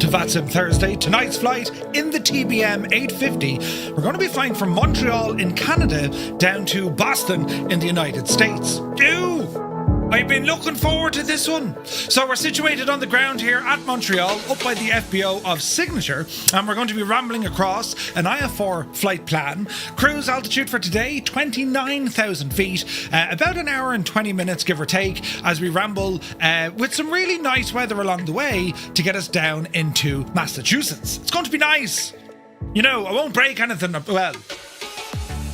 VATSIM Thursday. Tonight's flight in the TBM 850. We're going to be flying from Montreal in Canada down to Boston in the United States. I've been looking forward to this one. So we're situated on the ground here at Montreal, up by the FBO of Signature, and we're going to be rambling across an IF4 flight plan. Cruise altitude for today, 29,000 feet, about an hour and 20 minutes, give or take, as we ramble with some really nice weather along the way to get us down into Massachusetts. It's going to be nice. You know, I won't break anything. Well,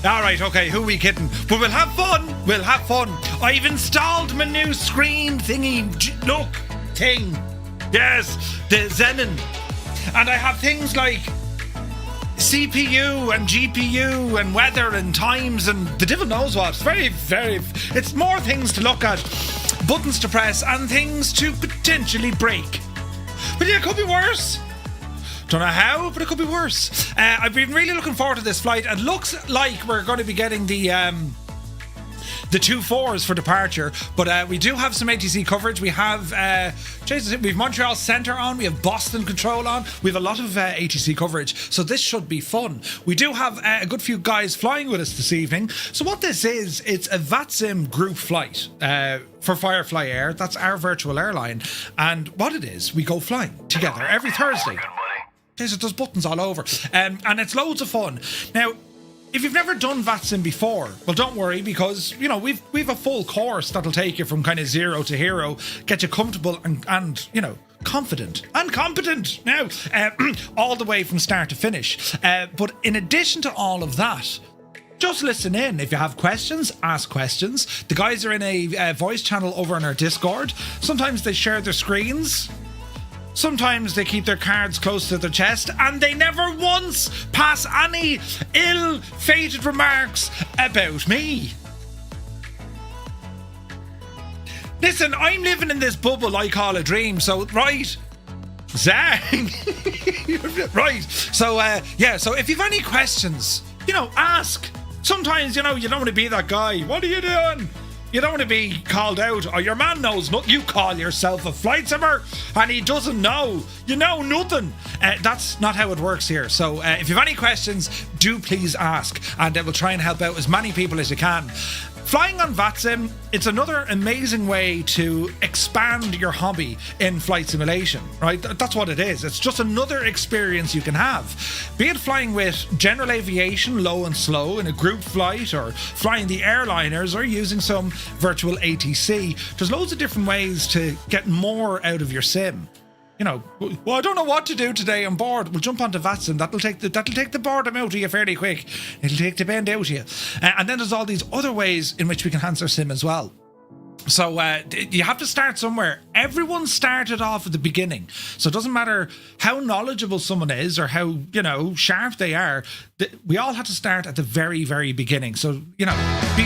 alright, okay, who are we kidding? But we'll have fun. We'll have fun. I've installed my new screen thingy. Look, thing. Yes, the Zenon. And I have things like CPU and GPU and weather and times and the devil knows what. It's more things to look at, buttons to press and things to potentially break. But yeah, it could be worse. Don't know how, but it could be worse. I've been really looking forward to this flight. It looks like we're going to be getting the 2-4s for departure, but we do have some ATC coverage. We have we've Montreal Centre on, we have Boston Control on, we have a lot of ATC coverage, so this should be fun. We do have a good few guys flying with us this evening. So what this is, it's a VATSIM group flight for FireFly Air. That's our virtual airline, and what it is, we go flying together every Thursday. There's buttons all over, and it's loads of fun. Now, if you've never done VATSIM before, well, don't worry, because you know we've a full course that'll take you from kind of zero to hero, get you comfortable and you know, confident and competent now, all the way from start to finish. But in addition to all of that, just listen in. If you have questions, ask questions. The guys are in a voice channel over on our Discord. Sometimes they share their screens. Sometimes they keep their cards close to their chest, and they never once pass any ill-fated remarks about me. Listen, I'm living in this bubble I call a dream, so, right. Zang. Right. So, so if you've any questions, you know, ask. Sometimes, you know, you don't want to be that guy. What are you doing? You don't want to be called out, or your man knows nothing. You call yourself a flight simmer and he doesn't know. You know nothing. That's not how it works here. So if you have any questions, do please ask, and we'll try and help out as many people as you can. Flying on VATSIM, it's another amazing way to expand your hobby in flight simulation, right? That's what it is. It's just another experience you can have. Be it flying with general aviation, low and slow, in a group flight, or flying the airliners, or using some virtual ATC. There's loads of different ways to get more out of your sim. You know, well, I don't know what to do today, I'm bored. We'll jump onto VATSIM. That'll take the boredom out of you fairly quick. It'll take the bend out of you. And then there's all these other ways in which we can enhance our sim as well. So you have to start somewhere. Everyone started off at the beginning. So it doesn't matter how knowledgeable someone is or how, you know, sharp they are. We all had to start at the very, very beginning. So, you know, be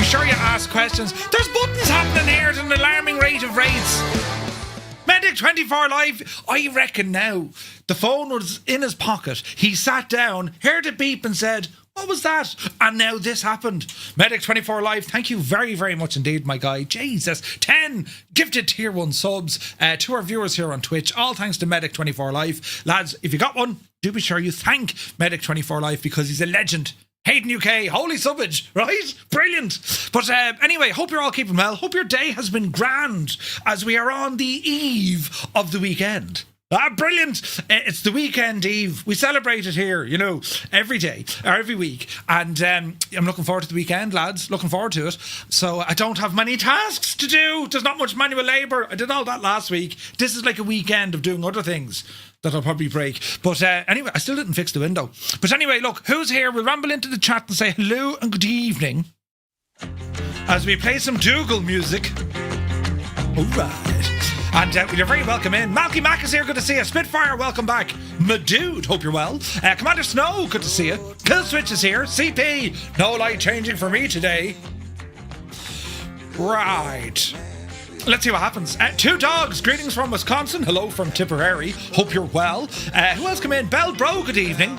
sure you ask questions. There's buttons happening here at an alarming rate of rates. Medic24 Live, I reckon now, the phone was in his pocket. He sat down, heard a beep and said, what was that? And now this happened. Medic24 Live, thank you very, very much indeed, my guy. Jesus, 10 gifted tier 1 subs to our viewers here on Twitch. All thanks to Medic24 Live. Lads, if you got one, do be sure you thank Medic24 Live, because he's a legend. Hayden UK, holy subbage, right? Brilliant. But anyway, hope you're all keeping well. Hope your day has been grand as we are on the eve of the weekend. Brilliant. It's the weekend eve. We celebrate it here, you know, every day or every week. And I'm looking forward to the weekend, lads. Looking forward to it. So I don't have many tasks to do. There's not much manual labour. I did all that last week. This is like a weekend of doing other things that I'll probably break. But anyway, I still didn't fix the window. But anyway, look, who's here? We'll ramble into the chat and say hello and good evening as we play some Dougal music. All right. And you're very welcome in. Malky Mac is here, good to see you. Spitfire, welcome back. My dude, hope you're well. Commander Snow, good to see you. Killswitch is here. CP, no light changing for me today. Right. Let's see what happens. Two Dogs, greetings from Wisconsin. Hello from Tipperary. Hope you're well. Who else come in? Bell Bro, good evening.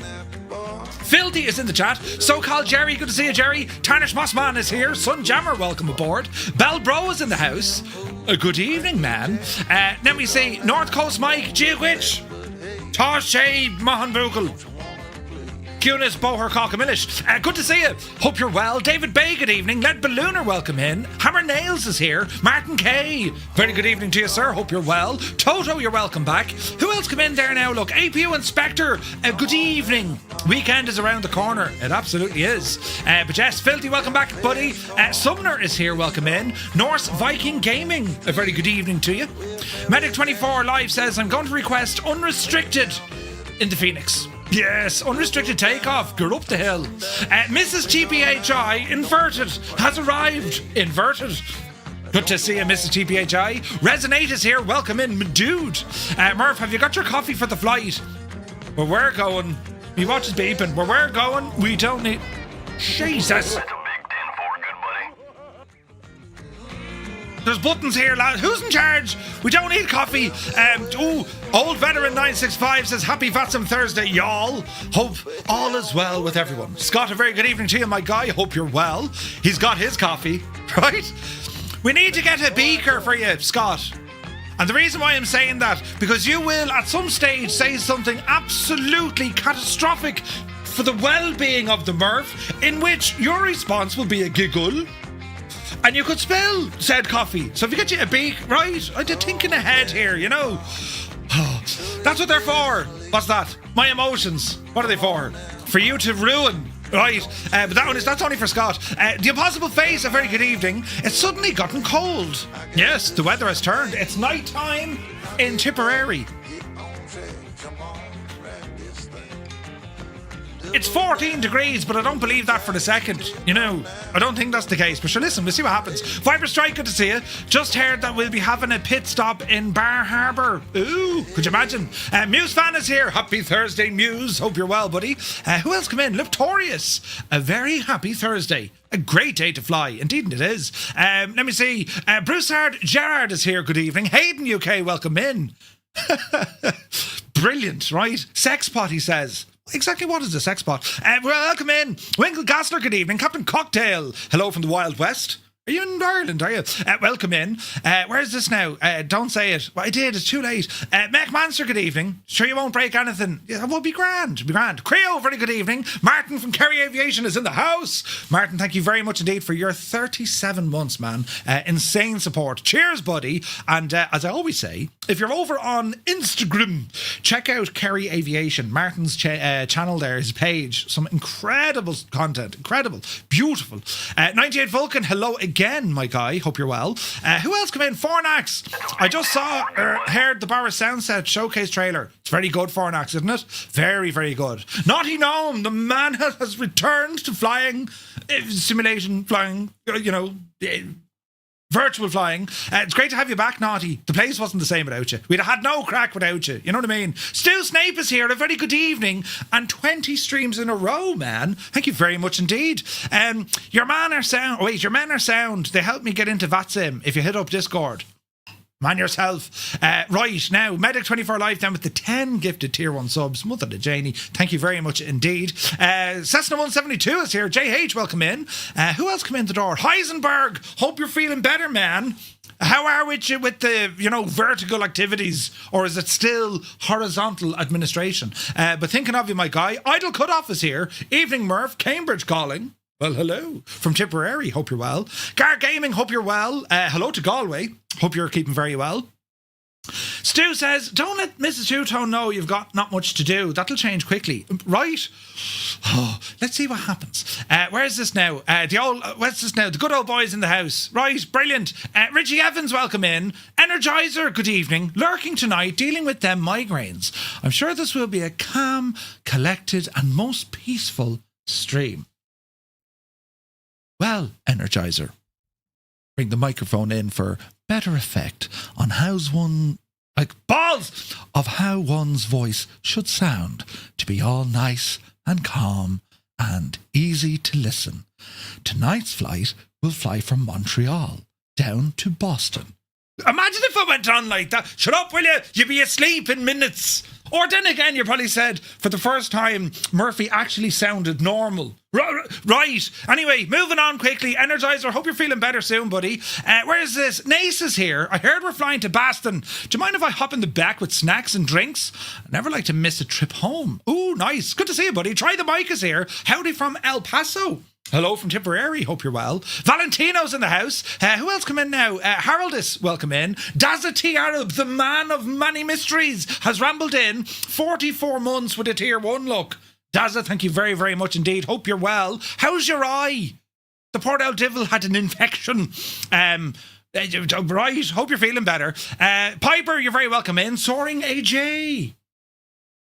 Filthy is in the chat. So-called Jerry, good to see you, Jerry. Tarnish Mossman is here. Sun Jammer, welcome aboard. Bell Bro is in the house. Good evening, man. Let me see. North Coast Mike, Giagwitch. Tosh Shay, Mahan Bukel. Cunis Boher Cockamillish. Good to see you. Hope you're well. David Bay, good evening. Led Ballooner, welcome in. Hammer Nails is here. Martin K. Very good evening to you, sir. Hope you're well. Toto, you're welcome back. Who else come in there now? Look, APU Inspector, good evening. Weekend is around the corner. It absolutely is. But yes, Filthy, welcome back, buddy. Sumner is here, welcome in. Norse Viking Gaming, a very good evening to you. Medic24 Live says, I'm going to request unrestricted in the Phoenix. Yes, unrestricted takeoff. Go up the hill. Mrs. TPHI, inverted, has arrived. Inverted. Good to see you, Mrs. TPHI. Resonate is here. Welcome in, dude. Murph, have you got your coffee for the flight? Where we're going. My watch is beeping. Where we're going, we don't need... Jesus. There's buttons here, lad. Who's in charge? We don't need coffee. Old Veteran 965 says, happy VATSIM Thursday, y'all. Hope all is well with everyone. Scott, a very good evening to you, my guy. Hope you're well. He's got his coffee, right? We need to get a beaker for you, Scott. And the reason why I'm saying that, because you will at some stage say something absolutely catastrophic for the well-being of the Murph, in which your response will be a giggle. And you could spill said coffee. So if you get you a beak, right? I'm just thinking ahead here, you know. That's what they're for. What's that? My emotions. What are they for? For you to ruin. Right, but that's only for Scott. The Impossible Face, a very good evening. It's suddenly gotten cold. Yes, the weather has turned. It's night time in Tipperary. It's 14 degrees, but I don't believe that for a second. You know, I don't think that's the case. But sure, listen, we'll see what happens. Viper Strike, good to see you. Just heard that we'll be having a pit stop in Bar Harbour. Ooh, could you imagine? Muse Fan is here. Happy Thursday, Muse. Hope you're well, buddy. Who else come in? Liptorius. A very happy Thursday. A great day to fly. Indeed it is. Let me see. Broussard Gerard is here. Good evening. Hayden UK, welcome in. Brilliant, right? Sexpot, he says. Exactly what is a sex pot? Welcome in. Winkle Gassler, good evening. Captain Cocktail, hello from the Wild West. Are you in Ireland, are you? Welcome in. Where's this now? Don't say it. Well, I did, it's too late. Mac Manster, good evening. Sure you won't break anything? Yeah, well, be grand, be grand. Creo, very good evening. Martin from Kerry Aviation is in the house. Martin, thank you very much indeed for your 37 months, man. Insane support. Cheers, buddy. And as I always say, if you're over on Instagram, check out Kerry Aviation. Martin's channel there, his page. Some incredible content. Incredible. Beautiful. 98 Vulcan, hello again, my guy. Hope you're well. Who else come in? Fornax. I just saw heard the Barra Soundset showcase trailer. It's very good, Fornax, isn't it? Very, very good. Naughty Gnome, the man has returned to flying, simulation flying, you know, virtual flying. It's great to have you back, Naughty. The place wasn't the same without you. We'd have had no crack without you. You know what I mean? Stu Snape is here. A very good evening. And 20 streams in a row, man. Thank you very much indeed. Your men are sound. They help me get into VATSIM if you hit up Discord. Man yourself. Right, now, Medic24 Live down with the 10 gifted Tier 1 subs. Mother to Janie. Thank you very much indeed. Cessna 172 is here. JH, welcome in. Who else come in the door? Heisenberg. Hope you're feeling better, man. How are we with the, you know, vertical activities? Or is it still horizontal administration? But thinking of you, my guy. Idle Cutoff is here. Evening, Murph. Cambridge calling. Well, hello. From Tipperary, hope you're well. Gar Gaming, hope you're well. Hello to Galway. Hope you're keeping very well. Stu says, don't let Mrs. Two-Tone know you've got not much to do. That'll change quickly. Right? Oh, let's see what happens. Where's this now? Where's this now? The good old boys in the house. Right, brilliant. Richie Evans, welcome in. Energizer, good evening. Lurking tonight, dealing with them migraines. I'm sure this will be a calm, collected, and most peaceful stream. Well, Energizer, bring the microphone in for better effect on how one's voice should sound to be all nice and calm and easy to listen. Tonight's flight will fly from Montreal down to Boston. Imagine if I went on like that. Shut up, will you? You'll be asleep in minutes. Or then again, you probably said, for the first time, Murphy actually sounded normal. Right. Anyway, moving on quickly. Energizer, hope you're feeling better soon, buddy. Where is this? Nace is here. I heard we're flying to Boston. Do you mind if I hop in the back with snacks and drinks? I never like to miss a trip home. Ooh, nice. Good to see you, buddy. Try the mic is here. Howdy from El Paso. Hello from Tipperary, hope you're well. Valentino's in the house. Who else come in now? Harold is welcome in. Dazza T. Arab, the man of many mysteries, has rambled in. 44 months with a tier 1 look. Dazza, thank you very, very much indeed. Hope you're well. How's your eye? The poor old devil had an infection. Right, hope you're feeling better. Piper, you're very welcome in. Soaring AJ.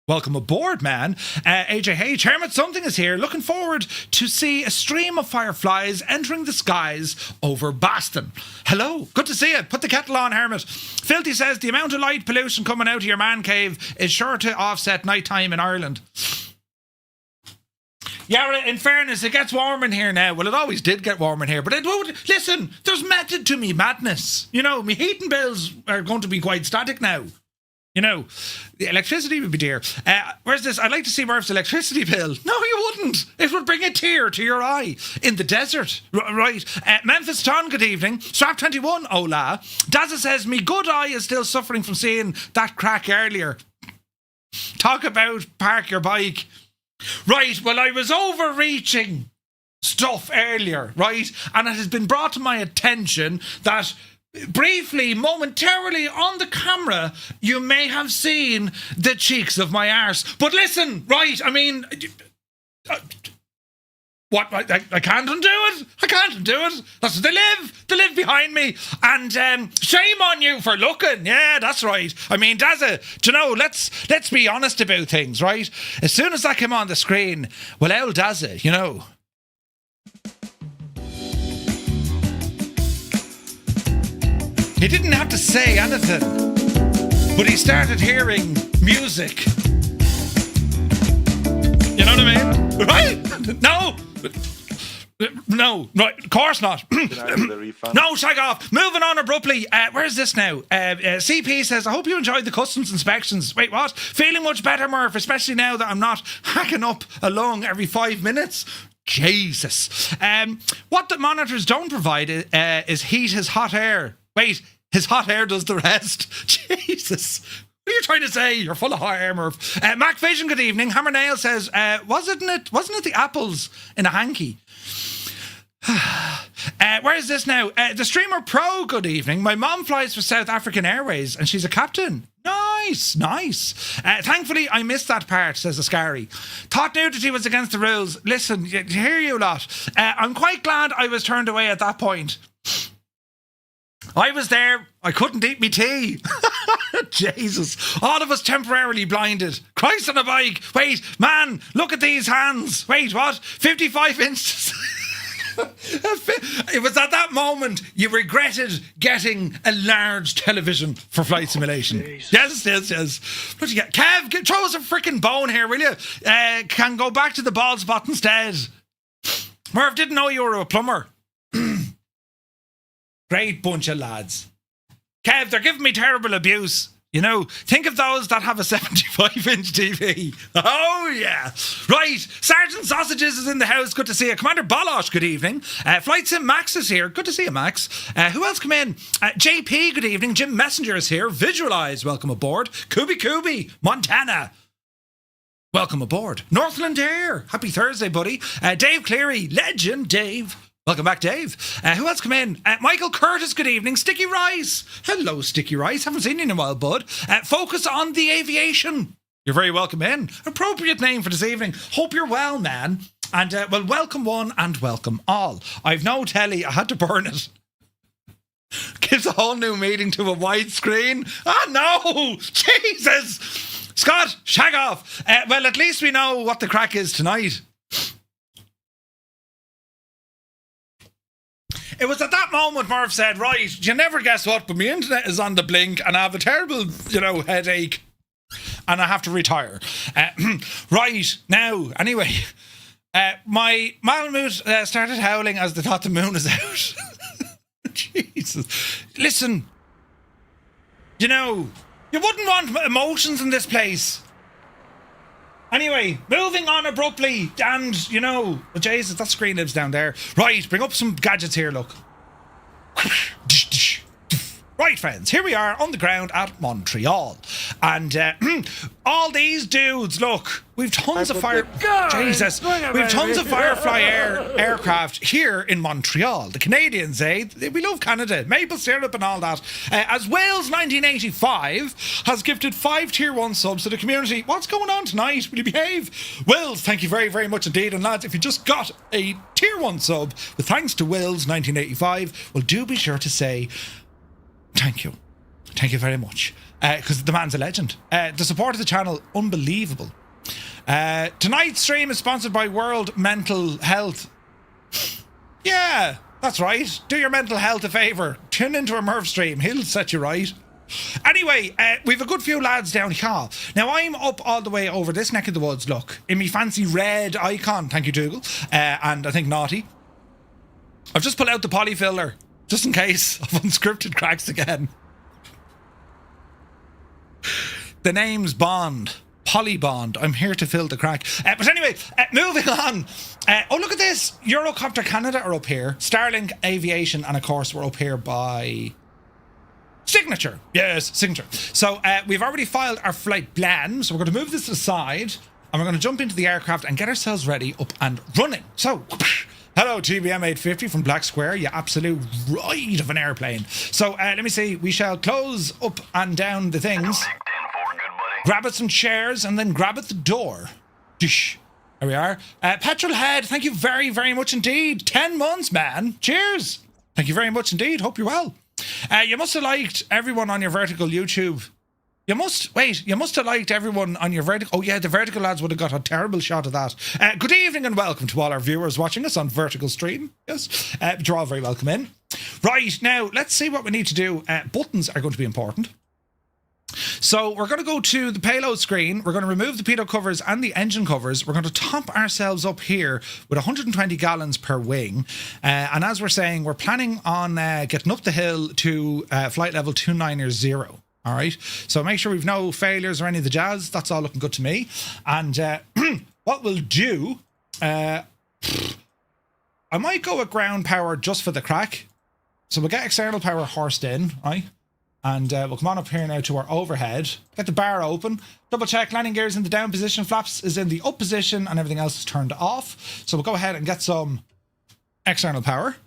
Welcome aboard, man. AJ, hey, Chairman Something is here. Looking forward to see a stream of fireflies entering the skies over Boston. Hello, good to see you. Put the kettle on, Hermit. Filthy says, the amount of light pollution coming out of your man cave is sure to offset nighttime in Ireland. Yeah, in fairness, it gets warm in here now. Well, it always did get warm in here, but it would. Listen, there's method to me madness. You know, me heating bills are going to be quite static now. You know, the electricity would be dear. Where's this? I'd like to see Murph's electricity bill. No, you wouldn't. It would bring a tear to your eye. In the desert. Right. Memphis Ton, good evening. Strap21, hola. Dazza says, me good eye is still suffering from seeing that crack earlier. Talk about park your bike. Right, well, I was overreaching stuff earlier, right? And it has been brought to my attention that briefly, momentarily on the camera, you may have seen the cheeks of my arse. But listen, right, I mean, what? I can't undo it. I can't undo it. That's where they live. They live behind me. And shame on you for looking. Yeah, that's right. I mean, Dazza, do you know, let's be honest about things, right? As soon as that came on the screen, well, old Dazza, you know, he didn't have to say anything, but he started hearing music. You know what I mean? Right? No, right, of course not. No, shag off. Moving on abruptly. Where's this now? CP says, I hope you enjoyed the customs inspections. Wait, what? Feeling much better, Murph, especially now that I'm not hacking up a lung every 5 minutes. Jesus. What the monitors don't provide is heat his hot air. Wait, his hot air does the rest. Jesus. What are you trying to say? You're full of hot air, Murph. Mac Vision, good evening. Hammer Nail says, wasn't it the apples in a hanky? Where is this now? The Streamer Pro, good evening. My mom flies for South African Airways and she's a captain. Nice. Thankfully, I missed that part, says Ascari. Thought nudity was against the rules. Listen, hear you lot. I'm quite glad I was turned away at that point. I was there. I couldn't eat me tea. Jesus. All of us temporarily blinded. Christ on a bike. Wait, man, look at these hands. Wait, what? 55 inches. It was at that moment you regretted getting a large television for flight simulation. Yes. Bloody Kev, throw us a freaking bone here, will you? Can go back to the bald spot instead. Murph, didn't know you were a plumber. Great bunch of lads. Kev, they're giving me terrible abuse. You know, think of those that have a 75-inch TV. Oh, yeah. Right. Sergeant Sausages is in the house. Good to see you. Commander Balosh, good evening. Flight Sim Max is here. Good to see you, Max. Who else come in? JP, good evening. Jim Messenger is here. Visualize, welcome aboard. Kubi, Montana. Welcome aboard. Northland Air. Happy Thursday, buddy. Dave Cleary, legend Dave. Welcome back, Dave. Who else come in? Michael Curtis, good evening. Sticky Rice. Hello, Sticky Rice. Haven't seen you in a while, bud. Focus on the aviation. You're very welcome in. Appropriate name for this evening. Hope you're well, man. And, well, welcome one and welcome all. I've no telly. I had to burn it. Gives a whole new meaning to a widescreen. Ah, no! Jesus! Scott, shag off. Well, at least we know what the crack is tonight. It was at that moment Murph said, right, you never guess what, but my internet is on the blink and I have a terrible, headache and I have to retire. Right, now, anyway, my Malamute started howling as they thought the moon is out. Jesus. Listen, You wouldn't want emotions in this place. Anyway, moving on abruptly, and, you know, oh, Jesus, that screen lives down there. Right, bring up some gadgets here, look. Right, friends, here we are on the ground at Montreal. And all these dudes, look, we've tons of Jesus, we've tons of FireFly Air aircraft here in Montreal. The Canadians, we love Canada, maple syrup and all that. As Wales 1985 has gifted 5 Tier 1 subs to the community. What's going on tonight? Will you behave? Wales, thank you very, very much indeed. And lads, if you just got a Tier 1 sub with thanks to Wales 1985, well, do be sure to say thank you. Thank you very much. Because the man's a legend. The support of the channel, unbelievable. Tonight's stream is sponsored by World Mental Health. Yeah, that's right. Do your mental health a favour. Tune into a Murph stream. He'll set you right. Anyway, we've a good few lads down here. Now, I'm up all the way over this neck of the woods, look, in me fancy red icon. Thank you, Dougal. And I think Naughty. I've just pulled out the polyfiller, just in case of unscripted cracks again. The name's Bond. Polybond. I'm here to fill the crack. But anyway, moving on. Oh, look at this. Eurocopter Canada are up here. Starlink Aviation, and of course, we're up here by Signature. Yes, Signature. So we've already filed our flight plan. So we're going to move this aside, and we're going to jump into the aircraft and get ourselves ready, up and running. So hello, TBM 850 from BlackSquare, you absolute ride of an airplane. So, let me see, we shall close up and down the things. Grab at some chairs and then grab at the door. Dish. There we are. Petrolhead, thank you very, very much indeed. 10 months, man. Cheers. Thank you very much indeed. Hope you're well. You must have liked everyone on your vertical YouTube. You must have liked everyone on your vertical. Oh yeah, the vertical lads would have got a terrible shot of that. Good evening and welcome to all our viewers watching us on vertical stream. Yes, you're all very welcome in. Right, now let's see what we need to do. Buttons are going to be important. So we're going to go to the payload screen. We're going to remove the pitot covers and the engine covers. We're going to top ourselves up here with 120 gallons per wing. And as we're saying, we're planning on getting up the hill to flight level 290. All right, so make sure we've no failures or any of the jazz. That's all looking good to me. And what we'll do, I might go with ground power just for the crack. So we'll get external power horsed in, right? And we'll come on up here now to our overhead. Get the bar open. Double check landing gears in the down position. Flaps is in the up position and everything else is turned off. So we'll go ahead and get some external power.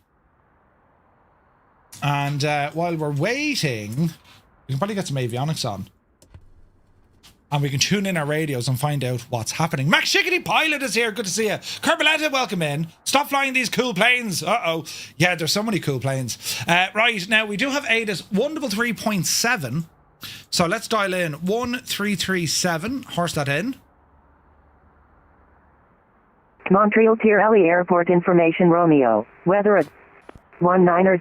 And while we're waiting, we can probably get some avionics on. And we can tune in our radios and find out what's happening. Max Shickety Pilot is here. Good to see you. Kerbaletta, welcome in. Stop flying these cool planes. Uh-oh. Yeah, there's so many cool planes. Right, now we do have ADAS 133.7. So let's dial in 1337. Horse that in. Montreal Tier LE Airport Information Romeo. Weather at 1900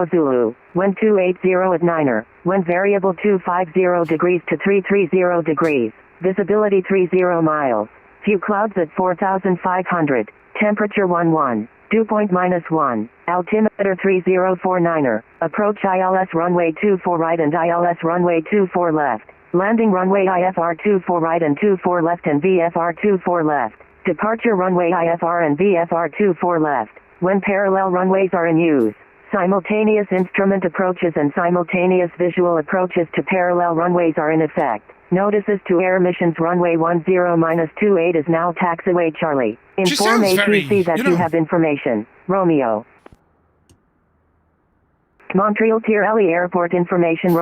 Zulu. Wind 280 at Niner. Wind variable 250 degrees to 330 degrees. Visibility 30 miles. Few clouds at 4,500. Temperature 11. Dew point -1. Altimeter 3049er. Approach ILS runway 24 right and ILS runway 24 left. Landing runway IFR 24 right and 24 left and VFR 24 left. Departure runway IFR and VFR 24 left. When parallel runways are in use. Simultaneous instrument approaches and simultaneous visual approaches to parallel runways are in effect. Notices to air missions runway 10-28 is now taxiway Charlie. Inform ATC that you have information. Romeo. Montreal Tier LE Airport Information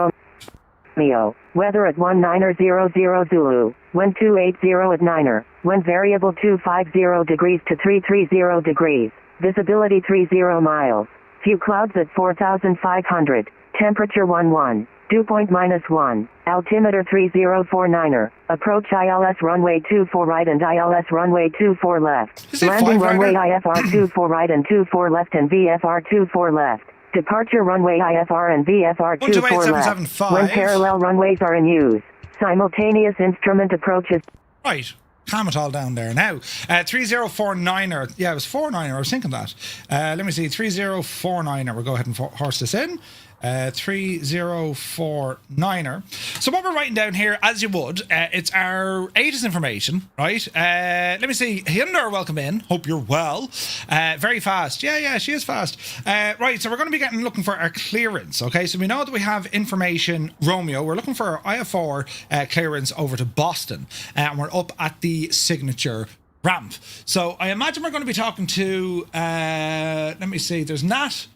Romeo. Weather at 1900 Zulu. Wind 280 at Niner. Wind variable 250 degrees to 330 degrees. Visibility 30 miles. Few clouds at 4,500. Temperature 11. Dew point -1. Altimeter 3049er. Approach ILS runway 24 right and ILS runway 24 left. Landing runway IFR 24 right and 24 left and VFR 24 left. Departure runway IFR and VFR 24 left. When parallel runways are in use. Simultaneous instrument approaches. Right. Calm it all down there. Now, 3049er. Yeah, it was 49er. I was thinking that. Let me see. 3049er. We'll go ahead and horse this in. 3049er. So what we're writing down here, as you would, it's our ATIS information, right? Let me see. Hinder, welcome in. Hope you're well. Very fast. Yeah, she is fast. Right, so we're going to be looking for our clearance, okay? So we know that we have information Romeo. We're looking for our IF4 clearance over to Boston. And we're up at the signature ramp. So I imagine we're going to be talking to, let me see, there's Nat.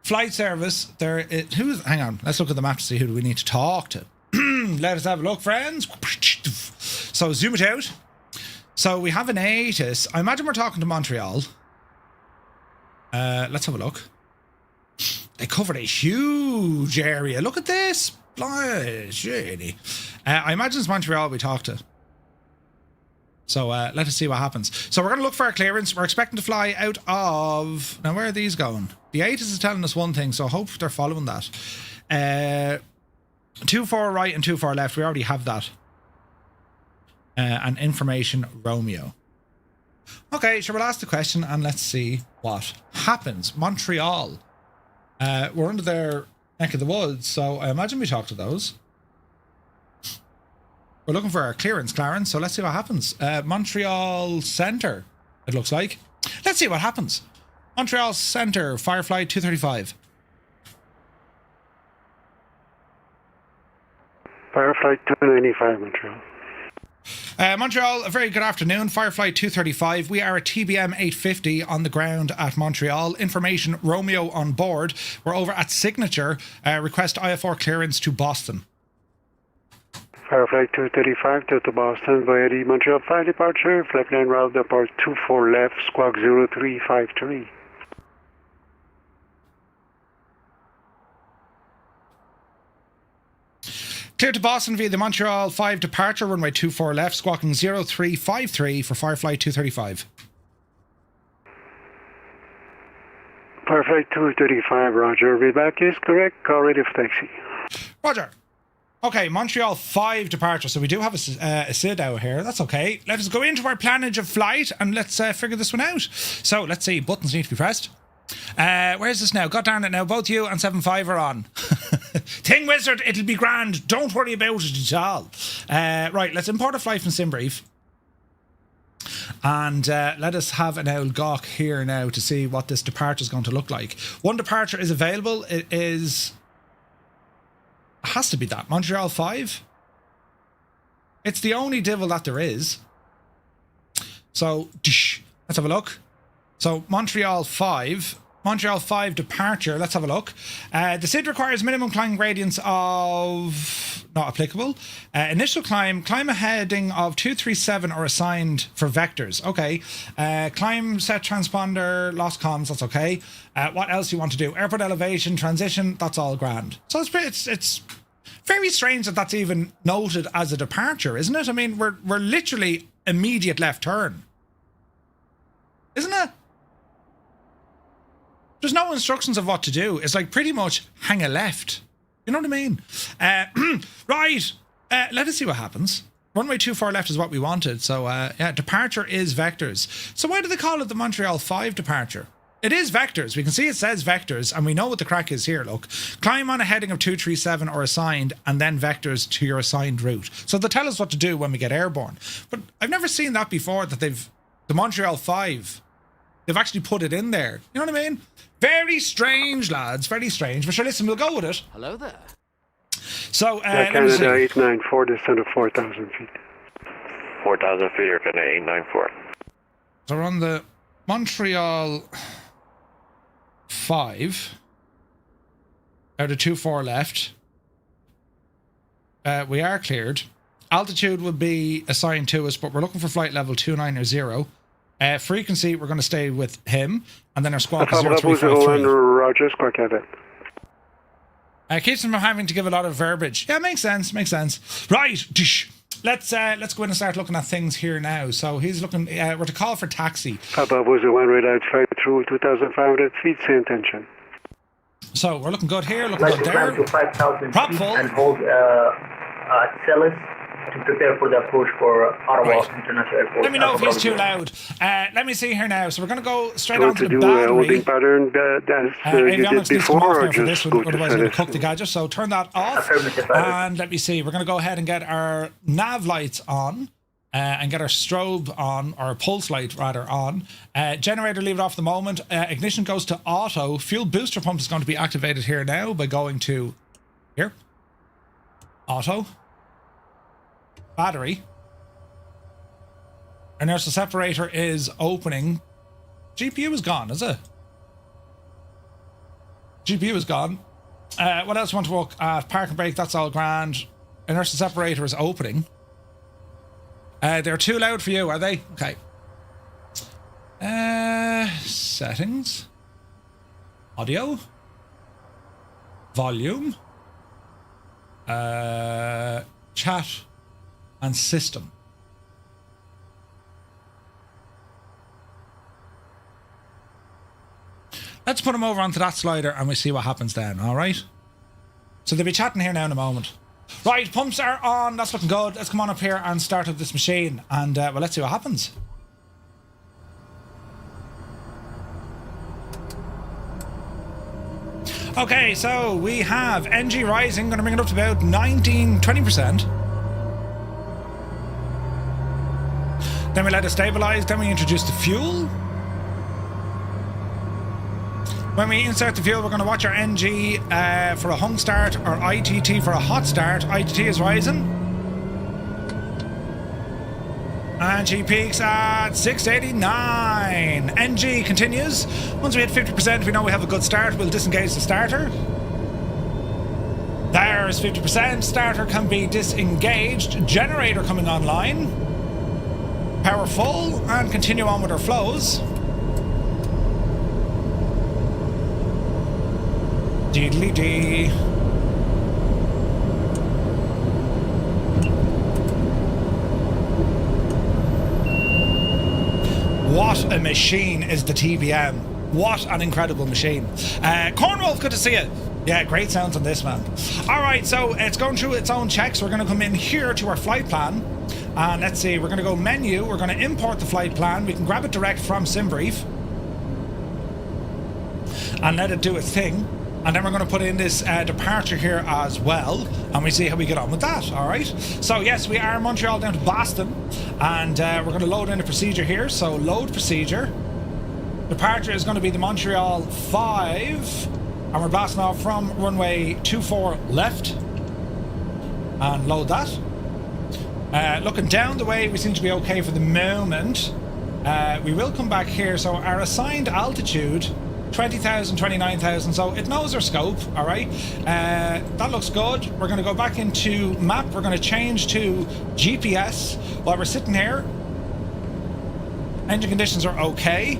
Flight service, hang on, let's look at the map to see who do we need to talk to. Let us have a look, friends. So zoom it out. So we have an ATIS. I imagine we're talking to Montreal. Let's have a look. They covered a huge area. Look at this. I imagine it's Montreal we talk to. So let us see what happens. So we're going to look for our clearance. We're expecting to fly out of... Now, where are these going? The ATIS is telling us one thing, so I hope they're following that. 24 right and 24 left. We already have that. And information Romeo. Okay, so we'll ask the question and let's see what happens. Montreal. We're under their neck of the woods, so I imagine we talk to those. We're looking for our clearance, Clarence, so let's see what happens. Montreal Centre, it looks like. Let's see what happens. Montreal Centre, FireFly 235. FireFly 295, Montreal. Montreal, a very good afternoon. FireFly 235. We are at TBM 850 on the ground at Montreal. Information Romeo on board. We're over at Signature. Request IF4 clearance to Boston. FireFly 235 to Boston via the Montreal 5 departure. Flight line route depart 24 left, squawk 0353. Clear to Boston via the Montreal 5 departure, runway 24 left, squawking 0353 for FireFly 235. FireFly 235, roger. Readback is correct. Call ready for taxi. Roger. Okay, Montreal 5 departure. So we do have a SID out here. That's okay. Let us go into our planage of flight and let's figure this one out. So let's see. Buttons need to be pressed. Where's this now? God darn it now. Both you and 75 are on. Thing Wizard, it'll be grand. Don't worry about it at all. Right, let's import a flight from SimBrief. And let us have an old gawk here now to see what this departure is going to look like. One departure is available. It is... It has to be that. Montreal 5. It's the only divil that there is. So, let's have a look. So, Montreal 5 departure. Let's have a look. The SID requires minimum climb gradients of... Not applicable. Initial climb a heading of 237 or assigned for vectors. Okay. Climb set transponder, lost comms. That's okay. What else do you want to do? Airport elevation, transition. That's all grand. So it's very strange that that's even noted as a departure, isn't it? I mean, we're literally immediate left turn. Isn't it? There's no instructions of what to do. It's like pretty much hang a left. You know what I mean? Right. Let us see what happens. Runway 24 left is what we wanted. So, yeah, departure is vectors. So why do they call it the Montreal 5 departure? It is vectors. We can see it says vectors, and we know what the crack is here, look. Climb on a heading of 237 or assigned, and then vectors to your assigned route. So they'll tell us what to do when we get airborne. But I've never seen that before, that the Montreal 5, they've actually put it in there. You know what I mean? Very strange, lads. Very strange. But sure, listen, we'll go with it. Hello there. So, Canada 894, descent of 4,000 feet. 4,000 feet or Canada 894. So we're on the Montreal 5 out of 24 left. We are cleared. Altitude will be assigned to us, but we're looking for flight level 290. Frequency, we're going to stay with him, and then our squawk is 0353. Roger, squawk at it. Keeps him from having to give a lot of verbiage. Yeah, makes sense. Right, let's go in and start looking at things here now. So he's looking. We're to call for taxi. Papa was the one right outside through 2,500 feet. Same intention. So we're looking good here. Looking good there. To 5,000 Prop feet full. and hold Celis to prepare for the approach for Ottawa Right. International Airport. Let me know if he's too loud. Let me see here now. So we're going to go straight Going on to to the do a holding battery. pattern as you did Avionics needs to come before, off or now for this just one, go to otherwise I'm going to cook the status? gadget. So turn that off. Affirmative, Alex. And let me see. We're going to go ahead and get our nav lights on. And get our strobe on, or pulse light rather on. Generator, leave it off the moment. Ignition goes to auto. Fuel booster pump is going to be activated here now by going to here. Auto. Battery. Inertial separator is opening. GPU is gone, is it? GPU is gone. What else want to work at? Park and brake, that's all grand. Inertial separator is opening. They're too loud for you, are they? Okay. Settings. Audio. Volume. Chat. And system. Let's put them over onto that slider and we see what happens then, alright? So they'll be chatting here now in a moment. Right, pumps are on. That's looking good. Let's come on up here and start up this machine. And, well, let's see what happens. Okay, so we have NG rising. Going to bring it up to about 20%. Then we let it stabilize. Then we introduce the fuel. When we insert the fuel, we're going to watch our NG for a hung start, or ITT for a hot start. ITT is rising. And she peaks at 689. NG continues. Once we hit 50%, we know we have a good start. We'll disengage the starter. There's 50%. Starter can be disengaged. Generator coming online. Power full. And continue on with our flows. Deedly dee. What a machine is the TBM. What an incredible machine. Cornwolf, good to see you. Yeah, great sounds on this, man. Alright, so it's going through its own checks. We're going to come in here to our flight plan. And let's see, we're going to go menu. We're going to import the flight plan. We can grab it direct from SimBrief. And let it do its thing. And then we're going to put in this departure here as well. And we see how we get on with that, all right? So, yes, we are Montreal down to Boston. And we're going to load in a procedure here. So, load procedure. Departure is going to be the Montreal 5. And we're blasting off from runway 24 left. And load that. Looking down the way, we seem to be okay for the moment. We will come back here. So, our assigned altitude... 20,000, 29,000, so it knows our scope, all right? That looks good. We're going to go back into map. We're going to change to GPS while we're sitting here. Engine conditions are okay.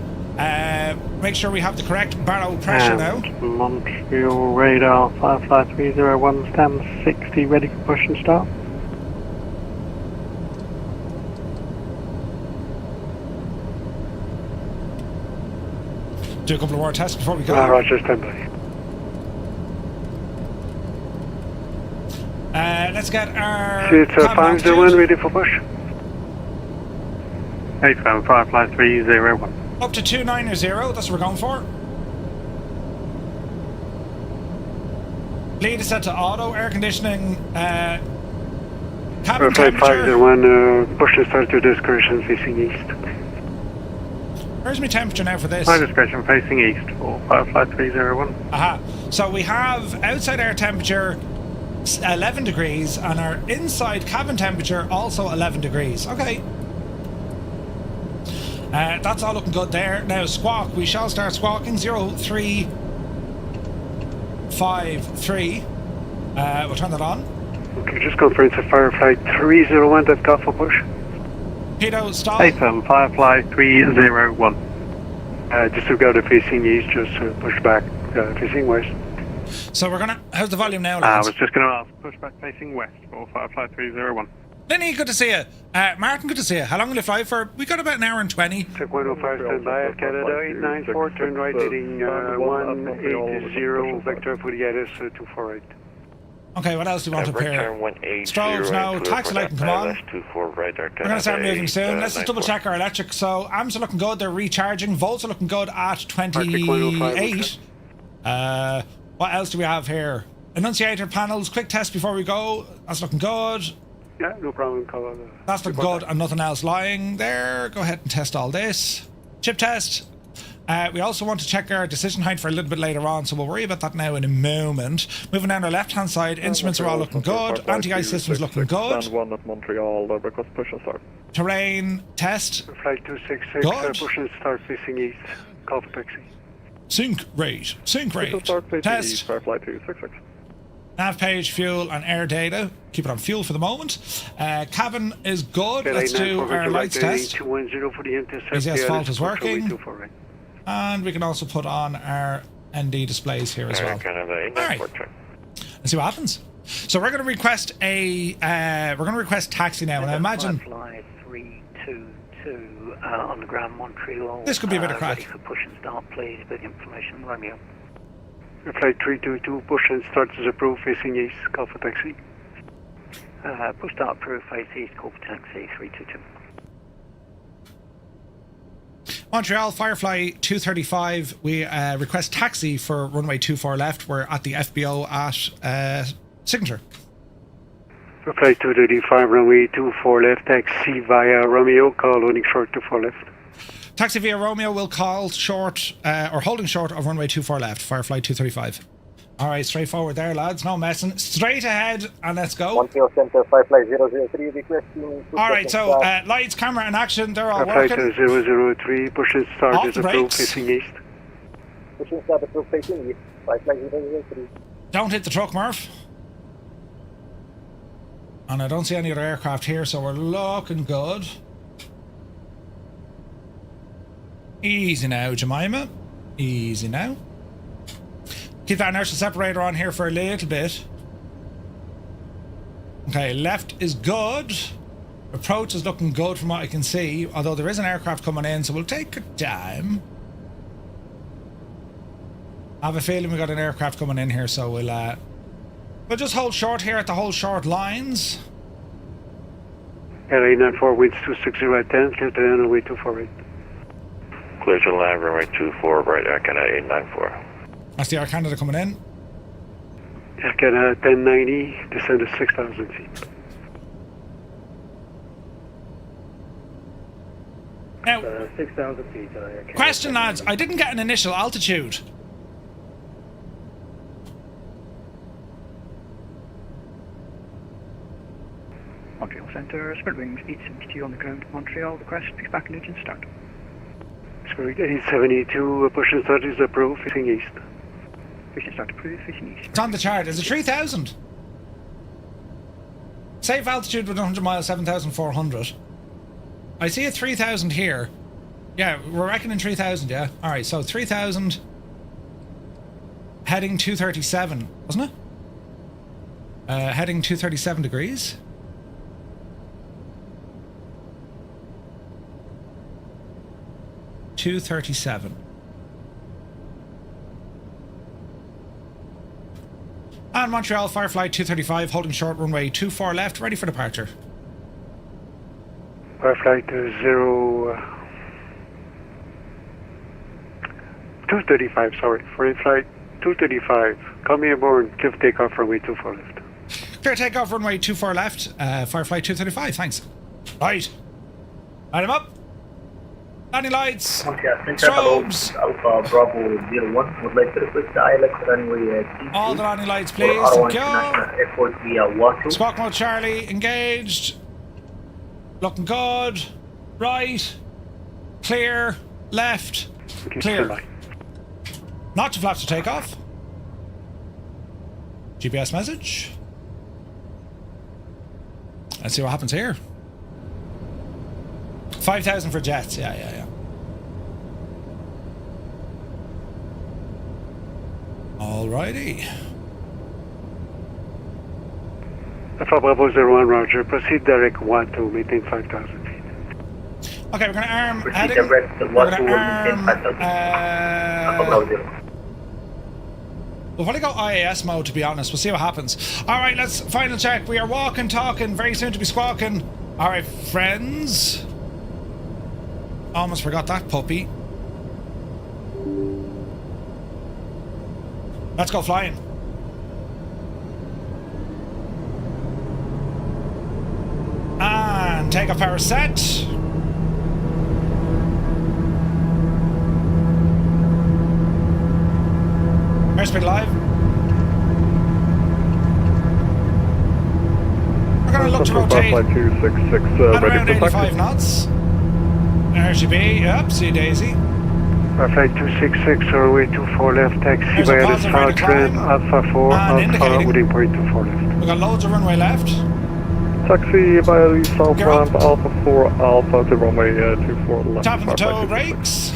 Make sure we have the correct barrow pressure now. Montreal radar, FireFly 301, stand 60, ready for push and start. Do a couple of more tests before we go. Roger, stand by. Let's get our... See, it's cabin 501, altitude. ready for push. 87, FireFly 301. Up to 290, that's what we're going for. Lead is set to auto, air conditioning, cabin FireFly temperature. 501, push and start to discretion facing east. Where's my temperature now for this? High discretion facing east for FireFly 301. Aha. So we have outside air temperature 11 degrees and our inside cabin temperature also 11 degrees. Okay. That's all looking good there. Now squawk, we shall start squawking 0353. We'll turn that on. Okay, just confirm to FireFly 301, that's got for push. Pedo, stall. 87, FireFly 301. Just to go to facing east, just push back facing west. So we're gonna... How's the volume now, I lads? was just going to ask, push back facing west for FireFly 301. Lenny, good to see you. Martin, good to see you. How long will you fly for? We got about an hour and 20. Check 105, stand by at Canada 894, turn right heading 180, vector for the IS 248. Okay, what else do you want up here? Return 180. Strobes, no. Taxi light can come on. 24 radar. We're going to start moving soon. Let's just double check our electric. So amps are looking good. They're recharging. Volts are looking good at 28. What else do we have here? Enunciator panels. Quick test before we go. That's looking good. Yeah, no problem. Call That's looking good and nothing else lying there. Go ahead and test all this. Chip test. We also want to check our decision height for a little bit later on, so we'll worry about that now in a moment. Moving down our left-hand side, instruments are all looking good. Anti-ice system's looking good. Stand 1 at Montreal, request push and start. Terrain test. Flight 266, push and start facing east. Call for taxi. Sync rate. Sync rate. Test. FireFly 266. Nav page, fuel, and air data. Keep it on fuel for the moment. Cabin is good. Let's do our lights test. 210 for the intercept. Easy asphalt is working. And we can also put on our ND displays here as well. Alright. Let's see what happens. So we're going to request taxi now, and I imagine FireFly 322 on the ground Montreal. This could be a bit of crack. Ready for push and start, please. Big information, Romeo. Flight 322, push and start is approved, facing east. Call for taxi. Push start approved, face east. Call for taxi 322. Montreal, FireFly 235. We request taxi for runway 24 left. We're at the FBO at Signature. Flight 235, runway 24 left, taxi via Romeo, call holding short 24 left. Taxi via Romeo will call short, or holding short of runway 24 left, FireFly 235. Alright, straightforward there, lads, no messing. Straight ahead, and let's go. Montreal Center, FireFly 003, requesting... Alright, so lights, camera, and action, they're all Flight working. 003, push and start Off is the approved, brakes. facing east. Push and start approved, facing east. FireFly 003. Don't hit the truck, Murph. And I don't see any other aircraft here, so we're looking good. Easy now, Jemima. Easy now. Keep that inertial separator on here for a little bit. Okay, left is good. Approach is looking good from what I can see, although there is an aircraft coming in, so we'll take our time. I have a feeling we got an aircraft coming in here, so we'll just hold short here at the hold short lines. LA 94, winds 260 at 10, clear to runway 248. Clear to land, runway 24, right, Arcana 894. That's the Air Canada coming in. Arcana 1090, descend to 6,000 feet. Now, 6,000 feet. question, lads, I didn't get an initial altitude. Montreal Center, spread wings, 872 on the ground, Montreal, request, pick back and engine start. Spirit 872, push and start is approved, facing east. Push and start approved, facing east. It's on the chart. Is it 3,000? Safe altitude with 100 miles, 7,400. I see a 3,000 here. Yeah, we're reckoning 3,000, yeah? Alright, so 3,000 heading 237, wasn't it? Heading 237 degrees. .237. And Montreal, FireFly 235, holding short runway 24 left, ready for departure. FireFly 235, sorry. FireFly 235, call me aboard, cliff takeoff runway 24 left. Clear takeoff runway 24 left, FireFly 235, thanks. Right. Light him up. Landing lights. Strobes. Alpha Bravo 01, would like to request the ILX runway All the landing lights, please. Thank you. Airport via Watu. Squawk mode Charlie, engaged. Looking good. Right. Clear. Left. Okay, Clear. Not too flaps to take off. GPS message. Let's see what happens here. 5,000 for jets. Yeah. Alrighty. Alpha Bravo 01, roger. Proceed direct 1 to maintain 5,000 feet. Okay, we're going to arm Proceed heading. direct We're 1 going to to arm maintain 5,000 Alpha Bravo 0. We'll probably go IAS mode, to be honest. We'll see what happens. All right, let's final check. We are walking, talking, very soon to be squawking. All right, friends. Almost forgot that puppy. Let's go flying. And take off our set. Airspeed live. We're going to look to rotate FireFly 266, at ready around for 85 taxi. knots. There she be. Yep, see Daisy. FireFly 266, runway 24 left, taxi There's a via the positive rate south of climb. ramp, Alpha 4, And Alpha, indicating. holding point 24 left. We've got loads of runway left. Taxi via the south You're up. ramp, Alpha 4 Alpha to runway 24 left. Tapping the FireFly toe 266. brakes.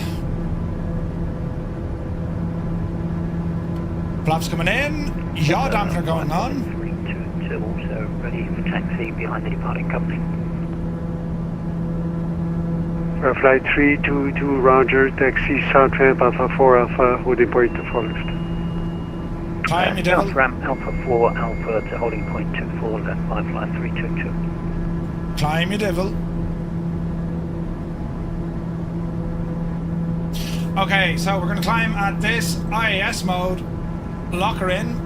Flaps coming in. Yaw dampener going on. 322, also ready for taxi behind the departing company. FireFly 322, roger, taxi south ramp, Alpha 4, Alpha, holding point 24 left. Climb, you South devil. ramp, Alpha 4 Alpha to holding point 24 left, FireFly 322. Climb, you devil. Okay, so we're going to climb at this IAS mode. Lock her in.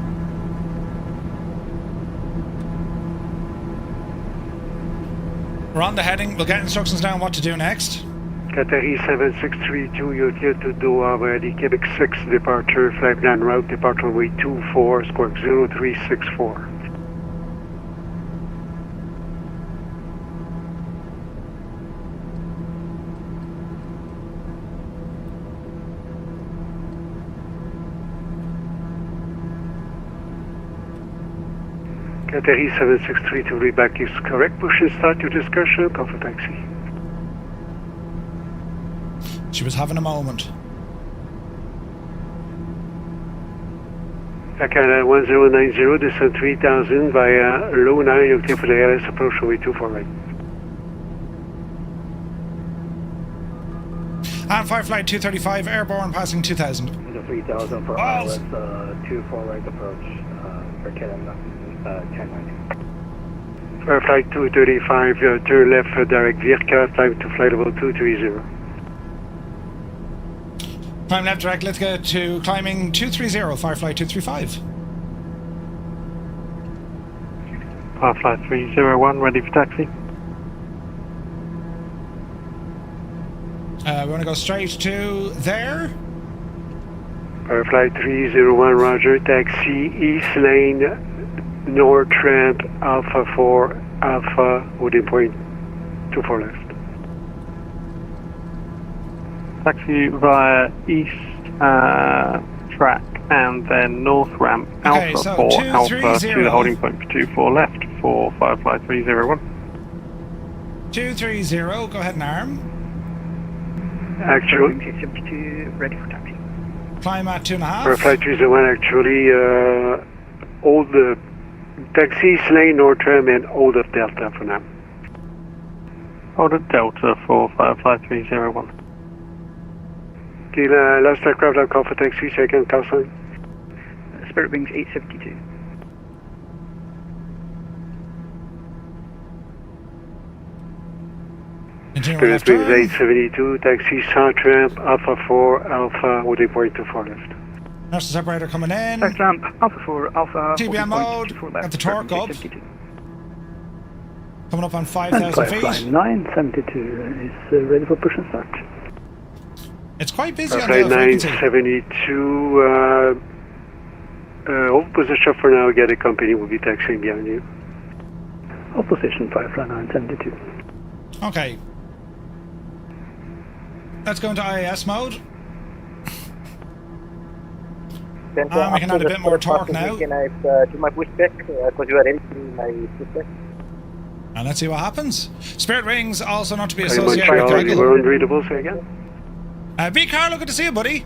We're on the heading. We'll get instructions down what to do next. Qatari 7632, you're clear to Doha via the Quebec 6 departure, flight plan route, departure runway 24, squawk 0364. Qatari 7632, readback is correct. Push and start your discussion, call for taxi. She was having a moment. Canada 1090, descent 3000 via low 9, you're clear for the ALS approach runway 24 right. And Firefly 235, airborne passing 2000. The 3000 for Balls. ILS 24 right approach for Canada 1090. Firefly 235, turn left for direct VIRKA, time to flight level 230. Climb left direct, let's get to climbing 230, Firefly 235. Firefly 301, ready for taxi. We want to go straight to there. Firefly 301, roger, taxi, east lane, north ramp, Alpha 4, Alpha, holding point 24 left. Taxi via east track and then north ramp, Okay, Alpha so 4 Alpha 230. to the holding point for 24 left for Firefly 301. 230, go ahead and arm. Actual, 872, ready for taxi. Climb at 2.5. Firefly 301, actually, hold the taxi, east lane, north ramp, and hold up Delta for now. Hold at Delta for Firefly 301. Okay, last aircraft, I'll call for taxi, second call sign. Spirit Wings 872. Continue Spirit left Wings turn. 872, taxi, south ramp, Alpha 4, Alpha, holding point 24 left. Nurse separator coming in. South ramp, Alpha 4 Alpha. TBM mode, got the torque up. Coming up on 5,000 feet. 972 is ready for push and start. It's quite busy on Firefly the frequency. 972, hold position for now, get a company, will be taxiing behind you. Hold position, Firefly 972. Okay. Let's go into IAS mode. Then We can add a bit more torque now. Can I do my pushback because you are ready to do my pushback? And let's see what happens. Spirit Wings also not to be Very much, associated with Charlie, Gregor. we're unreadable, say again. B. Carlo, good to see you, buddy.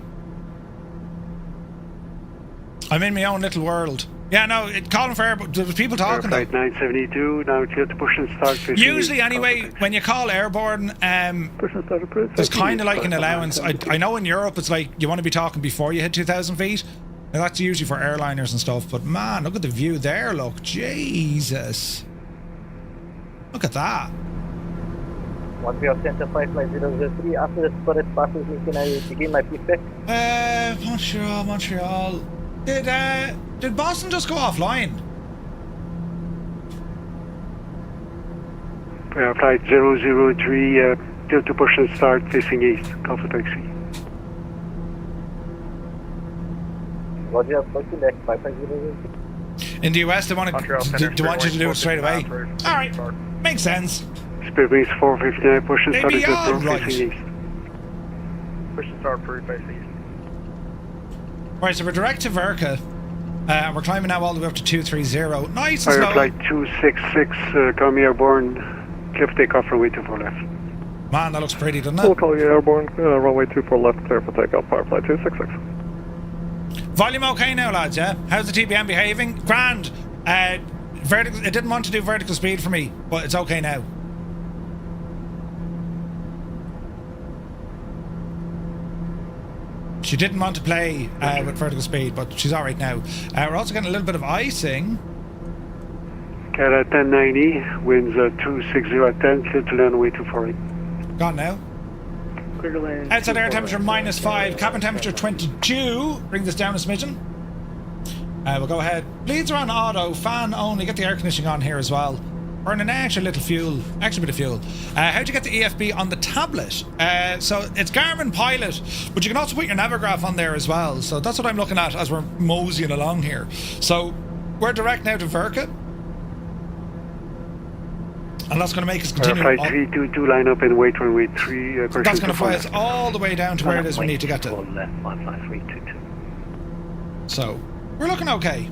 I'm in my own little world. Yeah, no, calling for air, but there's people talking though. Flight 972, now clear to push and start. Usually, anyway, when you call airborne, Push and start approach. there's kind of like an allowance. I know in Europe it's like you want to be talking before you hit 2,000 feet. Now, that's usually for airliners and stuff, but man, look at the view there, look. Jesus. Look at that. Montreal Center 55003. After the spotted passes, can I begin my feedback? Montreal. Did Boston just go offline? Flight 003, till to push and start facing east, Alpha Taxi. Roger, pushing back 5500. In the US, they want you to do it straight away. Alright, makes sense. Speed wings 459, push and They start be into on, approach right. facing east. Push and start for facing east. Right, so we're direct to VIRKA. We're climbing now all the way up to 230. Nice and slow. Firefly 266, come airborne, cliff takeoff runway 24 left. Man, that looks pretty, doesn't We'll it? call you airborne, runway 24 left, clear for takeoff, Firefly 266. Volume okay now, lads, yeah? How's the TBM behaving? Grand. Vertical. It didn't want to do vertical speed for me, but it's okay now. She didn't want to play with vertical speed, but she's alright now. We're also getting a little bit of icing. Cat 1090, winds 260 at 10, clear to land way 248. Gone now. Outside air temperature -5, cabin temperature 22. Bring this down a smidgen. We'll go ahead. Bleeds are on auto, fan only. Get the air conditioning on here as well. Burning an extra bit of fuel. How'd you get the EFB on the tablet? So it's Garmin Pilot, but you can also put your Navigraph on there as well. So that's what I'm looking at as we're moseying along here. So we're direct now to VIRKA. And that's going to make us continue. Flight 322, line up and wait runway 3. That's going to fly us all the way down to where it is we need to get to. So we're looking okay.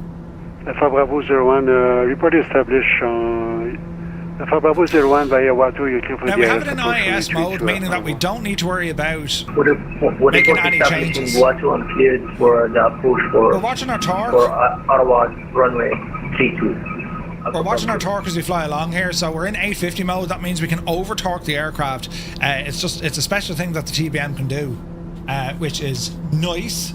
Alpha Bravo 01, report established on Alpha Bravo 01 via water. You clear for Now the we have it in IAS mode, meaning that we don't need to worry about making any changes. Water uncleared for the approach We're watching our torque. Ottawa runway 32. We're watching our torque as we fly along here, so we're in 850 mode. That means we can over torque the aircraft. It's a special thing that the TBM can do, which is nice.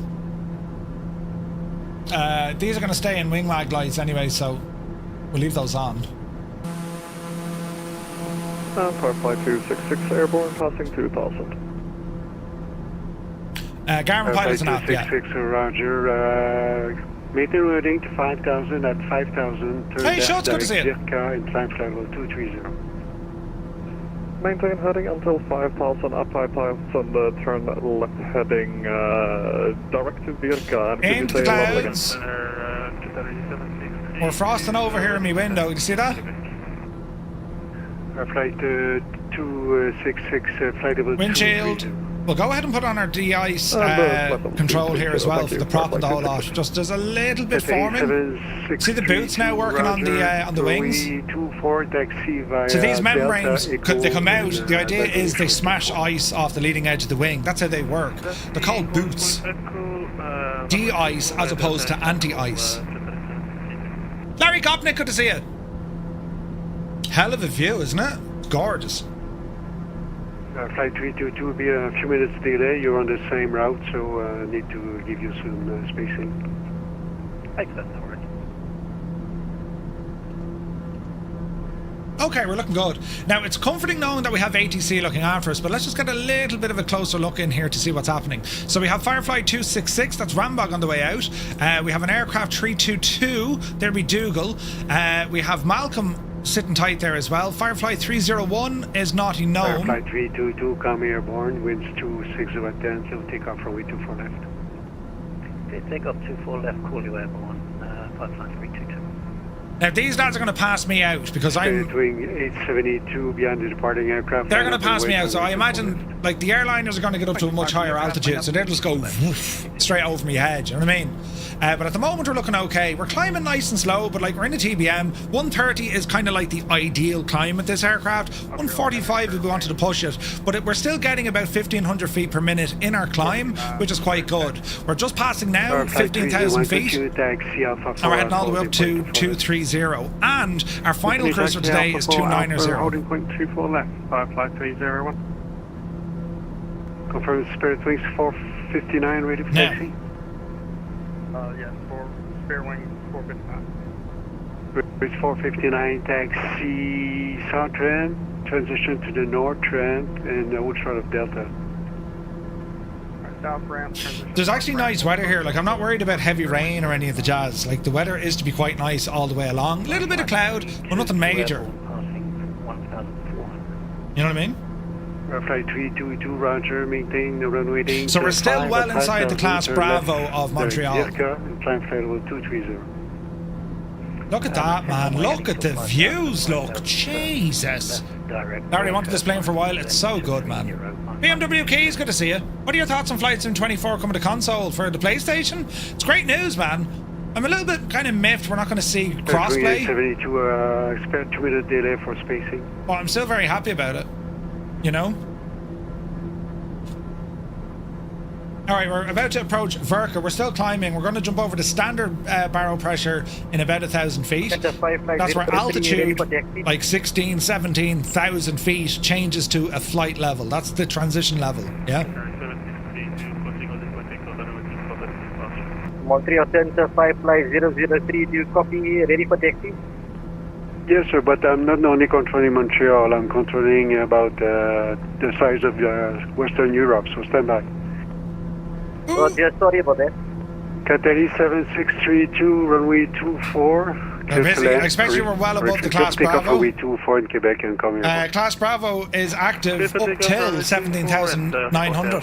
These are going to stay in wing mag lights anyway, so we'll leave those on. Firefly 266 airborne, passing 2000. Garmin Pilot's an app, yeah. 266, Roger. Maintain loading to 5,000 at 5,000. Turn Hey, Schultz, good to see you. VIRKA and climb flight level 230. Maintain heading until 5,000 at 5,000, turn left heading direct to VIRKA. And Into the clouds. We're frosting over here in my window. You see that? Flight 266, flight level Windshield. 230. We'll go ahead and put on our de-ice control here as well for the prop and the whole lot. Just there's a little bit forming. See the boots now working on the wings. So these membranes, they come out. The idea is they smash ice off the leading edge of the wing. That's how they work. They're called boots. De-ice as opposed to anti-ice. Larry Gopnik, good to see you. Hell of a view, isn't it? Gorgeous. Flight 322 will be a few minutes delay. You're on the same route, so need to give you some spacing. Excellent, all right. Okay, we're looking good. Now, it's comforting knowing that we have ATC looking after us, but let's just get a little bit of a closer look in here to see what's happening. So we have Firefly 266, that's Rambog on the way out. We have an aircraft 322, there be Dougal. We have Malcolm sitting tight there as well. Firefly 301 is Naughty Gnome. Firefly 322, come airborne, winds 260 at 10, so take off runway 24 left. Okay, take off 24 left, call you airborne, Firefly 322. Now these lads are going to pass me out because I'm doing 872 beyond the departing aircraft. They're going to pass me out, so I imagine like the airliners are going to get up to a much higher altitude, so they'll just go woof, straight over my head, you know what I mean? But at the moment we're looking okay. We're climbing nice and slow, but like we're in a TBM. 130 is kind of like the ideal climb with this aircraft. 145 if we wanted to push it, but we're still getting about 1,500 feet per minute in our climb, which is quite good. We're just passing now 15,000 feet, and we're heading all the way up to 230. And our final cruise for today is 290. Holding point 24 left, Firefly 301. Confirm Spirit Wings 459, ready for taxi. Yes, for spare wing 459. Bridge 459, taxi south trend, transition to the north trend, and hold short of Delta. South ramp, transition. There's actually nice weather here. Like, I'm not worried about heavy rain or any of the jazz. Like, the weather is to be quite nice all the way along. A little bit of cloud, but nothing major. You know what I mean? Flight 322, roger, maintain the runway lane. So we're still well inside the class Bravo of Montreal. VIRKA, and climb flight level 230. Look at that, man. Look at the views, look. Jesus. Larry, I wanted this plane for a while. It's so good, man. BMW Keys, good to see you. What are your thoughts on Flight Sim 24 coming to console for the PlayStation? It's great news, man. I'm a little bit kind of miffed we're not going to see crossplay. 72, expect 2-minute delay for spacing. But I'm still very happy about it. You know? Alright, we're about to approach VIRKA. We're still climbing. We're going to jump over the standard barrow pressure in about 1,000 feet. That's where altitude, like 16, 17,000 feet, changes to a flight level. That's the transition level, yeah? Montreal Center, FireFly 003, do you copy? Ready for taxi? Yes, sir, but I'm not only controlling Montreal. I'm controlling about the size of Western Europe, so stand by. Oh, dear, sorry about that. Cathay 7632, runway 24. I expect you were well above the class Bravo. Runway 24 in Quebec and coming class Bravo is active up till 17,900.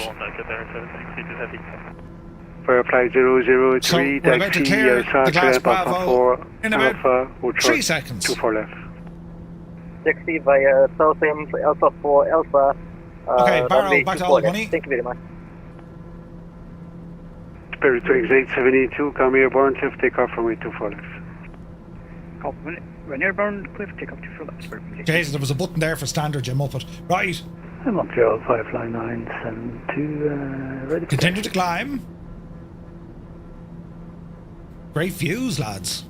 FireFly 003, so we're about to clear the class Bravo in about 3 seconds. 24 left. Taxi via South M Alpha 4 Alpha. Okay, Barrow, back to all the money. Thank you very much. Spirit 2872, come airborne, cliff takeoff from way 24 left. Compliment. When airborne, cliff takeoff 24 left. Jesus, there was a button there for standard, Jim Up it. Right. Montreal, FireFly 972, ready. Continue to climb. Great views, lads.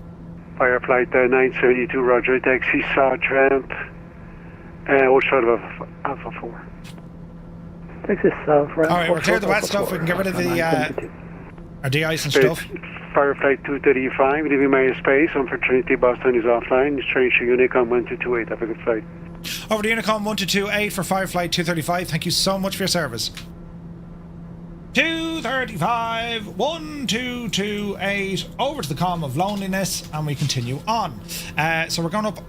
FireFlight 972, roger, taxi south ramp, hold short of Alpha 4. Taxi south ramp. Alright, we're clear the wet stuff, we can get rid of the our de-ice and stuff. FireFlight 235, leaving my space, unfortunately Boston is offline, change to Unicom 1228, have a good flight. Over to Unicom 1228 for FireFlight 235, thank you so much for your service. 235, 1228, over to the comm of loneliness, and we continue on. So we're going up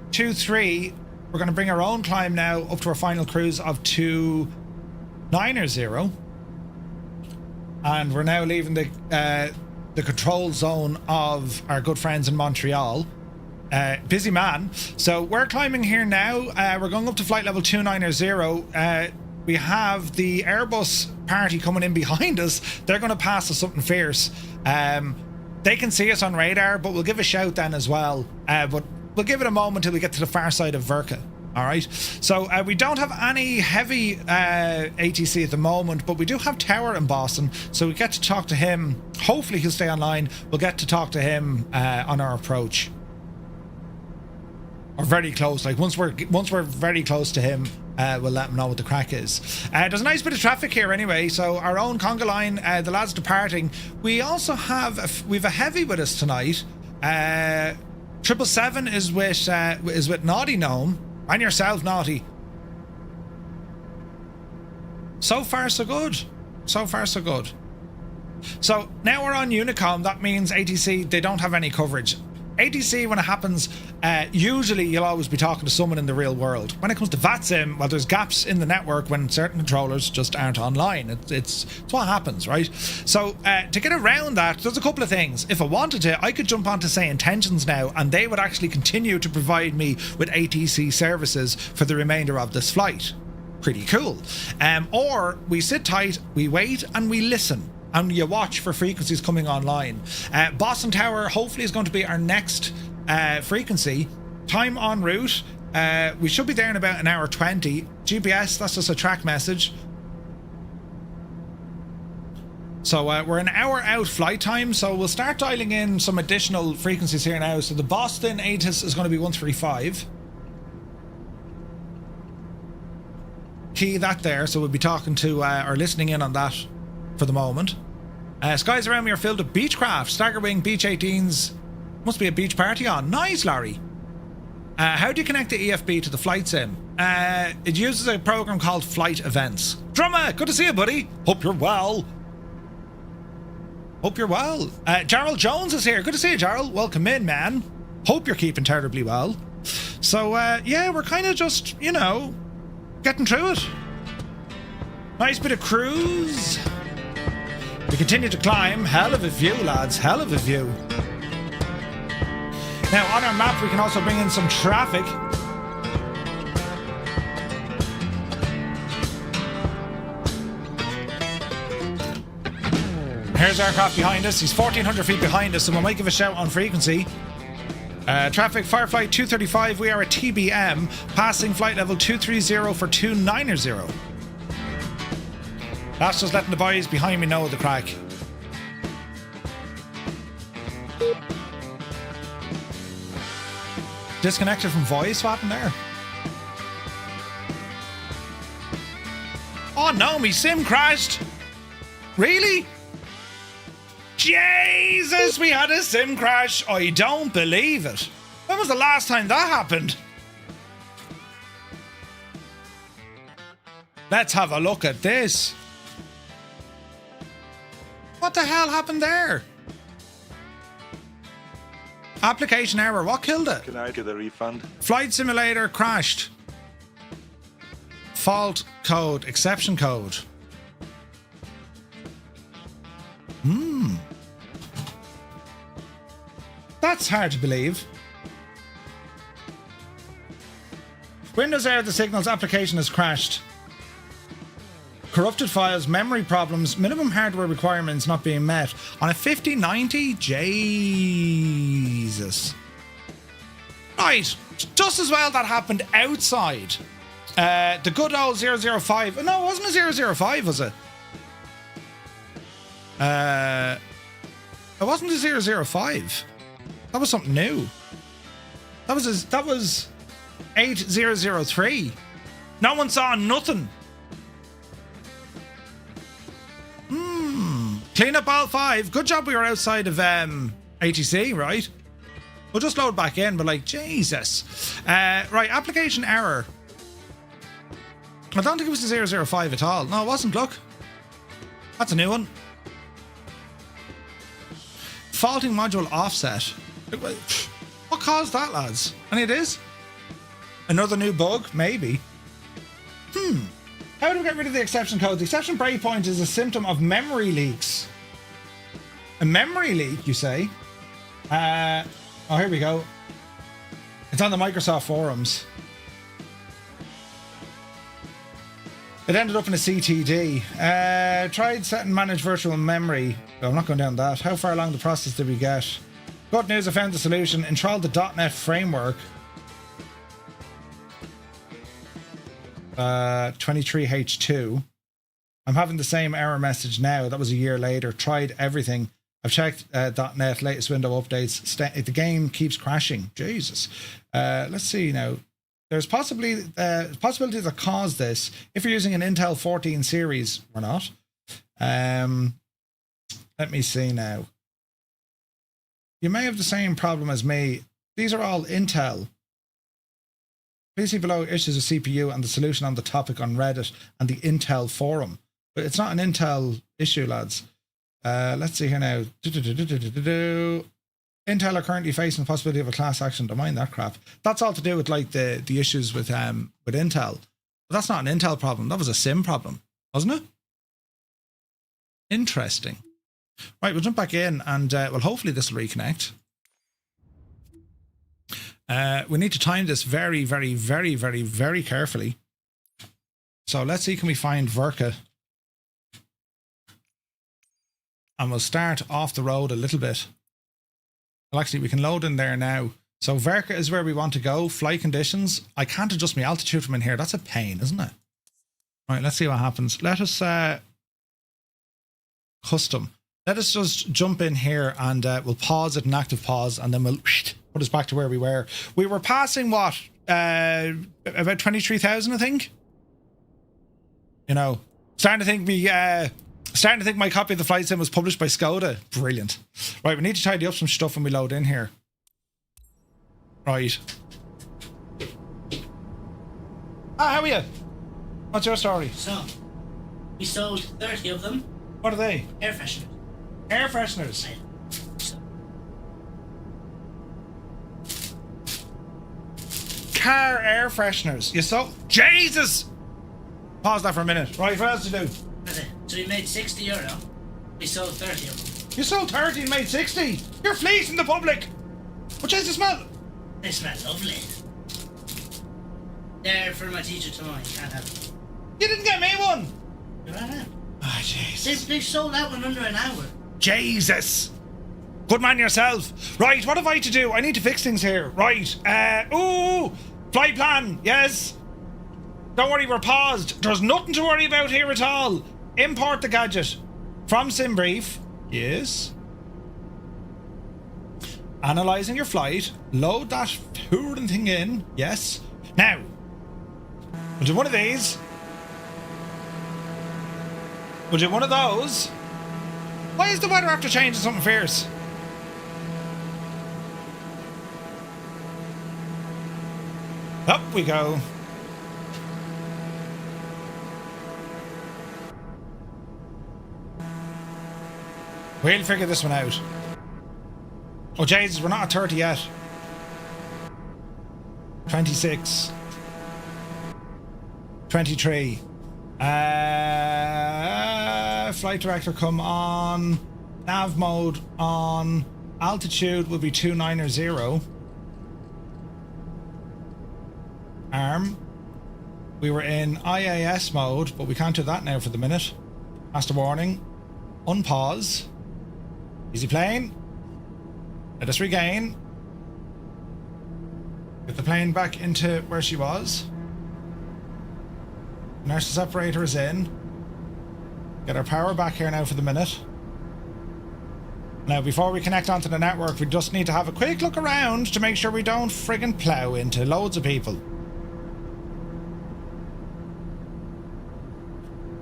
2-3. We're going to bring our own climb now up to our final cruise of 290, and we're now leaving the control zone of our good friends in Montreal. Busy man. So we're climbing here now. We're going up to flight level 290. We have the Airbus party coming in behind us. They're going to pass us something fierce. They can see us on radar, but we'll give a shout then as well. But we'll give it a moment till we get to the far side of VIRKA. All right. So we don't have any heavy ATC at the moment, but we do have Tower in Boston. So we get to talk to him. Hopefully he'll stay online. We'll get to talk to him on our approach. Or very close. Like once we're very close to him, we'll let him know what the crack is. There's a nice bit of traffic here anyway. So our own conga line, the lads departing. We also have we've a heavy with us tonight. 777 is with Naughty Gnome and yourself, Naughty. So far so good. So far so good. So now we're on Unicom. That means ATC, they don't have any coverage. ATC, when it happens, usually you'll always be talking to someone in the real world. When it comes to VATSIM, well, there's gaps in the network when certain controllers just aren't online. It's what happens, right? So to get around that, there's a couple of things. If I wanted to, I could jump onto, say, Intentions now, and they would actually continue to provide me with ATC services for the remainder of this flight. Pretty cool. Or we sit tight, we wait, and we listen. And you watch for frequencies coming online. Boston Tower hopefully is going to be our next frequency. Time en route. We should be there in about 1:20. GPS, that's just a track message. So we're an hour out flight time, so we'll start dialing in some additional frequencies here now. So the Boston ATIS is going to be 135. Key that there, so we'll be talking to or listening in on that for the moment. Skies around me are filled with Beechcraft. Staggerwing Beach 18s. Must be a beach party on. Nice, Larry. How do you connect the EFB to the flight sim? It uses a program called Flight Events. Drummer, good to see you, buddy. Hope you're well. Hope you're well. Gerald Jones is here. Good to see you, Gerald. Welcome in, man. Hope you're keeping terribly well. So, yeah, we're kind of just, you know, getting through it. Nice bit of cruise. We continue to climb. Hell of a view, lads. Hell of a view. Now, on our map, we can also bring in some traffic. Here's aircraft behind us. He's 1,400 feet behind us, so we might give a shout on frequency. Traffic, FireFly 235. We are at TBM, passing flight level 230 for 290. That's just letting the boys behind me know the crack. Disconnected from voice? What happened there? Oh no, me sim crashed. Really? Jesus, we had a sim crash. I don't believe it. When was the last time that happened? Let's have a look at this. What the hell happened there? Application error. What killed it? Can I get a refund? Flight simulator crashed. Fault code. Exception code. That's hard to believe. Windows error, the signals application has crashed. Corrupted files, memory problems, minimum hardware requirements not being met. On a 5090? Jesus. Right. Just as well that happened outside. The good old 005. No, it wasn't a 005, was it? It wasn't a 005. That was something new. That was 8003. No one saw nothing. Clean up all 5. Good job we were outside of ATC, right? We'll just load back in, but like, Jesus. Right, application error. I don't think it was the 005 at all. No, it wasn't, look. That's a new one. Faulting module offset. What caused that, lads? Any ideas? Another new bug? Maybe. How do we get rid of the exception code? The exception breakpoint is a symptom of memory leaks. A memory leak, you say? Oh, here we go. It's on the Microsoft forums. It ended up in a CTD. Tried set and manage virtual memory. Oh, I'm not going down that. How far along the process did we get? Good news, I found the solution. Installed the .NET framework. 23H2. I'm having the same error message now. That was a year later. Tried everything. I've checked .NET latest window updates. The game keeps crashing. Jesus. Let's see now. There's possibility that caused this. If you're using an Intel 14 series or not. Let me see now. You may have the same problem as me. These are all Intel. Please see below issues of CPU and the solution on the topic on Reddit and the Intel forum. But it's not an Intel issue, lads. Let's see here now. Intel are currently facing the possibility of a class action. Don't mind that crap. That's all to do with like the issues with Intel. But that's not an Intel problem. That was a SIM problem, wasn't it? Interesting. Right, we'll jump back in and well, hopefully this will reconnect. We need to time this very, very, very, very, very carefully. So let's see, can we find VIRKA? And we'll start off the road a little bit. Well, actually, we can load in there now. So VIRKA is where we want to go. Flight conditions. I can't adjust my altitude from in here. That's a pain, isn't it? Right, let's see what happens. Let us custom. Let us just jump in here and we'll pause it, an active pause, and then we'll put us back to where we were. We were passing what? About 23,000, I think. You know, starting to starting to think my copy of the flight sim was published by Skoda. Brilliant. Right, we need to tidy up some stuff when we load in here. Right. Ah, how are you? What's your story? So, we sold 30 of them. What are they? Air fresheners. Air fresheners. Right. So, Car air fresheners. You sold? Jesus! Pause that for a minute. Right, what else to do? that's it. So we made €60. We sold 30 of them. You sold 30 and made 60. You're fleecing the public. What does it smell? They smell lovely. They're for my teacher tomorrow. You can't have them. You didn't get me one. You ran out. Ah, Jesus. They sold out in under an hour. Jesus. Good man yourself. Right, what have I to do? I need to fix things here. Right. Ooh. Flight plan. Yes. Don't worry, we're paused. There's nothing to worry about here at all. Import the gadget from SimBrief. Yes. Analyzing your flight. Load that pouring thing in. Yes. Now, we'll do one of these. We'll do one of those. Why is the weather after changing something fierce? Up we go. We'll figure this one out. Oh Jesus, we're not at 30 yet. 26. 23. Flight director come on. Nav mode on. Altitude will be 290. Arm. We were in IAS mode, but we can't do that now for the minute. Master warning. Unpause. Easy plane. Let us regain. Get the plane back into where she was. Inertia separator is in. Get our power back here now for the minute. Now, before we connect onto the network, we just need to have a quick look around to make sure we don't friggin' plow into loads of people.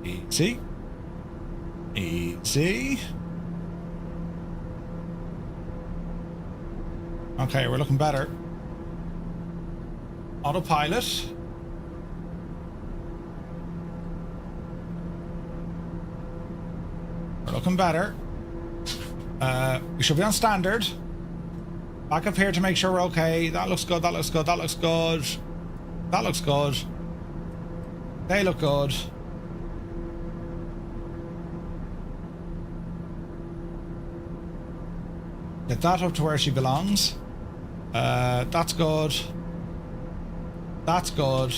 Easy. Easy. Okay, we're looking better. Autopilot. We're looking better. We should be on standard. Back up here to make sure we're okay. That looks good, that looks good, that looks good. That looks good. They look good. Get that up to where she belongs. That's good. That's good.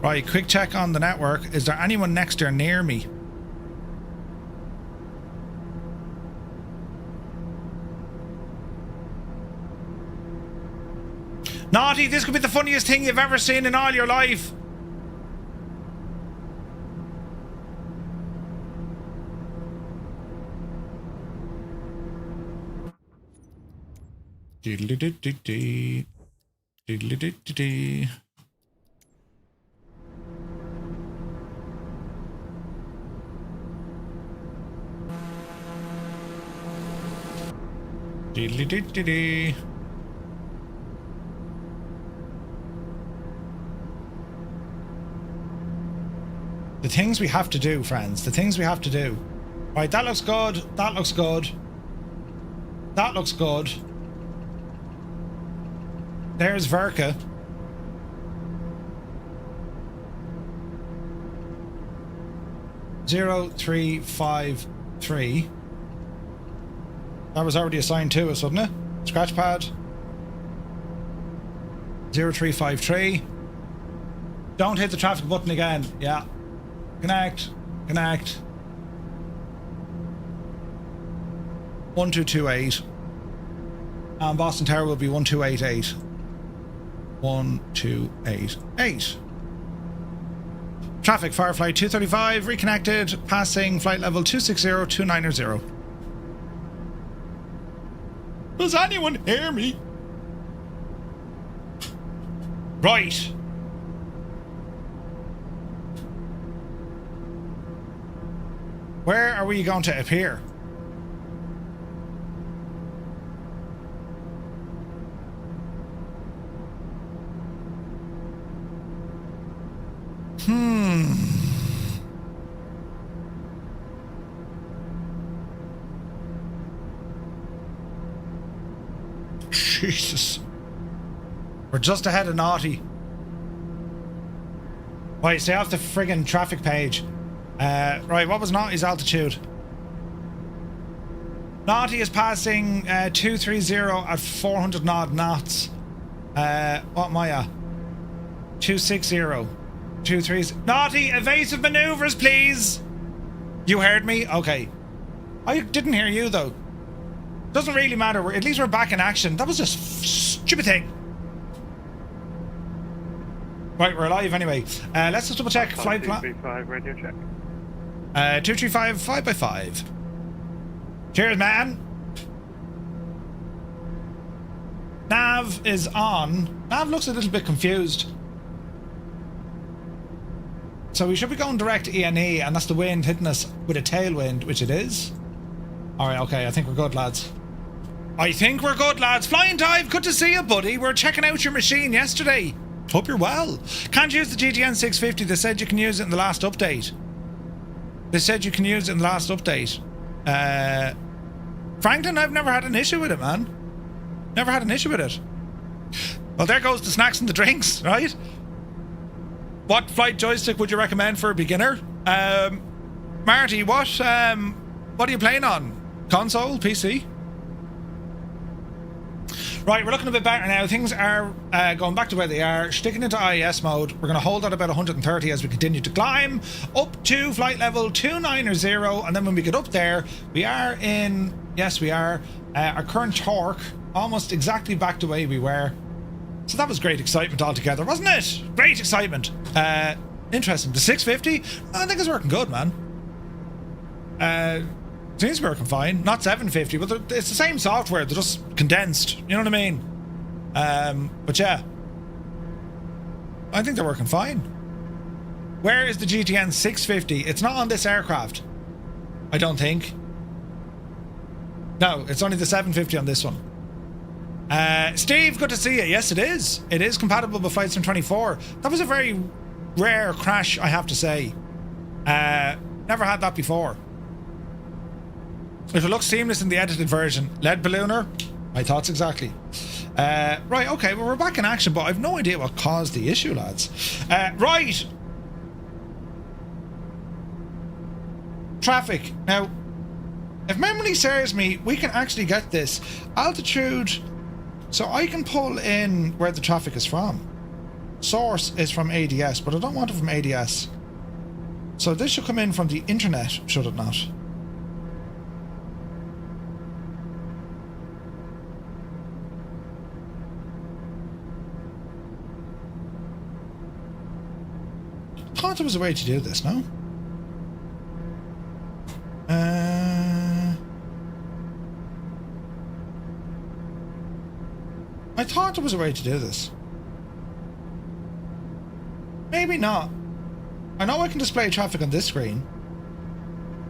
Right, quick check on the network. Is there anyone next to or near me? Naughty, this could be the funniest thing you've ever seen in all your life. Diddly-did-did-dee. Diddly-did-did-dee. Diddly-did-did-dee. The things we have to do, friends. The things we have to do. Right, that looks good. That looks good. That looks good. There's VIRKA. (0353). That was already assigned to us, wasn't it? Scratch pad. 0353. Don't hit the traffic button again. Yeah. Connect. Connect. 1228. And Boston Tower will be 1288. 1288. Traffic, Firefly 235, reconnected, passing flight level 260-290. Does anyone hear me? Right. Where are we going to appear? Jesus. We're just ahead of Naughty. Wait, stay off the friggin' traffic page. Right, what was Naughty's altitude? Naughty is passing 230 at 400 odd knots. What am I at? 260. 230. Naughty, evasive maneuvers, please! You heard me? Okay. I didn't hear you, though. Doesn't really matter. At least we're back in action. That was a stupid thing. Right, we're alive anyway. Let's just double check flight plan. 235 radio check. 235 5x5. Cheers, man. Nav is on. Nav looks a little bit confused. So we should be going direct ENE, and that's the wind hitting us with a tailwind, which it is. Alright, okay, I think we're good, lads. Flying Dive, good to see you, buddy. We were checking out your machine yesterday. Hope you're well. Can't use the GTN 650. They said you can use it in the last update. Franklin, I've never had an issue with it, man. Never had an issue with it. Well, there goes the snacks and the drinks, right? What flight joystick would you recommend for a beginner? Marty, what are you playing on? Console? PC? Right, we're looking a bit better now. Things are going back to where they are. Sticking into IES mode. We're going to hold at about 130 as we continue to climb up to flight level 290, and then when we get up there, we are in... Yes, we are. Our current torque almost exactly back to where we were. So that was great excitement altogether, wasn't it? Great excitement. Interesting. The 650, I think it's working good, man. Seems to be working fine. Not 750, but it's the same software. They're just condensed. You know what I mean? But yeah. I think they're working fine. Where is the GTN 650? It's not on this aircraft. I don't think. No, it's only the 750 on this one. Steve, good to see you. Yes, it is. It is compatible with FlightSim24. That was a very rare crash, I have to say. Never had that before. If it looks seamless in the edited version. Lead ballooner? My thoughts exactly. Right, okay, well, we're back in action, but I've no idea what caused the issue, lads. Right. Traffic. Now, if memory serves me, we can actually get this. Altitude... So I can pull in where the traffic is from. Source is from ADS, but I don't want it from ADS. So this should come in from the internet, should it not? I thought there was a way to do this, no? I thought there was a way to do this. Maybe not. I know I can display traffic on this screen,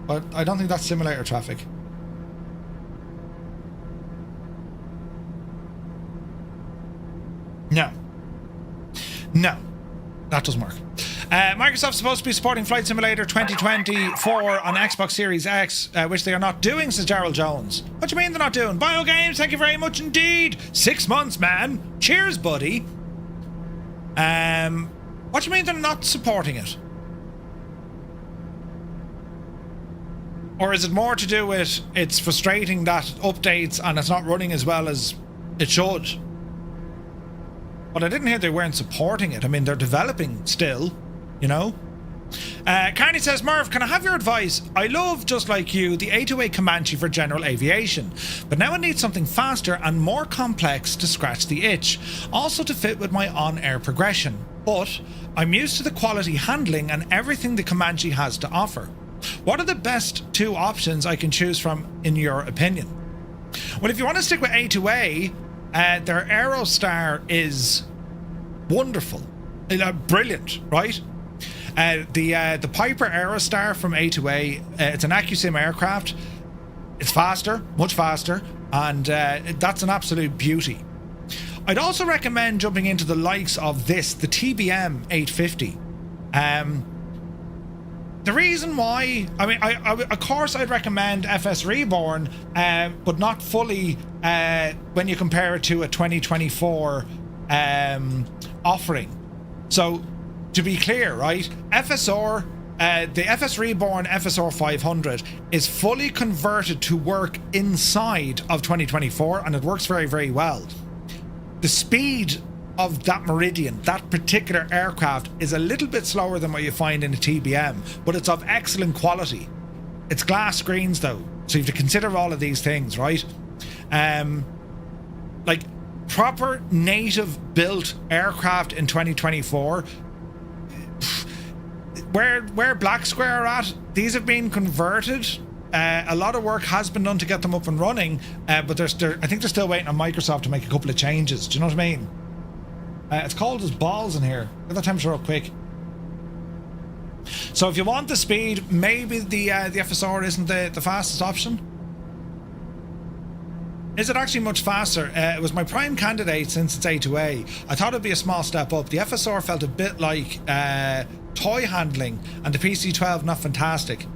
but I don't think that's simulator traffic. No. No. That doesn't work. Microsoft's supposed to be supporting Flight Simulator 2024 on Xbox Series X, which they are not doing, says Gerald Jones. What do you mean they're not doing? BioGames, thank you very much indeed. 6 months, man. Cheers, buddy. What do you mean they're not supporting it? Or is it more to do with it's frustrating that it updates and it's not running as well as it should? But I didn't hear they weren't supporting it. I mean, they're developing still, you know? Carney says, Merv, can I have your advice? I love, just like you, the 808 Comanche for general aviation, but now I need something faster and more complex to scratch the itch, also to fit with my on-air progression. But I'm used to the quality handling and everything the Comanche has to offer. What are the best two options I can choose from, in your opinion? Well, if you want to stick with A2A, their Aerostar is wonderful. Brilliant, right? The Piper Aerostar from A2A, it's an AccuSim aircraft. It's faster, much faster, and that's an absolute beauty. I'd also recommend jumping into the likes of this, the TBM 850. The reason why, I mean, I of course I'd recommend FS Reborn, but not fully when you compare it to a 2024 offering. So, to be clear, right, FSR, the FS Reborn FSR 500 is fully converted to work inside of 2024, and it works very, very well. The speed of that Meridian, that particular aircraft, is a little bit slower than what you find in a TBM, but it's of excellent quality. It's glass screens though, so you have to consider all of these things, right? Like proper native built aircraft in 2024, where BlackSquare are at, these have been converted. A lot of work has been done to get them up and running, but I think they're still waiting on Microsoft to make a couple of changes. Do you know what I mean? It's cold as balls in here. Get the temperature up quick. So if you want the speed, maybe the FSR isn't the fastest option. Is it actually much faster? It was my prime candidate since it's A2A. I thought it'd be a small step up. The FSR felt a bit like toy handling, and the PC-12 not fantastic.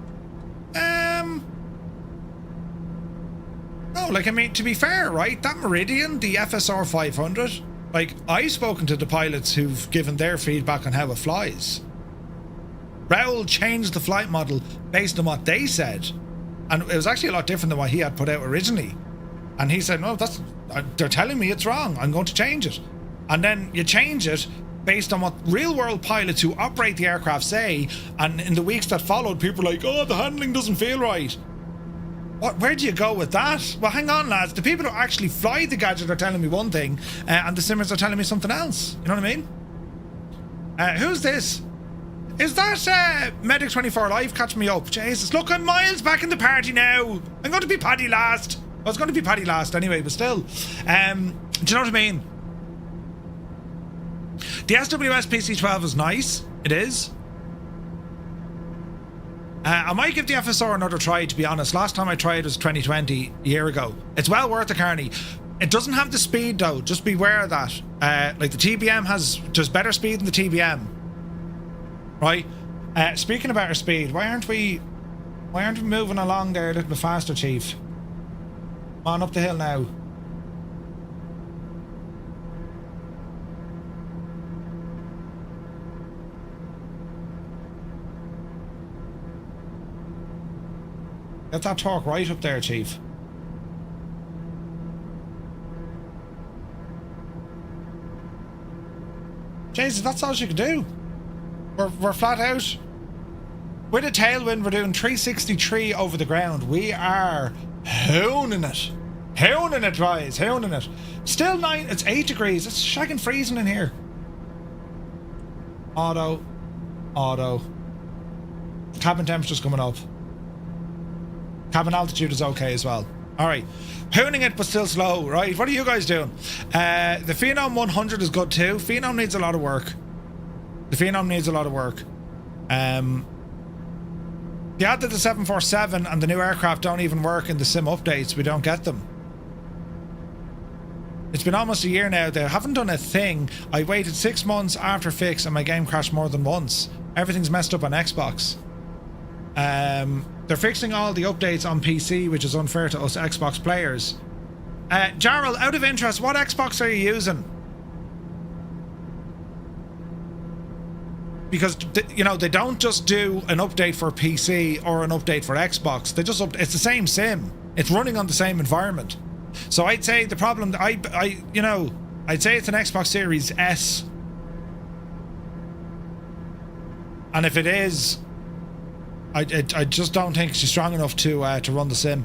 No, like, I mean, to be fair, right, that Meridian, the FSR 500, like, I've spoken to the pilots who've given their feedback on how it flies. Raoul changed the flight model based on what they said, and it was actually a lot different than what he had put out originally. And he said, no, they're telling me it's wrong, I'm going to change it. And then you change it based on what real-world pilots who operate the aircraft say, and in the weeks that followed, people were like, oh, the handling doesn't feel right. Where do you go with that? Well, hang on, lads. The people who actually fly the gadget are telling me one thing, and the simmers are telling me something else. You know what I mean? Who's this? Is that Medic24 Live? Catch me up. Jesus, look, I'm miles back in the party now. I'm going to be Paddy last. I was going to be Paddy last anyway, but still. Do you know what I mean? The SWS PC-12 is nice. It is. I might give the FSR another try, to be honest. Last time I tried was 2020, a year ago. It's well worth it, Carney. It doesn't have the speed, though. Just beware of that. Like, the TBM has just better speed than the TBM. Right? Speaking of better speed, why aren't we moving along there a little bit faster, Chief? Come on, up the hill now. Get that torque right up there, Chief. Jesus, that's all you can do. We're flat out. With a tailwind, we're doing 363 over the ground. We are hooning it. Hooning it, guys. Hooning it. Still 9, it's 8 degrees. It's shagging freezing in here. Auto. Cabin temperature's coming up. Cabin altitude is okay as well. Alright. Hooning it, but still slow, right? What are you guys doing? The Phenom 100 is good too. Phenom needs a lot of work. They added the 747 and the new aircraft don't even work in the sim updates. We don't get them. It's been almost a year now. They haven't done a thing. I waited 6 months after fix and my game crashed more than once. Everything's messed up on Xbox. They're fixing all the updates on PC, which is unfair to us Xbox players. Jarrell, out of interest, what Xbox are you using? Because, you know, they don't just do an update for PC or an update for Xbox. They just it's the same sim. It's running on the same environment. So I'd say the problem, I'd say it's an Xbox Series S. And if it is, I just don't think she's strong enough to run the sim.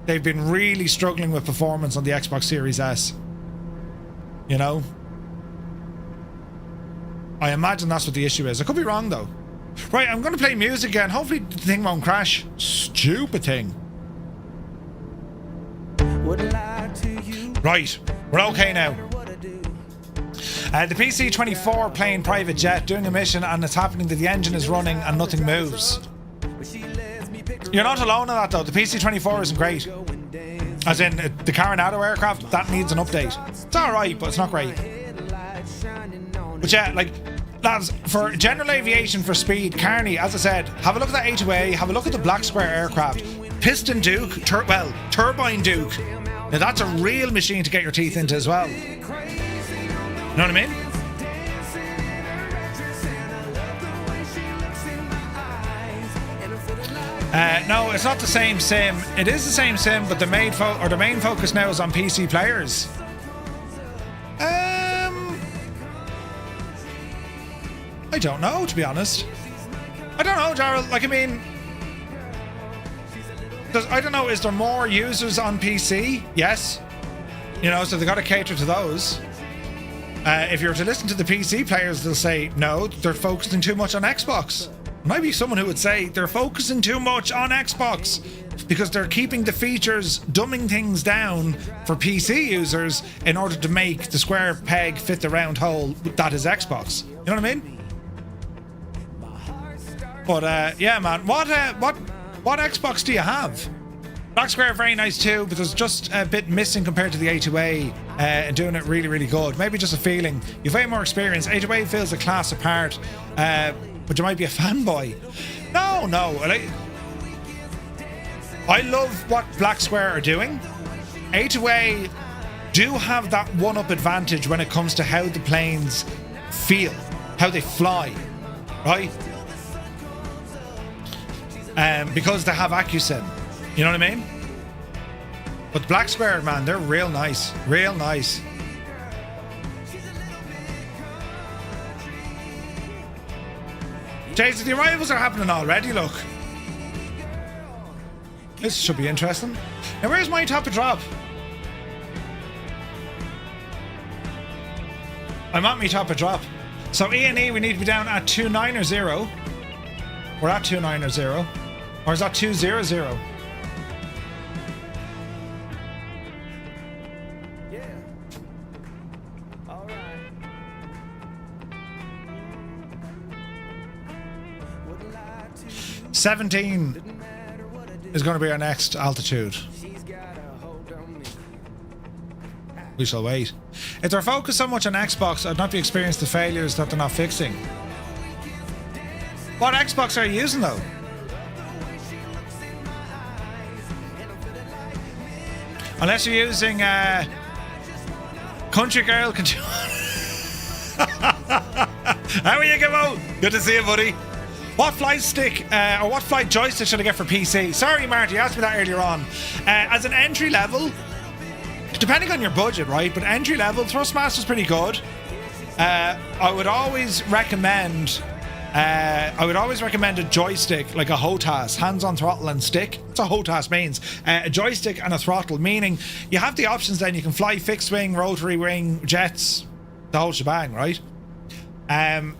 They've been really struggling with performance on the Xbox Series S. You know? I imagine that's what the issue is. I could be wrong, though. Right, I'm going to play music again. Hopefully the thing won't crash. Stupid thing. Right, we're okay now. The PC-24 plane private jet doing a mission, and it's happening that the engine is running and nothing moves. You're not alone in that though. The PC-24 isn't great. As in, the Coronado aircraft, that needs an update. It's alright, but it's not great. But yeah, like, lads, for general aviation for speed, Carney, as I said, have a look at that A2A, have a look at the BlackSquare aircraft. Piston Duke, Turbine Duke. Now that's a real machine to get your teeth into as well. You know what I mean? No, it's not the same sim. It is the same sim, but the main focus now is on PC players. I don't know, to be honest. I don't know, Darryl. Like, I mean, I don't know. Is there more users on PC? Yes. You know, so they got to cater to those. If you were to listen to the PC players, they'll say no, they're focusing too much on Xbox. Might be someone who would say they're focusing too much on Xbox because they're keeping the features, dumbing things down for PC users in order to make the square peg fit the round hole that is Xbox. You know what I mean? But yeah, man, what Xbox do you have? BlackSquare very nice too, but there's just a bit missing compared to the A2A and doing it really, really good. Maybe just a feeling. You've way more experience. A2A feels a class apart. But you might be a fanboy. No. I love what BlackSquare are doing. A2A do have that one-up advantage when it comes to how the planes feel, how they fly, right? Because they have AccuSim. You know what I mean? But BlackSquare, man, they're real nice. Real nice. Jason, the arrivals are happening already, look. This should be interesting. Now, where's my top of drop? I'm at my top of drop. So E&E, we need to be down at 2900. We're at 2900. Or is that 200? Yeah. All right. 17 is going to be our next altitude. We shall wait. If they're focused so much on Xbox, I'd not be experiencing the failures that they're not fixing. What Xbox are you using though? Unless you're using Country Girl Control. How are you, Gabo? Good to see you, buddy. What flight stick or what flight joystick should I get for PC? Sorry, Marty, you asked me that earlier on. As an entry level, depending on your budget, right? But entry level, Thrustmaster's pretty good. I would always recommend a joystick, like a HOTAS, hands on throttle and stick. That's what HOTAS means. A joystick and a throttle, meaning you have the options then. You can fly fixed wing, rotary wing, jets, the whole shebang, right?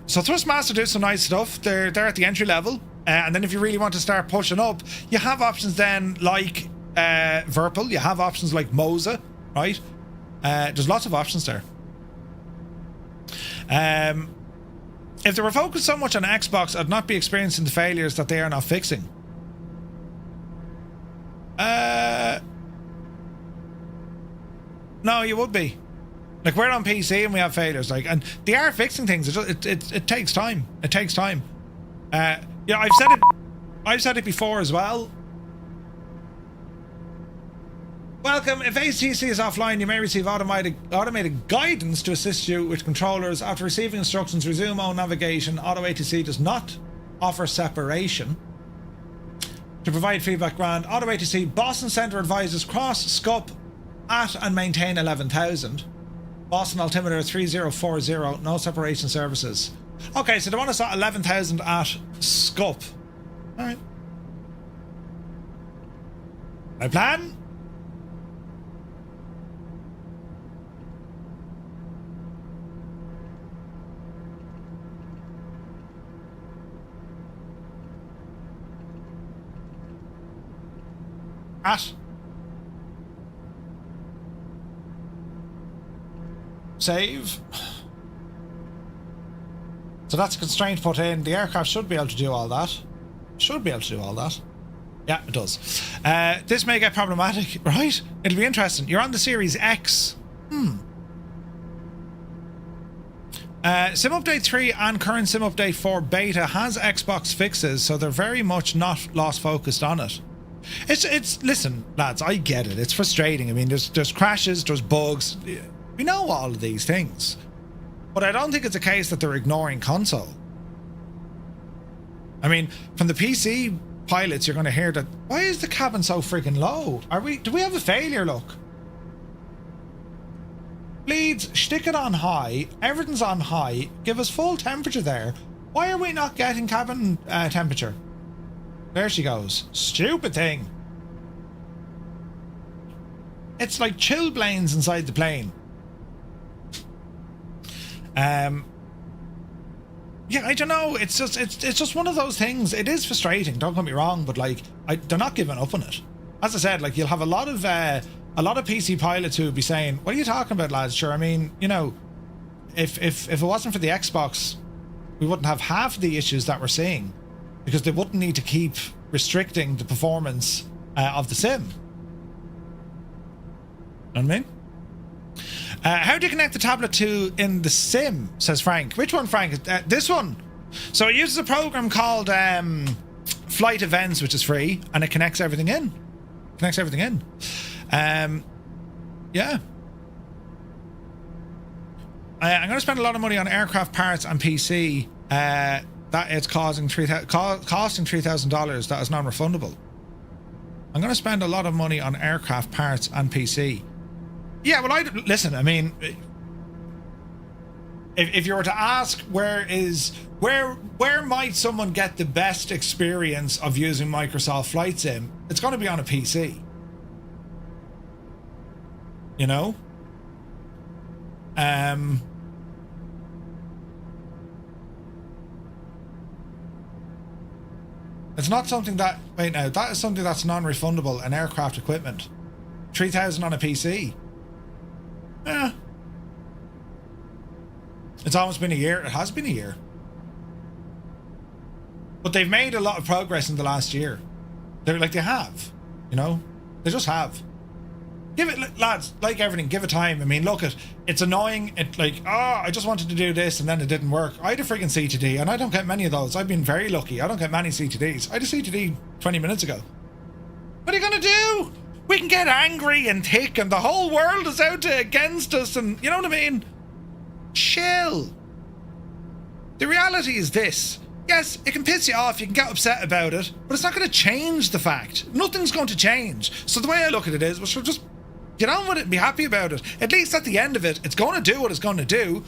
So Thrustmaster do some nice stuff. They're at the entry level. And then if you really want to start pushing up, you have options then like Virpil. You have options like Moza, right? There's lots of options there. If they were focused so much on Xbox, I'd not be experiencing the failures that they are not fixing. No, you would be. Like, we're on PC and we have failures, like, and they are fixing things. It takes time. It takes time. Yeah, I've said it before as well. Welcome. If ATC is offline, you may receive automated guidance to assist you with controllers. After receiving instructions, resume own navigation. Auto ATC does not offer separation. To provide feedback, grand. Auto ATC Boston Centre advises cross SCUPP at and maintain 11,000. Boston altimeter 3040. No separation services. Okay, so they want us at 11,000 at SCUPP. All right. My plan. At save. So that's a constraint put in. The aircraft should be able to do all that. Should be able to do all that. Yeah, it does. This may get problematic, right? It'll be interesting. You're on the Series X. Sim Update 3 and current Sim Update 4 beta has Xbox fixes, so they're very much not lost focused on it. It's listen, lads, I get it. It's frustrating. I mean, there's crashes, there's bugs. We know all of these things. But I don't think it's a case that they're ignoring console. I mean, from the PC pilots, you're going to hear that, why is the cabin so freaking low? Do we have a failure? Look. Bleeds, stick it on high. Everything's on high. Give us full temperature there. Why are we not getting cabin temperature? There she goes. Stupid thing. It's like chill blains inside the plane. Yeah, I don't know. It's just one of those things. It is frustrating. Don't get me wrong, but like, they're not giving up on it. As I said, like, you'll have a lot of PC pilots who would be saying, "What are you talking about, lads? Sure, I mean, you know, if it wasn't for the Xbox, we wouldn't have half the issues that we're seeing, because they wouldn't need to keep restricting the performance of the sim." You know what I mean? How do you connect the tablet to in the sim, says Frank. Which one, Frank? This one. So it uses a program called Flight Events, which is free, and it connects everything in. Yeah. I'm going to spend a lot of money on aircraft parts and PC. That it's costing $3,000. That is non-refundable. I'm going to spend a lot of money on aircraft parts and PC. Yeah, well, listen, I mean, if you were to ask where might someone get the best experience of using Microsoft Flight Sim, it's going to be on a PC. You know? It's not something that, wait now, that is something that's non-refundable, an aircraft equipment. 3,000 on a PC. Yeah. It's almost been a year. It has been a year. But they've made a lot of progress in the last year. They have. You know? They just have. Give it, lads, like everything, give it time. I mean, look, it's annoying. It's like, I just wanted to do this and then it didn't work. I had a freaking CTD and I don't get many of those. I've been very lucky. I don't get many CTDs. I had a CTD 20 minutes ago. What are you going to do? We can get angry and thick and the whole world is out against us and, you know what I mean? Chill. The reality is this. Yes, it can piss you off, you can get upset about it, but it's not going to change the fact. Nothing's going to change. So the way I look at it is, well, sure, just get on with it and be happy about it. At least at the end of it, it's going to do what it's going to do,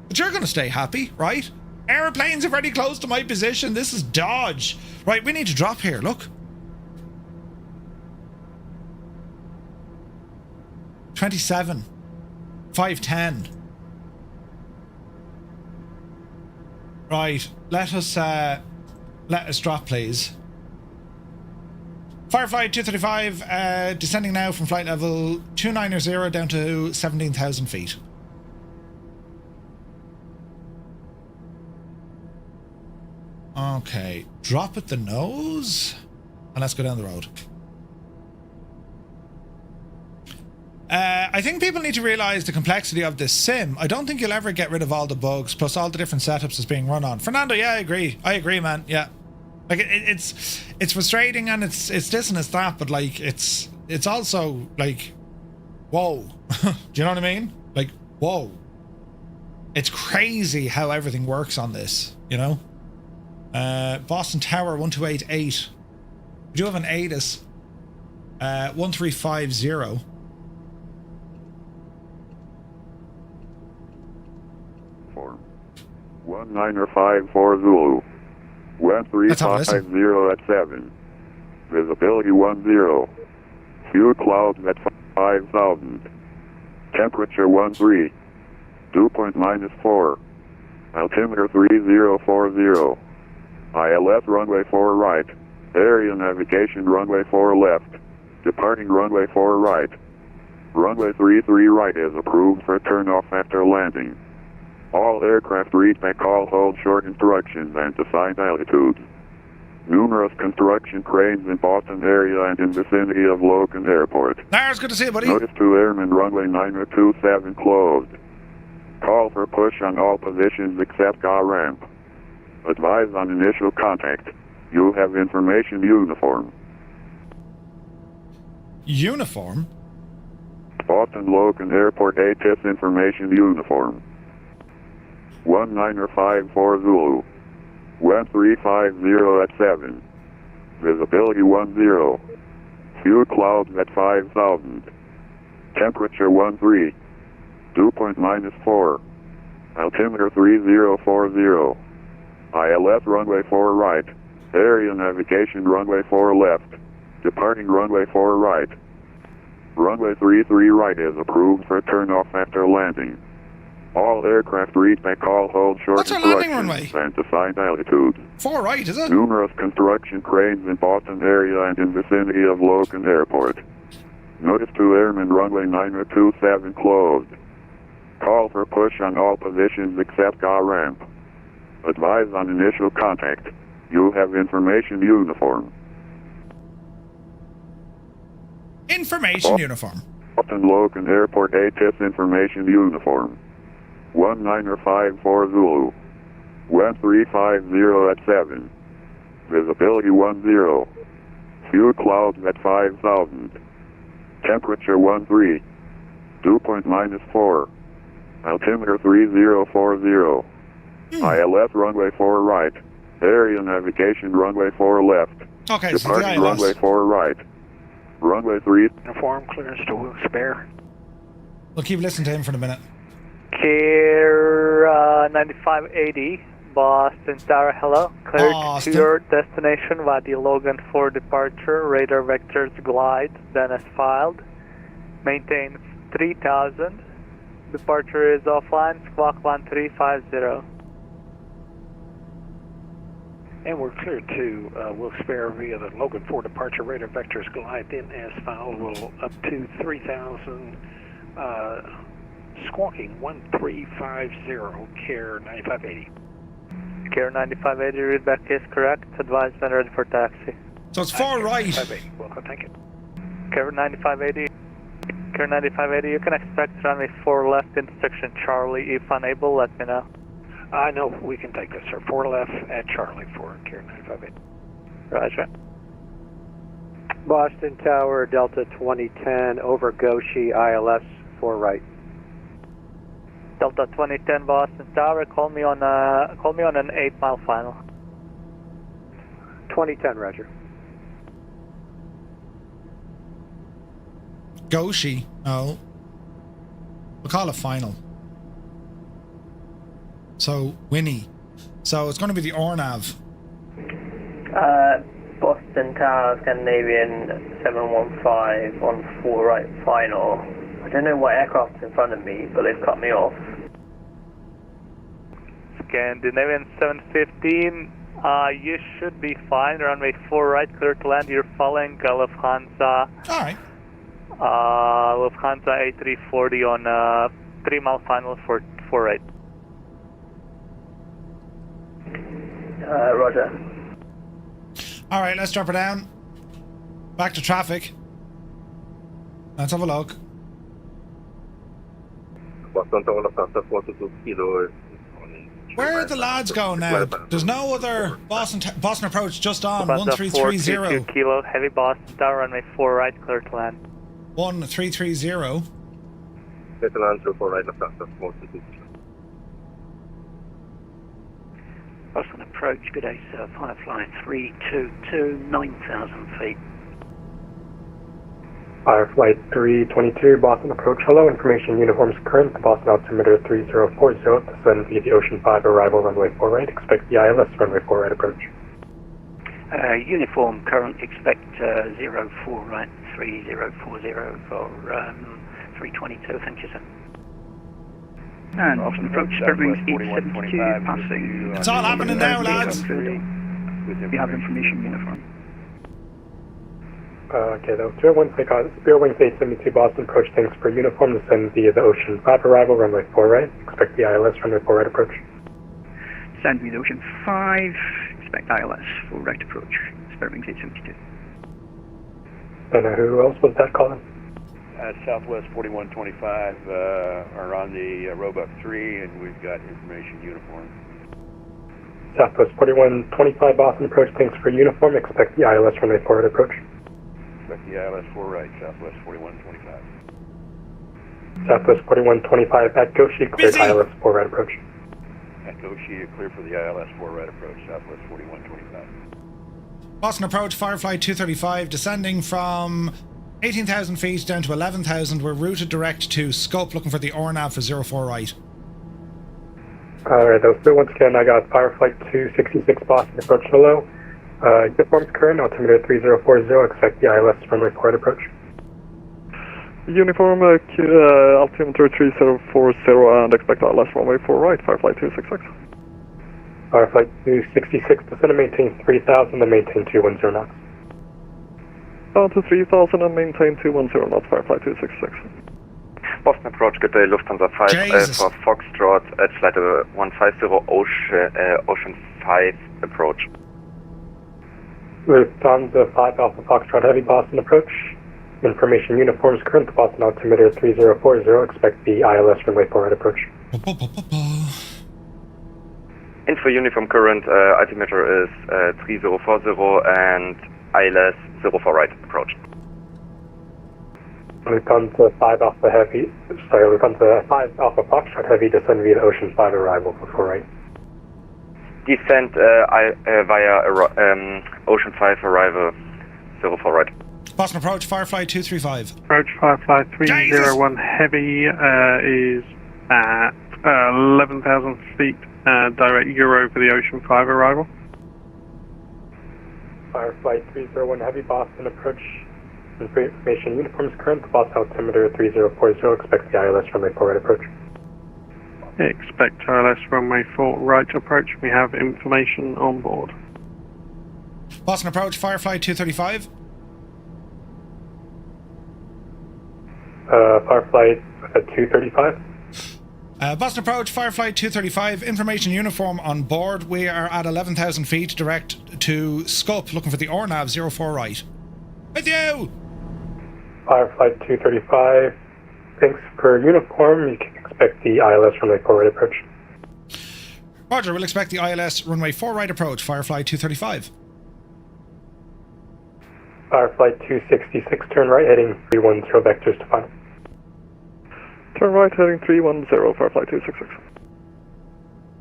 but you're going to stay happy, right? Airplanes are very close to my position. This is dodge. Right, we need to drop here, look. 27. 510. Right, let us drop, please. FireFly 235, descending now from flight level 290 down to 17,000 feet. Okay, drop at the nose, and let's go down the road. I think people need to realize the complexity of this sim. I don't think you'll ever get rid of all the bugs, plus all the different setups it's being run on. Fernando, yeah, I agree, man. Yeah, like it's frustrating and it's this and it's that, but like it's also like, whoa. Do you know what I mean? Like, whoa. It's crazy how everything works on this, you know? Boston Tower 1288. We do have an ATIS 1350. 1954 Zulu. 1350 at 7. Visibility 10. Few clouds at 5,000. Temperature 13. Dew point -4. Altimeter 3040. ILS runway 4 right. Area navigation runway 4 left. Departing runway 4 right. Runway 33 right is approved for turnoff after landing. All aircraft read back all hold short instructions and assigned altitudes. Numerous construction cranes in Boston area and in vicinity of Logan Airport. Lars, good to see you, buddy. Notice 2 airmen runway 9027 closed. Call for push on all positions except our ramp. Advise on initial contact. You have information uniform. Uniform? Boston Logan Airport ATIS information uniform. 1954 Zulu. 1350 at 7. Visibility 10. Few clouds at 5,000. Temperature 13. Dew point -4. Altimeter 3040. ILS runway 4 right. Area navigation runway 4 left. Departing runway 4 right. Runway 33 right is approved for turnoff after landing. All aircraft read back all hold short What's our landing runway? instructions and assigned altitude. 4 right, is it? Numerous construction cranes in Boston area and in vicinity of Logan Airport. Notice 2 airmen runway 9027 closed. Call for push on all positions except our ramp. Advise on initial contact. You have information uniform. Information uniform. Boston Logan Airport ATIS information uniform. 1954 Zulu. 1350 at 7. Visibility 10. Few clouds at 5,000. Temperature 13. Dew point -4. Altimeter 3040. ILS runway 4 right. Area navigation runway 4 left. Okay, so the Departing ILS. runway 4 right. Runway 3. Uniform clearance to spare. We'll keep listening to him for a minute. Care 9580, Boston Tower, hello. Cleared Boston. to your destination via the Logan for departure. Radar vectors glide, then as filed. Maintain 3000. Departure is offline, squawk 1350. And we're cleared to we'll spare via the Logan 4 departure. Radar vectors glide in as filed. We'll up to 3000. Squawking 1350, Care 9580. Care 9580, readback is correct. Advise and ready for taxi. So it's 4 right. 9580, welcome, thank you. Care 9580. Care 9580, you can expect runway 4 left intersection Charlie. If unable, let me know. I know we can take this, sir. 4 left at Charlie for Care 9580. Roger. Boston Tower, Delta 2010, over Goshi, ILS 4 right. Delta 2010, Boston Tower. Call me on an 8-mile final. 2010, Roger. Goshi. Oh. We'll call it final. So, Winnie. So, it's going to be the Ornav. Boston Tower, Scandinavian 715 on 4 right final. I don't know what aircraft's in front of me, but they've cut me off. Scandinavian 715, you should be fine. Runway 4 right, clear to land. You're following Lufthansa. Alright. Lufthansa A340 on 3-mile final for 4 right. Roger. Alright, let's drop her down. Back to traffic. Let's have a look. Where are the lads going now? There's no other Boston approach just on 1330. Kilo, heavy Boston Tower, runway 4 right, clear to land. 1330. Boston approach, good day, sir. FireFly 322, 9,000 feet. FireFly 322, Boston approach. Hello, information uniforms current. Boston altimeter 3040, descend via the Ocean 5 arrival runway 4 right. Expect the ILS runway 4 right approach. Uniform current, expect 04 right, 3040 for 322, thank you, sir. And Boston approach, spread wings 872, passing. It's all happening now, lads. You have information uniform. Okay, though. Spirit Wings 872 Boston approach, thanks for uniform, descend via the Ocean 5 arrival, runway 4 right. Expect the ILS, runway 4 right approach. Descend via the Ocean 5, expect ILS, 4 right approach, Spirit Wings 872. And who else was that calling? Southwest 4125 are on the Roebuck 3, and we've got information uniform. Southwest 4125 Boston approach, thanks for uniform, expect the ILS, runway 4 right approach. Expect the ILS 4 right, Southwest 4125. Southwest 4125 at Goshi, cleared ILS 4 right approach. At Goshi, clear for the ILS 4 right approach, Southwest 4125. Boston approach, Firefly 235, descending from 18,000 feet down to 11,000. We're routed direct to SCUPP, looking for the ORNAV for 04 right. Alright, so once again, I got Firefly 266 Boston approach below. Uniforms current, altimeter 3040, expect the ILS runway 4 right approach. Uniform altimeter 3040 and expect ILS runway 4 right, Firefly 266. Firefly 266, descend and maintain 3000 and maintain 210 knots. Down to 3000 and maintain 210 knots, Firefly 266. Boston approach, good day, Lufthansa 5 Alpha Foxtrot at flight 150, Ocean 5 approach. Lufthansa 5 Alpha Foxtrot Heavy Boston approach. Information uniforms current, Boston altimeter 3040, expect the ILS runway 4 right approach. Info uniform current, altimeter is 3040 and ILS 04 right approach. Lufthansa 5 Alpha Heavy, Lufthansa 5 Alpha Foxtrot Heavy, descend via the Ocean 5 arrival for 4 right. Descent via Ocean 5 arrival 04 right. Boston approach, Firefly 235. Approach Firefly 301 Heavy is at 11,000 feet, direct Euro for the Ocean 5 arrival. Firefly 301 Heavy Boston approach. Information uniforms current, Boston altimeter 3040, expect the ILS runway 4 right approach. Expect ILS runway 4 right approach. We have information on board. Boston approach, Firefly 235. Firefly 235. Boston approach, Firefly 235. Information uniform on board. We are at 11,000 feet, direct to SCUPP, looking for the ORNAV 04 right. With you! Firefly 235. Thanks for uniform. You can expect the ILS runway 4 right approach. Roger, we'll expect the ILS runway 4 right approach, Firefly 235. Firefly 266, turn right, heading 310 vectors to final. Turn right, heading 310, Firefly 266.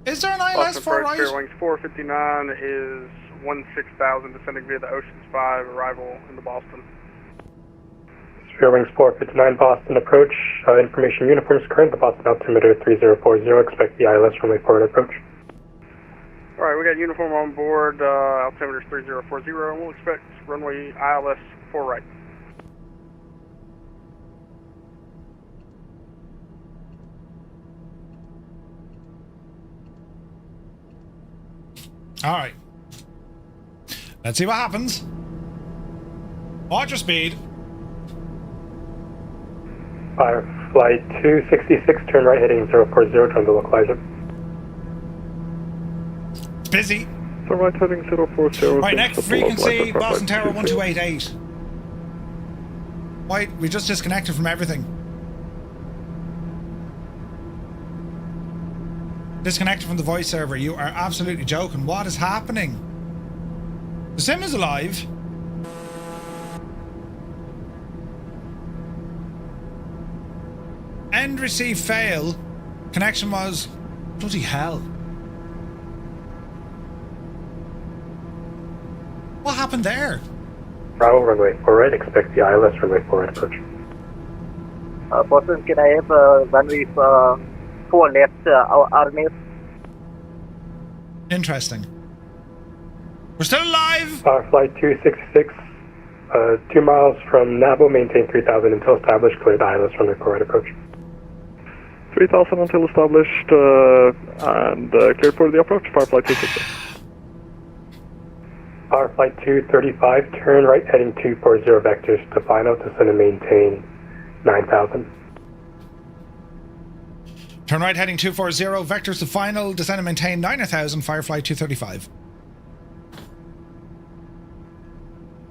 Is there an ILS 4 right? Spirit Wings 459 is 16,000, descending via the Oceans 5, arrival in the Boston. Spirit Wings 459 Boston approach, information uniforms current, the Boston altimeter 3040, expect the ILS runway 4 right approach. Alright, we got uniform on board, altimeter 3040, and we'll expect runway ILS 4 right. Alright. Let's see what happens. Watch your speed. Firefly 266, turn right, heading 040, turn the localizer. It's busy. Turn right, heading 040. Right, next frequency, Boston Tower 1288. Wait, we just disconnected from everything. Disconnected from the voice server. You are absolutely joking. What is happening? The sim is alive. End receive fail. Connection was bloody hell. What happened there? Bravo runway 4 right, expect the ILS runway 4 right approach. Boston, can I have runway 4 left RMS? Interesting. We're still alive! Firefly 266, 2 miles from Nabo, maintain 3000 until established, cleared ILS runway 4 right approach. 3000 until established, and cleared for the approach, Firefly 266. FireFly 235, turn right heading 240 vectors to final, descend and maintain 9,000. Turn right heading 240, vectors to final, descend and maintain 9,000, FireFly 235.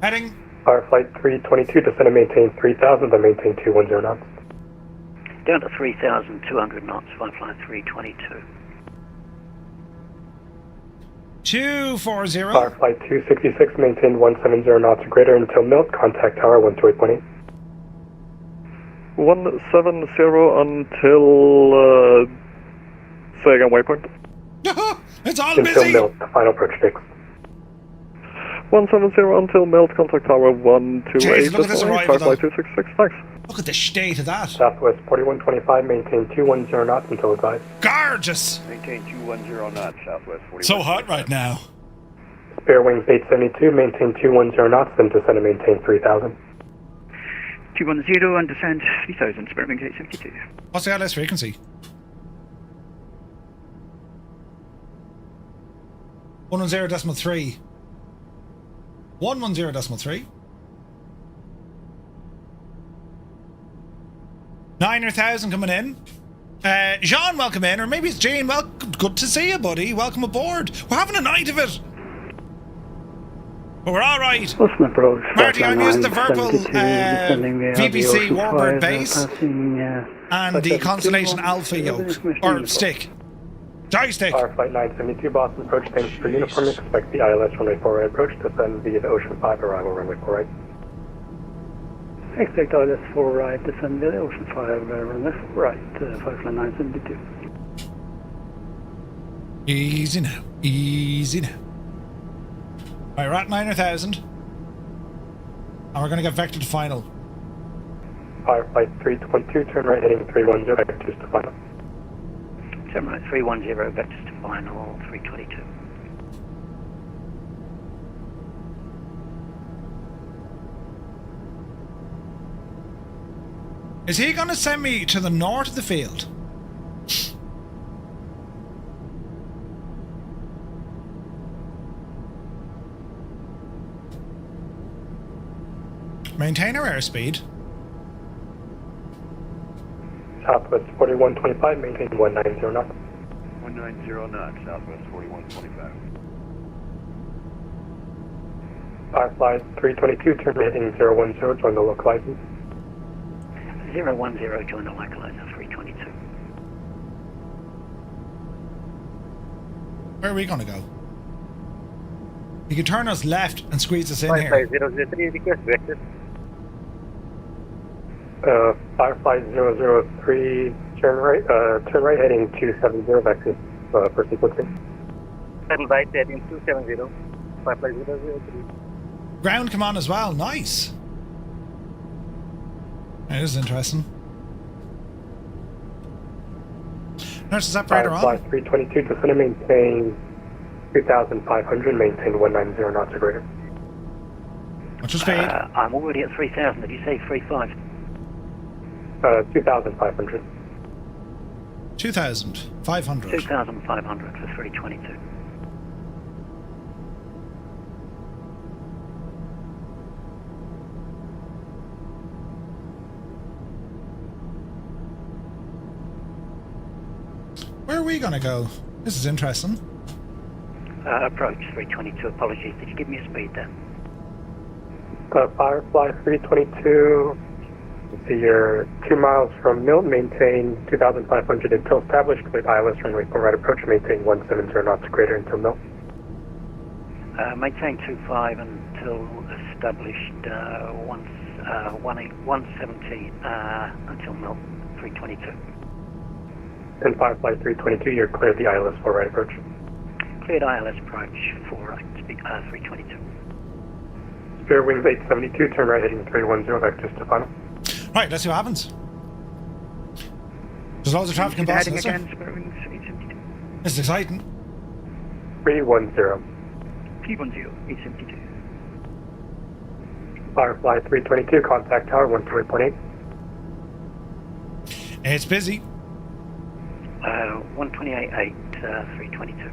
Heading. FireFly 322, descend and maintain 3,000, then maintain 210 knots. Down to 3,200 knots, FireFly 322. 240. FireFly 266, maintain 170 knots or greater until melt, contact tower 128.8. 170 until, say again, waypoint. It's all until busy. Melt, the final approach fix. 170 until melt, contact tower 128. Jesus, look at this arrival, FireFly 266, thanks. Look at the state of that. Southwest 4125, maintain 210 knots until advised. Gorgeous. Maintain 210 knots, Southwest 41. So hot right now. Spare wings 872, maintain 210 knots, then descend and maintain 3,000. 210 and descend 3,000, spare wings 872. What's the ILS frequency? 110.3. 110.3. 9,000 coming in. Jean, welcome in, or maybe it's Jane. Well, good to see you, buddy. Welcome aboard. We're having a night of it. But we're all right. Boston approach. Marty, I'm using the Verbal VPC warbird base and the Constellation Alpha yoke, or stick. Joystick. Flight 972, Boston approach, thanks for uniform. Expect the ILS runway 4 right approach, descend via the Ocean 5, arrival runway 4 right. Expect ILS 4 right, descend via the Ocean 5, runway 4 right, FireFly 972. Easy now, easy now. Alright, we're at 9,000. And we're going to get vector to final. FireFly 322, turn right heading 310, vectors to final. Turn right 310, vectors to final, 322. Is he going to send me to the north of the field? Maintain our airspeed. Southwest 4125, maintain 190 knots. 190 knots, Southwest 4125. FireFly 322, turn heading 010, join the localizer. 010, join the localizer, 322. Where are we going to go? You can turn us left and squeeze us in here. FireFly 003, request vector. FireFly 003, turn right heading 270 vectors for sequencing. Turn right heading 270, FireFly 003. Ground come on as well, nice. That is interesting. There's the separator on. FireFly 322, descend and maintain 2,500, maintain 190 knots or greater. What's your speed? I'm already at 3,000, did you say 3.5? 2,500. 2,500. 2,500 for 322. Where are we going to go? This is interesting. Approach 322, apologies. Did you give me a speed there? FireFly 322, so you're 2 miles from Milt, maintain 2,500 until established, cleared ILS runway 4 right approach, maintain 170 knots or greater until Milt. Maintain 25 until established 170 until Milt, 322. And FireFly 322, you're cleared the ILS 4 right approach. Cleared ILS approach 4 right, 322. Spare wings 872, turn right heading 310, vectors to final. Right, let's see what happens. There's loads of traffic in Boston, is there? Again, spare wings 872. This is exciting. 310. 310, 872. FireFly 322, contact tower 128.8. It's busy. 128.8, 322.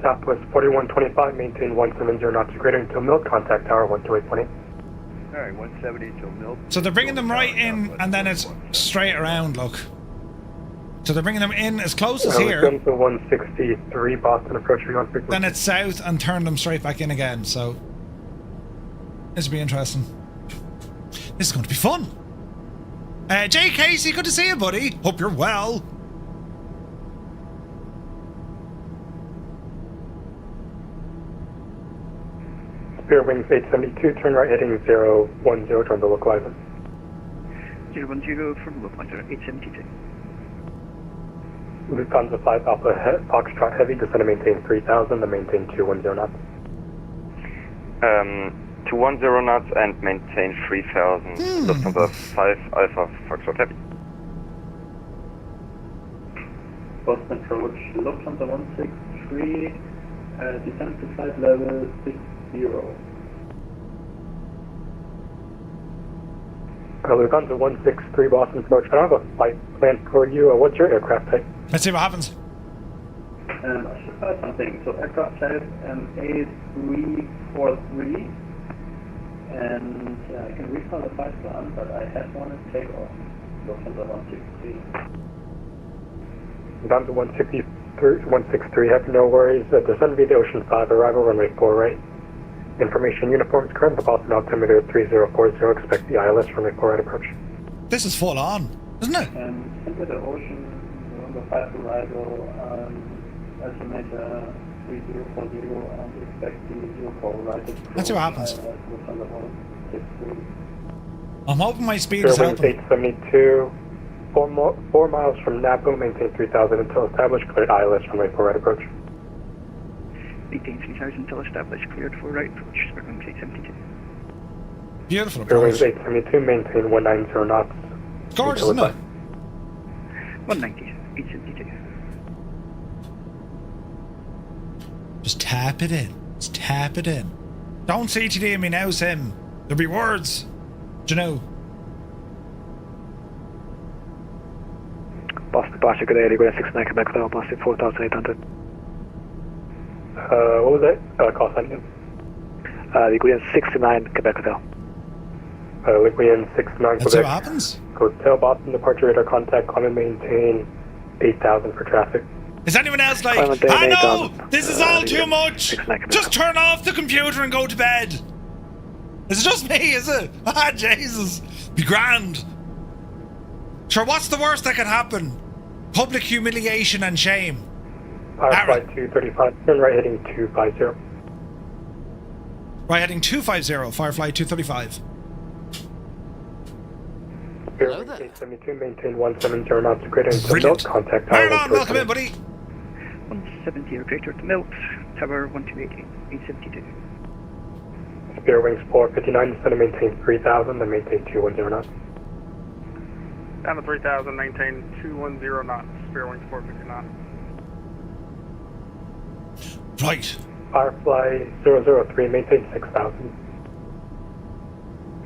Southwest 4125, maintain 170 knots greater until Milt, contact tower 128.8. Alright, 170 till Milt. So they're bringing them right in, and then it's straight around, look. So they're bringing them in as close as here. We've to 163, Boston approaching on frequency. Then it's south and turn them straight back in again, so... This will be interesting. This is going to be fun. Jay Casey, good to see you, buddy. Hope you're well. Spirit Wings 872, turn right heading 010, turn the localizer. 010 from localizer 872. Lufthansa 5 Alpha Foxtrot Heavy, descend and maintain 3000, and maintain 210 knots. 210 knots and maintain 3000. Lufthansa 5 Alpha Foxtrot Heavy. Boston approach, Lufthansa 163, descend to flight level 60. Lufthansa 163, Boston approach. I don't have a flight plan for you. What's your aircraft type? Let's see what happens. I should find something. So aircraft type A343, and I can recall the flight plan, but I have one at takeoff. Lufthansa 163. Lufthansa 163, have no worries. Descend via the Ocean 5, arrival runway 4 right. Information uniforms current, the Boston altimeter 3040, expect the ILS runway 4 right approach. This is full on, isn't it? Enter the Ocean runway 5 arrival, altimeter 3040, and expect the 04 right approach. Let's see what happens. I'm hoping my speed is helping. 872, 4 miles from Napo, maintain 3000 until established, cleared ILS runway 4 right approach. Maintain 3000 until established, cleared for right approach, Spirit Wings 872. Beautiful Spirit approach. Wings 872, maintain 190 knots. It's gorgeous, isn't it? 190, 872. Just tap it in. Just tap it in. Don't CTD me now, Sim. There'll be words. Do you know? Boston departure, good day, Ligurian 69 Quebec, Boston 4800. What was that? Call sign again. Ligurian 69 Quebec Hotel. Ligurian 69 Let's see Quebec. what happens. Hotel Boston departure radar contact, climb and maintain 8000 for traffic. Is anyone else like, I know, this is all too much. Just turn off the computer and go to bed. Is it just me, is it? Ah, Jesus. Be grand. Sure, what's the worst that could happen? Public humiliation and shame. Firefly 235, turn right heading 250. Right heading 250, Firefly 235. Spirit 872, maintain 170 knots greater until Milt, contact tower. Turn on, welcome in, buddy. 170 or greater to Milt, tower 1288, 872. Spirit Wings 459, descend and maintain 3000, then maintain 210 knots. Down to 3000, maintain 210 knots, Spirit Wings 459. Right. Firefly 003, maintain 6000.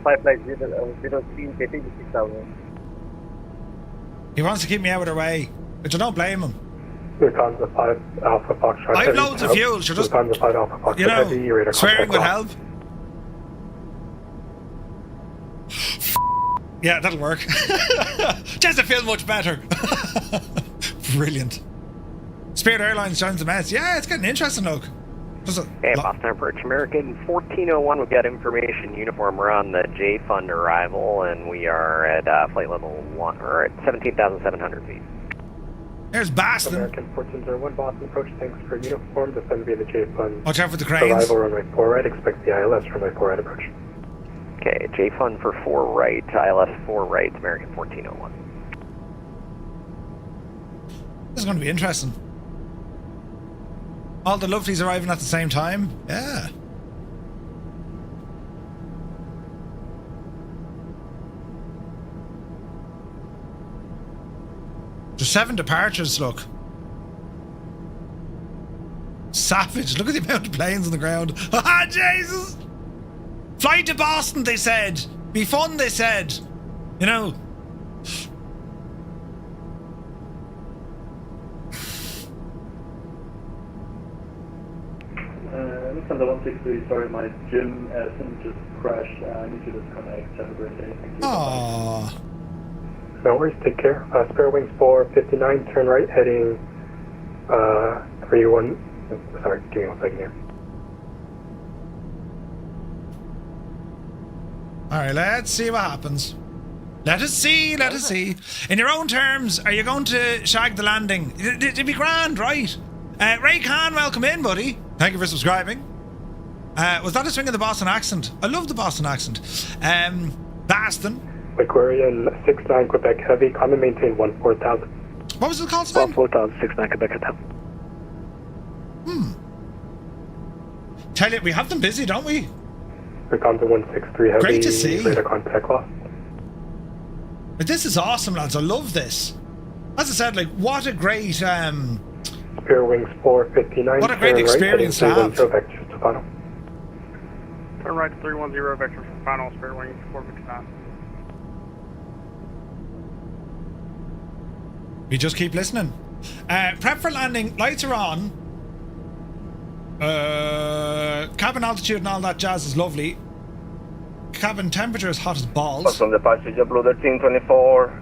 Firefly 03, maintain 6000. He wants to keep me out of their way, which I don't blame him. Lufthansa 5 Alpha Foxtrot. I have loads of fuel, so just, Lufthansa 5 Alpha Foxtrot, you know, heavy, radar swearing would contact help. Yeah, that'll work. Just to feel much better. Brilliant. Spirit Airlines joins the mess. Yeah, it's getting interesting, look. Hey, Boston approach, American 1401, we've got information uniform. We're on the J Fund arrival, and we are at flight level 1, or at 17,700 feet. There's Boston. American 1401, Boston approach, thanks for uniform, descend via the J Fund. Watch out for the cranes. Arrival runway 4 right, expect the ILS runway 4 right approach. Okay, J Fund for 4 right, ILS 4 right, American 1401. This is going to be interesting. All the lovelies arriving at the same time. Yeah. There's 7 departures, look. Savage. Look at the amount of planes on the ground. Ah, Jesus! Fly to Boston, they said. Be fun, they said. You know. Lufthansa 163, sorry, my gym SIM just crashed. I need to disconnect. Have a great day. Thank you. Aww. No worries, take care. Spare wings 459, turn right, heading 31. Sorry, give me 1 second here. Alright, let's see what happens. Let us see, let us see. In your own terms, are you going to shag the landing? It'd be grand, right? Ray Khan, welcome in, buddy. Thank you for subscribing. Was that a swing of the Boston accent? I love the Boston accent. Boston. Aquarian 69 Quebec Heavy, common maintain 14,000. What was it called, Sven? 14,069 Quebec Hotel. Tell you, we have them busy, don't we? We're gone to 163 Heavy. Great to see. Radar contact lost. But this is awesome, lads. I love this. As I said, like, what a great... Spare wings 459. What a great experience to have. Turn right to 310 vector for final, spare wings 459. We just keep listening. Prep for landing. Lights are on. Cabin altitude and all that jazz is lovely. Cabin temperature is hot as balls. Boston departure, JetBlue 1324,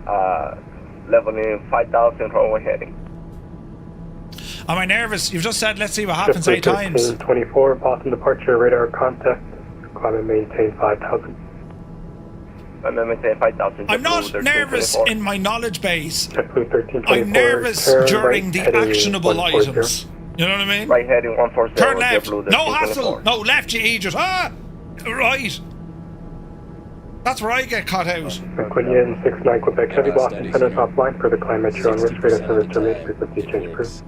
leveling 5,000 runway heading. Am I nervous? You've just said let's see what happens 8 times. 1324, Boston departure, radar contact. Climate maintain 5,000. Climate maintain 5,000. I'm not nervous in my knowledge base. JetBlue 1324. I'm nervous during right, the actionable items. You know what I mean? Right heading 140. Turn left. JetBlue No hassle. No left, you idiot. Right. That's where I get caught out. Quinian 69 Quebec Heavy, Boston Center offline for the climate. You're on risk radar service terminate frequency change approved.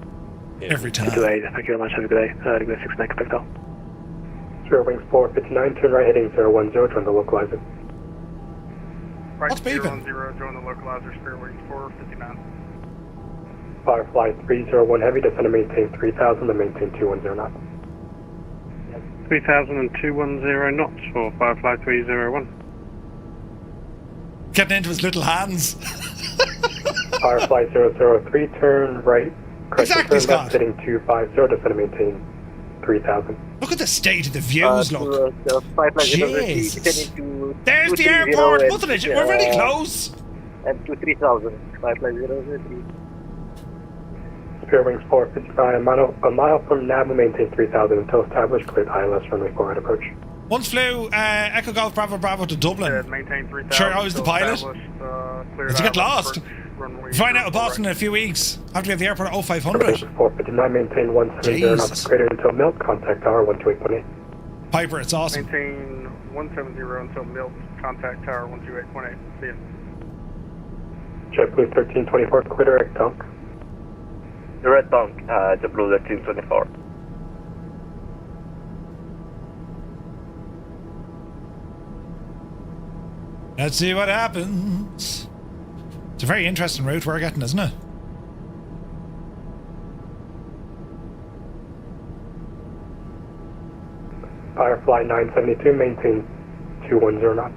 Every time. Thank you very much. Have a good day. Regular 69 Quebec Hotel. Spare wings 459, turn right heading 010, join the localizer. Right, what's beeping? 010, join the localizer, spare wings 459. Firefly 301 Heavy, descend and maintain 3,000, and maintain 210 knots. 3,210 knots for Firefly 301. Getting into his little hands. Firefly 003, turn right. Exactly, turn left, heading 250, descend and maintain 3,000. Look at the state of the views, look. Jesus. There's the airport, wasn't it? We're very close. And to 3,000. Firefly 003. Spare wings 455, a mile from nav will maintain 3,000 until established, cleared ILS runway 4 right approach. Once flew Echo Golf Bravo Bravo to Dublin. Maintain 3,000. Sure, I was the pilot. Did you get lost? Find out of Boston in a few weeks. After we have the airport at 0500. 459, maintain 170 knots greater until Milt, contact tower 128.8. Piper, it's awesome. Maintain 170 until Milt, contact tower 128.8. See you. JetBlue 1324, clear direct dunk. Direct dunk, JetBlue 1324. Let's see what happens. It's a very interesting route we're getting, isn't it? Firefly 972, maintain 210 knots.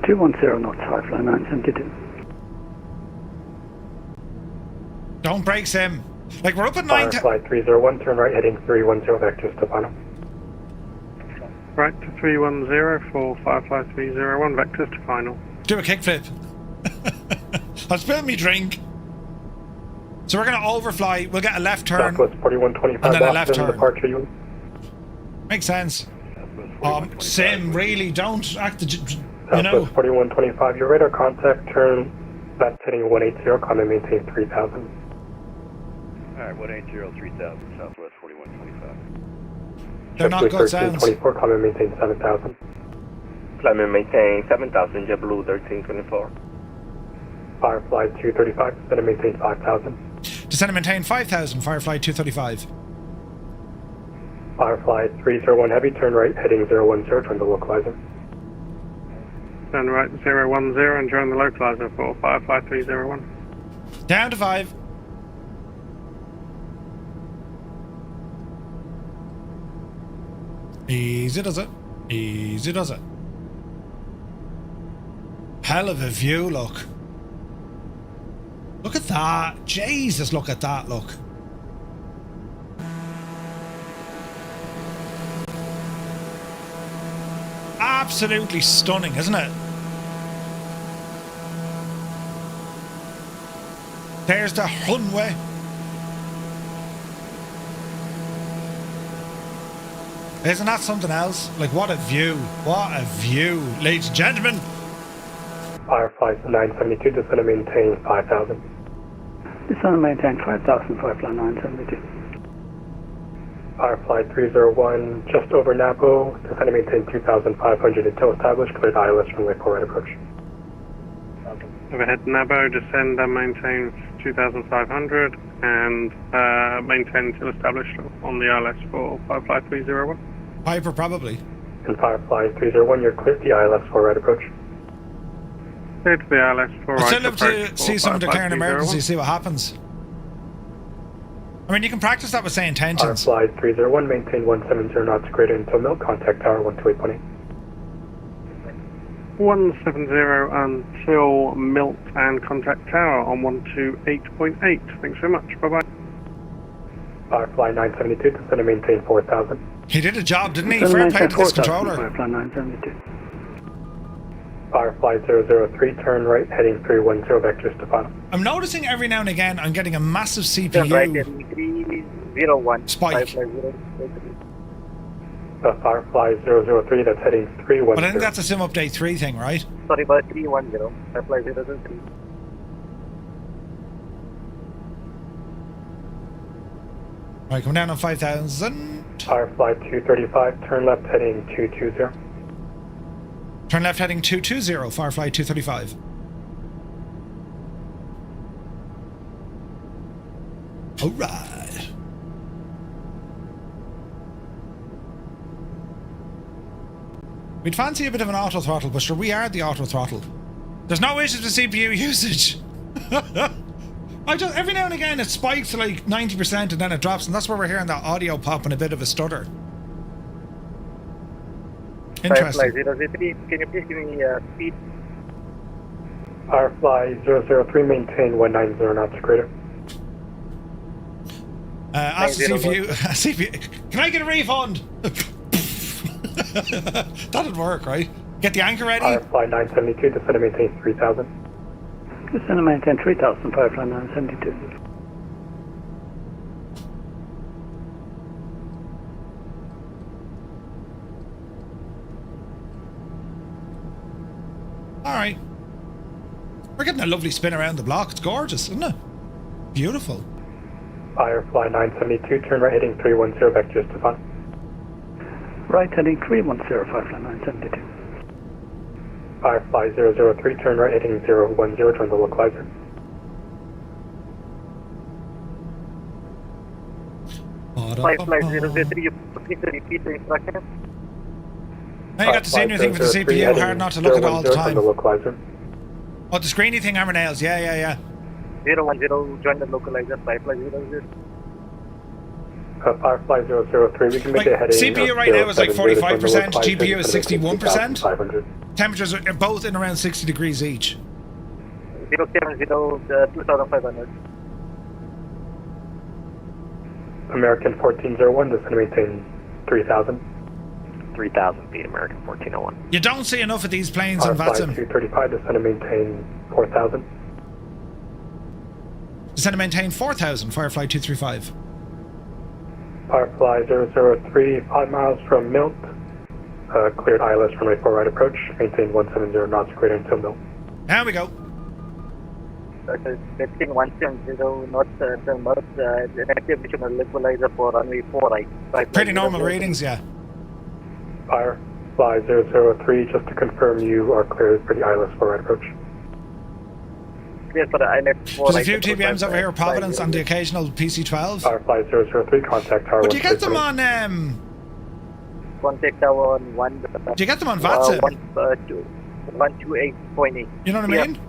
210 knots, Firefly 972. Don't break Sim. Like, we're up at 9... Firefly 301, turn right, heading 310, vectors to final. Right to 310 for Firefly 301, vectors to final. Do a kickflip. I'll spill me drink. So we're going to overfly. We'll get a left turn. Southwest 4125, and then a left Boston, turn. departure you. Makes sense. Sim, really, don't act, you know. Southwest 4125, your radar contact, turn left heading 180, comment maintain 3,000. Alright, 180, 3,000, Southwest 4125. They're not good sounds. 24, climate maintain 7,000. Climate maintain 7,000, JetBlue 1324. Firefly 235, descend and maintain 5,000. Descend and maintain 5,000, Firefly 235. Firefly 301 Heavy, turn right, heading 010, join the localizer. Turn right 010 and join the localizer for Firefly 301. Down to 5. Easy does it. Easy does it. Hell of a view, look. Look at that. Jesus, look at that, look. absolutely stunning, isn't it? There's the runway. Isn't that something else? Like, what a view. What a view, ladies and gentlemen. Firefly 972, descend and maintain 5,000. Descend and maintain 5,000, Firefly 972. Firefly 301, just over Napo, descend and maintain 2,500 until established, cleared ILS runway 4 right approach. Overhead Napo, descend and maintain 2,500 and maintain until established on the ILS for Firefly 301. Piper, probably. And Firefly 301, you're cleared the ILS 4 right approach. Cleared to the ILS 4 right approach. I'd still love to see someone declare an emergency, see what happens. I mean, you can practice that with saying tensions. Firefly 301, maintain 170 knots greater until milk, contact tower 128.8. 170 until Milt and contact tower on 128.8. Thanks very much. Bye bye. Firefly 972, descend and maintain 4,000. He did a job, didn't he? Fair play to this controller. Firefly 972. Firefly 003, turn right, heading 310, vectors to final. I'm noticing every now and again I'm getting a massive CPU Turn right, heading 301. spike. Firefly 003, that's heading 310. But I think that's a Sim Update 3 thing, right? Sorry, about 310. Firefly 003. Right, come down on 5,000. Firefly 235, turn left, heading 220. Turn left heading 220, Firefly 235. Alright. We'd fancy a bit of an auto throttle, but sure, we are the auto throttle. There's no issues with CPU usage. Every now and again it spikes to like 90% and then it drops, and that's where we're hearing that audio pop and a bit of a stutter. Interesting. Firefly 003, can you please give me speed? Firefly 003, maintain 190 knots greater. Ask the CPU, can I get a refund? That'd work, right? Get the anchor ready? Firefly 972, descend and maintain 3,000. Descend and maintain 3,000, Firefly 972. Alright. We're getting a lovely spin around the block. It's gorgeous, isn't it? Beautiful. Firefly 972, turn right, heading 310, vectors to final. Right heading 310, Firefly 972. Firefly 003, turn right, heading 010, join the localizer. Firefly 003, please repeat the instructions. Now you got to see anything for the CPU, hard not to look at it all the time. Oh, the screeny thing, hammer nails, yeah. 010, join the localizer, Firefly 00. Firefly 003, we can make a heading. CPU right now is like 45%, GPU is 61%. Temperatures are both in around 60 degrees each. 070, 2500. American 1401, descend and maintain 3,000. 3,000 feet, American 1401. You don't see enough of these planes on Firefly VATSIM. 235, descend and maintain 4,000. Descend and maintain 4,000, Firefly 235. Firefly 003, 5 miles from Milt. Cleared ILS runway 4 right approach. Maintain 170 knots greater until Milt. There we go. Testing 170 knots until Milt. Additional equalizer for runway 4 right. Pretty normal readings, yeah. Firefly 003, just to confirm you are cleared for the ILS 4 right approach. Clear for the ILS 4 There's a few TBMs over here at Providence on the occasional PC-12. Firefly 003, contact tower. But do you get them on, Contact tower on 1... do you get them on VATSIM? 128.8. You know what I mean?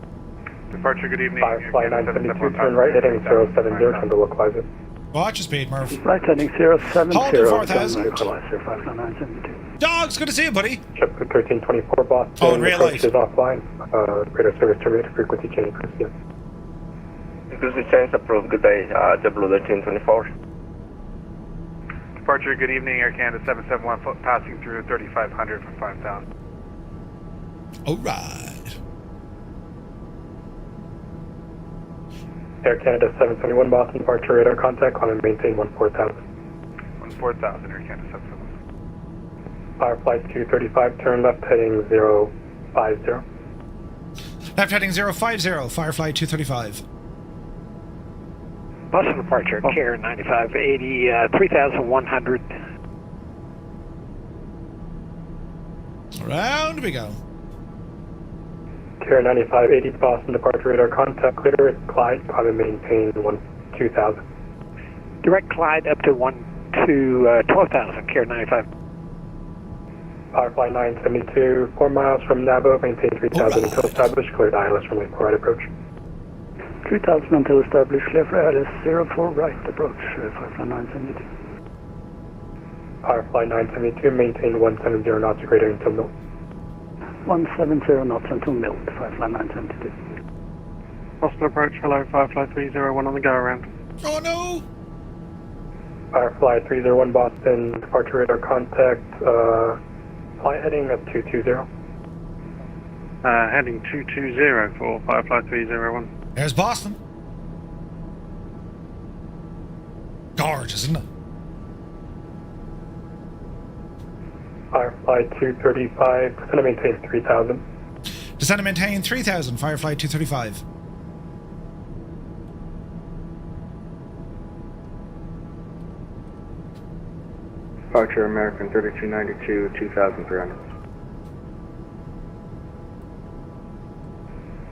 Departure, good evening. Firefly 972, turn right, heading 070, turn to localizer. Watch your speed, Murph. Right heading 070, Hold it 4,000. localizer, Firefly 972. Dogs, good to see you, buddy. Ship 1324 Boston. Oh, in real life. Is offline. Radar service terminated, frequency change proceed. Frequency change approved, good day, W1324. Departure, good evening, Air Canada 771, passing through 3,500 for 5,000. Alright. Air Canada 771 Boston departure radar contact, climb and maintain 14,000. 14,000, Air Canada 771. FireFly 235, turn left heading 050. Left heading 050, FireFly 235. Boston departure, KARE 9580, 3,100. Around we go. KARE 9580, Boston departure radar contact, clear, Clyde, climb and maintain 2,000. Direct Clyde up to 12,000, KARE 95. FireFly 972, 4 miles from Nabo, maintain 3,000 until established, cleared ILS from for right approach. 3,000 until established, clear for ILS 04 right approach, FireFly 972. FireFly 972, maintain 170 knots or greater until milt. 170 knots until milt, FireFly 972. Boston approach, hello, FireFly 301 on the go around. Oh no! FireFly 301 Boston, departure radar contact, flight heading at 220. Heading 220 for FireFly 301. There's Boston. Gorgeous, isn't it? FireFly 235, descend and maintain 3,000. Descend and maintain 3,000, FireFly 235. Departure American 3292, 2,300.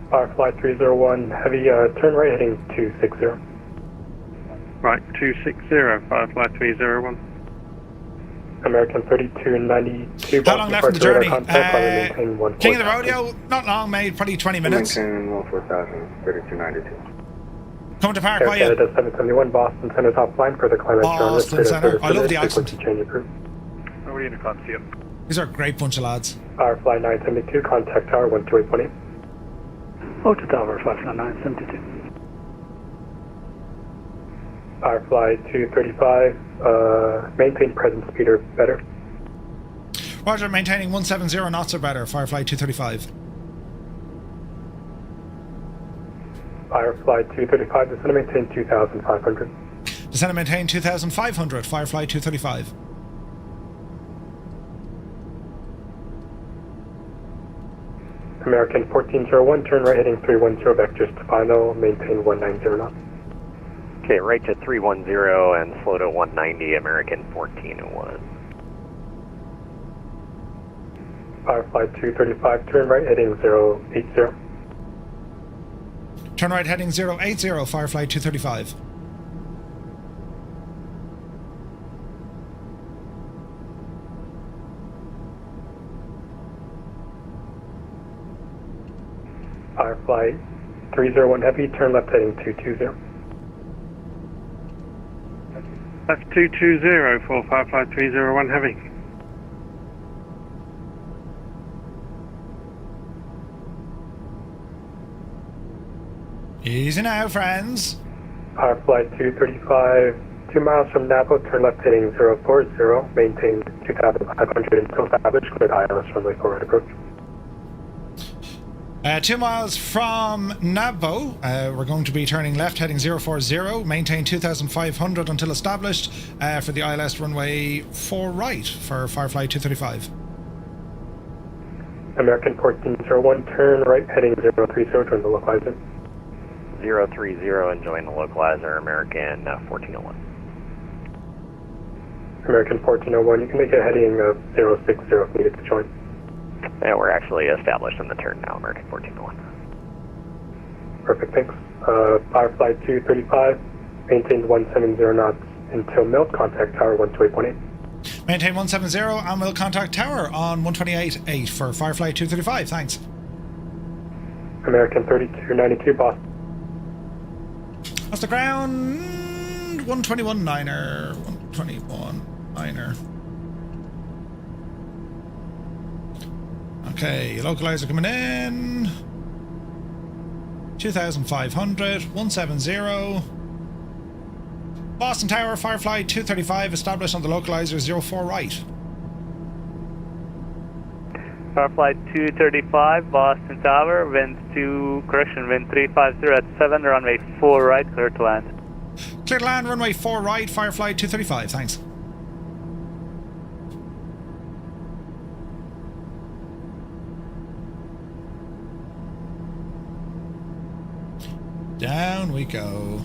FireFly 301, heavy, turn right heading 260. Right, 260, FireFly 301. American 3292. How long left in the journey? King of the Rodeo. rodeo, not long, mate, probably 20 minutes. Maintain 14,000, 3292. Coming to park, Air are you? Canada 771, Boston Center top line for the climate. Boston Center. I love the accent. Change of route. Over the intercom, see you. These are a great bunch of lads. FireFly 972, contact tower 128.8. Auto tower, FireFly 972. FireFly 235, maintain present speed or better. Roger, maintaining 170 knots or better, FireFly 235. FireFly 235, descend and maintain 2,500. Descend and maintain 2,500, FireFly 235. American 1401, turn right heading 310 vectors to final, maintain 190 knots. Okay, right to 310 and slow to 190, American 1401. FireFly 235, turn right heading 080. Turn right heading 080, FireFly 235. FireFly 301 heavy, turn left heading 220. That's 220 for FireFly 301 heavy. Easy now, friends. FireFly 235, 2 miles from Napa, turn left heading 040, maintain 2,500 until established, cleared ILS runway forward approach. 2 miles from Nabo, we're going to be turning left heading 040, maintain 2,500 until established for the ILS runway 4 right for FireFly 235. American 1401, turn right heading 030, join the localizer. 030 and join the localizer, American 1401. American 1401, you can make a heading of 060 if needed to join. Yeah, we're actually established on the turn now, American 1401. Perfect, thanks. FireFly 235, maintain 170 knots until milt, contact tower 128.8. Maintain 170 and we'll contact tower on 128.8 for FireFly 235, thanks. American 3292, Boston. That's the ground. 121.9er. 121.9er. Okay, localizer coming in. 2,500. 170. Boston Tower, FireFly 235, established on the localizer 04 right. FireFly 235, Boston Tower, wind 350 at 7, runway 4 right, clear to land. Clear to land, runway 4 right, FireFly 235, thanks. Down we go.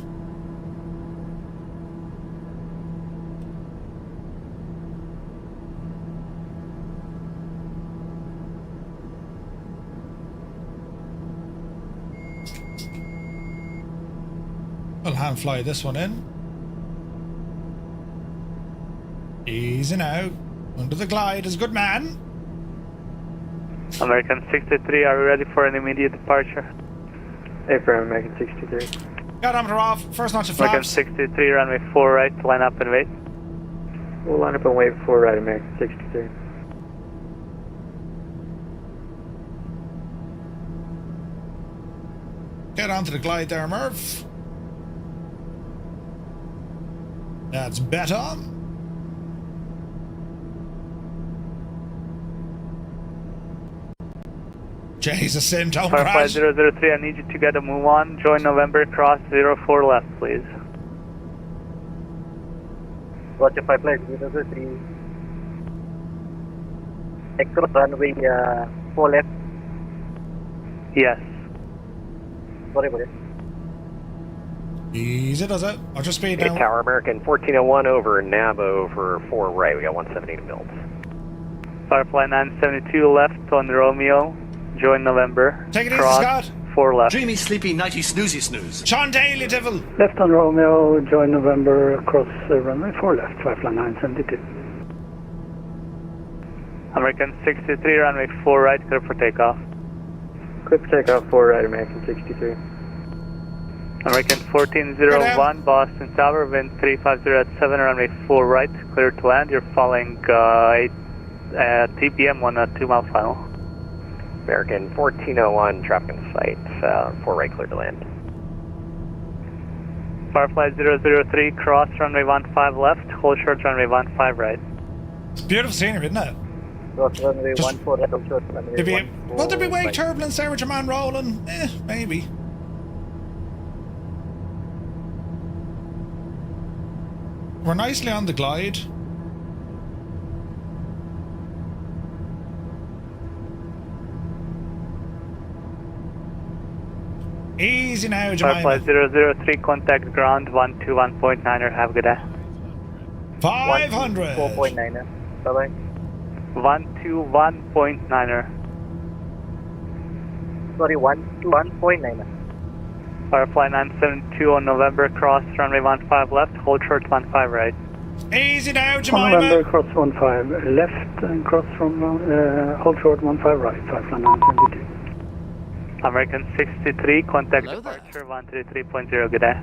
I'll hand fly this one in. Easy now. Under the glide is a good man. American 63, are we ready for an immediate departure? Affirm, American 63. Odometer off, first notch of American flaps. 63, runway 4 right, line up and wait. We'll line up and wait for right, American 63. Get onto the glide there, Murph. That's better. Jesus, Sim, don't crash. 003, I need you to get a move on. Join November, cross 04 left, please. Roger, FireFly 003. Across runway 4 left. Yes. Sorry about it. Easy does it. I'll just speed Hey, down. Tower American 1401 over nav over 4 right. We got 170 to build. FireFly 972 left on Romeo. Join November. Take it easy, cross Scott. 4 left. Dreamy, sleepy, nighty, snoozy, snooze. Sean Daly, devil. Left on Romeo, join November, across runway 4 left, FireFly 972. American 63, runway 4 right, clear for takeoff. Clear for takeoff 4 right, American 63. American 1401, Boston Tower, wind 350 at 7, runway 4 right, clear to land. You're following TBM on a 2 mile final. American 1401, traffic in sight, 4 right, clear to land. FireFly 003, cross runway 15 left, hold short runway 15 right. It's beautiful scenery, isn't it? Cross runway 14 right, hold short runway 14 Will there be wake right. turbulence there with your man rolling? Maybe. We're nicely on the glide. Easy now, Jemima. FireFly 003, contact ground 121.9er, have a good day. 500. 4.9er, bye-bye. 121.9er. Sorry, 121.9er. FireFly 972 on November, cross runway 15 left, hold short 15 right. Easy now, On Jemima. November, cross 15 left and cross from hold short 15 right, FireFly 972. American 63, contact departure 133.0, good day.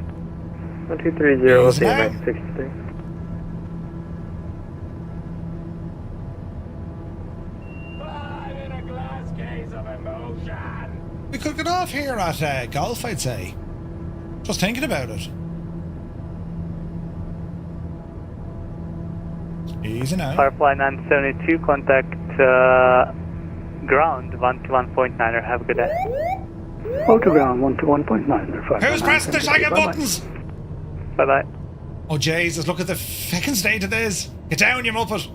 1230, okay, American 63. We could get off here at golf, I'd say. Just thinking about it. Easy now. FireFly 972, contact ground 121.9er, have a good day. Hold to ground 121.9er, Who's pressing the shaggy buttons? Bye bye. Oh, Jesus, look at the fucking state of this. Get down, you muppet.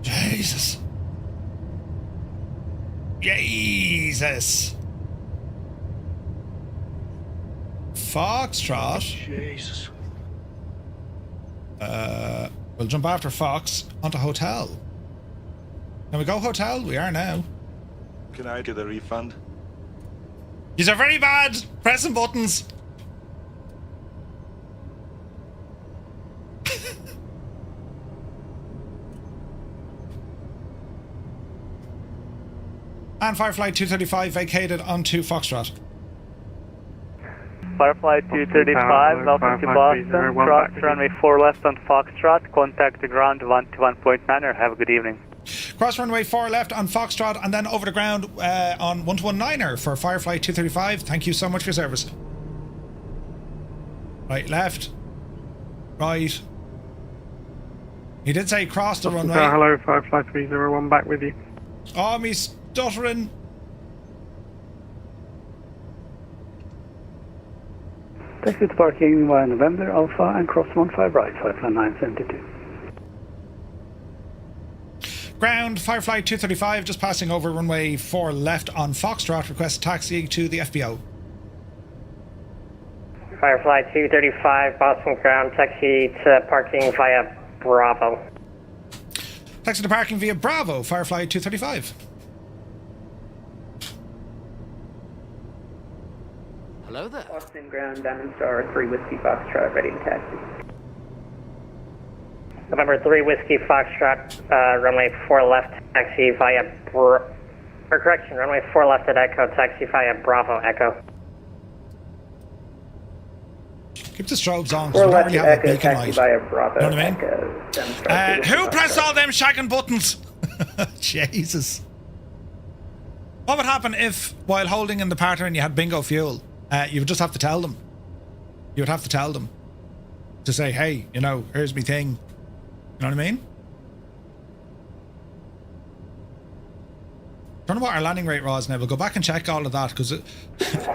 Jesus. Jesus. Foxtrot. Jesus. We'll jump after Fox onto hotel. Can we go hotel? We are now. Can I get a refund? These are very bad pressing buttons. And FireFly 235 vacated onto Foxtrot. FireFly 235, welcome to Boston, cross runway 4 left on Foxtrot, contact the ground 121.9er, have a good evening. Cross runway 4 left on Foxtrot and then over the ground on 119er for FireFly 235. Thank you so much for your service. Right, left, right. He did say cross the runway. Hello, FireFly 301, back with you. Oh, me stuttering. Taxi to parking via November Alpha and cross 15 right, FireFly 972. Ground, FireFly 235, just passing over runway 4 left on Foxtrot. Request taxi to the FBO. FireFly 235, Boston ground, taxi to parking via Bravo. Taxi to parking via Bravo, FireFly 235. Hello there. Boston ground, Diamond Star 3 Whiskey Foxtrot, ready to taxi. November 3 Whiskey Foxtrot, runway 4 left, taxi via runway 4 left at Echo, taxi via Bravo Echo. Keep the strobes on, 4 because we don't left really at have a Echo, beacon taxi light. via Bravo You know what I mean? Echo. Who pressed all them shagging buttons? Jesus. What would happen if, while holding in the pattern, you had bingo fuel? You would just have to tell them. You would have to tell them. To say, hey, you know, here's me thing. You know what I mean? Don't know what our landing rate was now. We'll go back and check all of that because it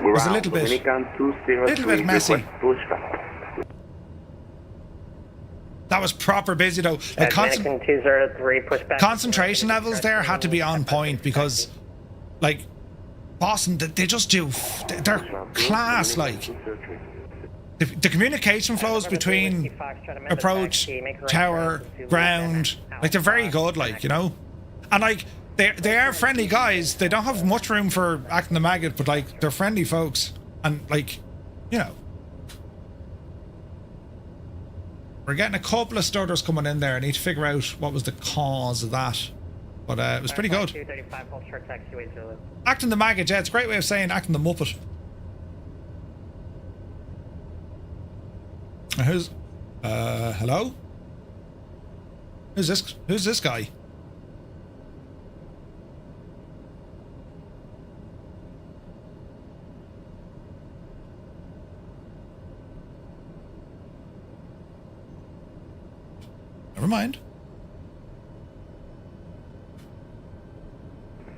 was a little bit messy. That was proper busy though. Like Dominican 203, pushback. concentration levels there had to be on point because, like, Boston, they just do. They're class, like. The communication flows between approach, tower, ground, like they're very good, like, you know, and like they are friendly guys. They don't have much room for acting the maggot, but like they're friendly folks, and like, you know, we're getting a couple of stutters coming in there. I need to figure out what was the cause of that, but it was pretty good. Acting the maggot, yeah, it's a great way of saying acting the muppet. Who's hello? Who's this guy? Never mind.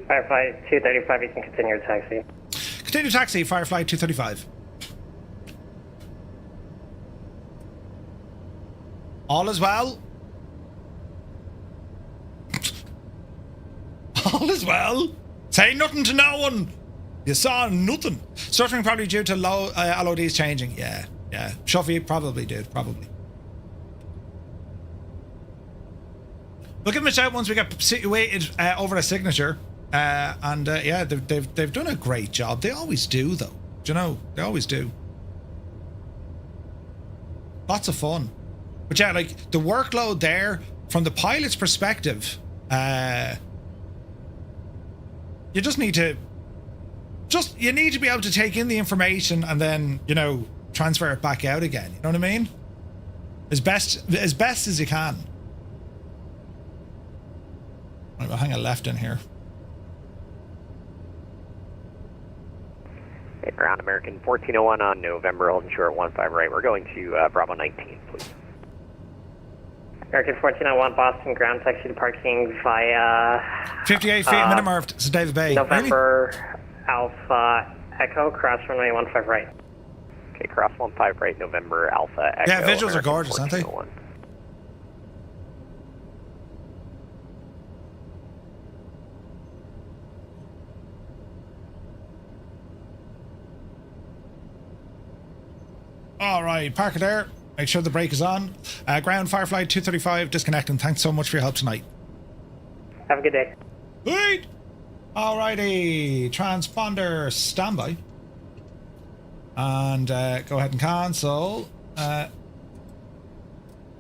FireFly 235, you can continue your taxi. Continue taxi, FireFly 235. All is well. All is well. Say nothing to no one. You saw nothing. Stuttering probably due to low LODs changing. Yeah. Shuffy probably did. Probably. We'll give them a shout once we get situated over a signature. Yeah, they've done a great job. They always do, though. Do you know? They always do. Lots of fun. But yeah, like the workload there from the pilot's perspective, you just need to be able to take in the information and then, you know, transfer it back out again. You know what I mean? As best as you can. Right, we'll hang a left in here. Hey, ground American 1401 on November, holding short 15 right. We're going to Bravo 19, please. American 1401, Boston ground, taxi to parking via 58 feet, minute marked. It's David Bay. November Alpha Echo, cross runway 15 right. Okay, cross 15 right, November Alpha Echo. Yeah, visuals are gorgeous, aren't they? All right, park it there. Make sure the brake is on. Ground, FireFly 235, disconnecting. Thanks so much for your help tonight. Have a good day. Sweet. Alrighty, transponder standby. And go ahead and cancel. Out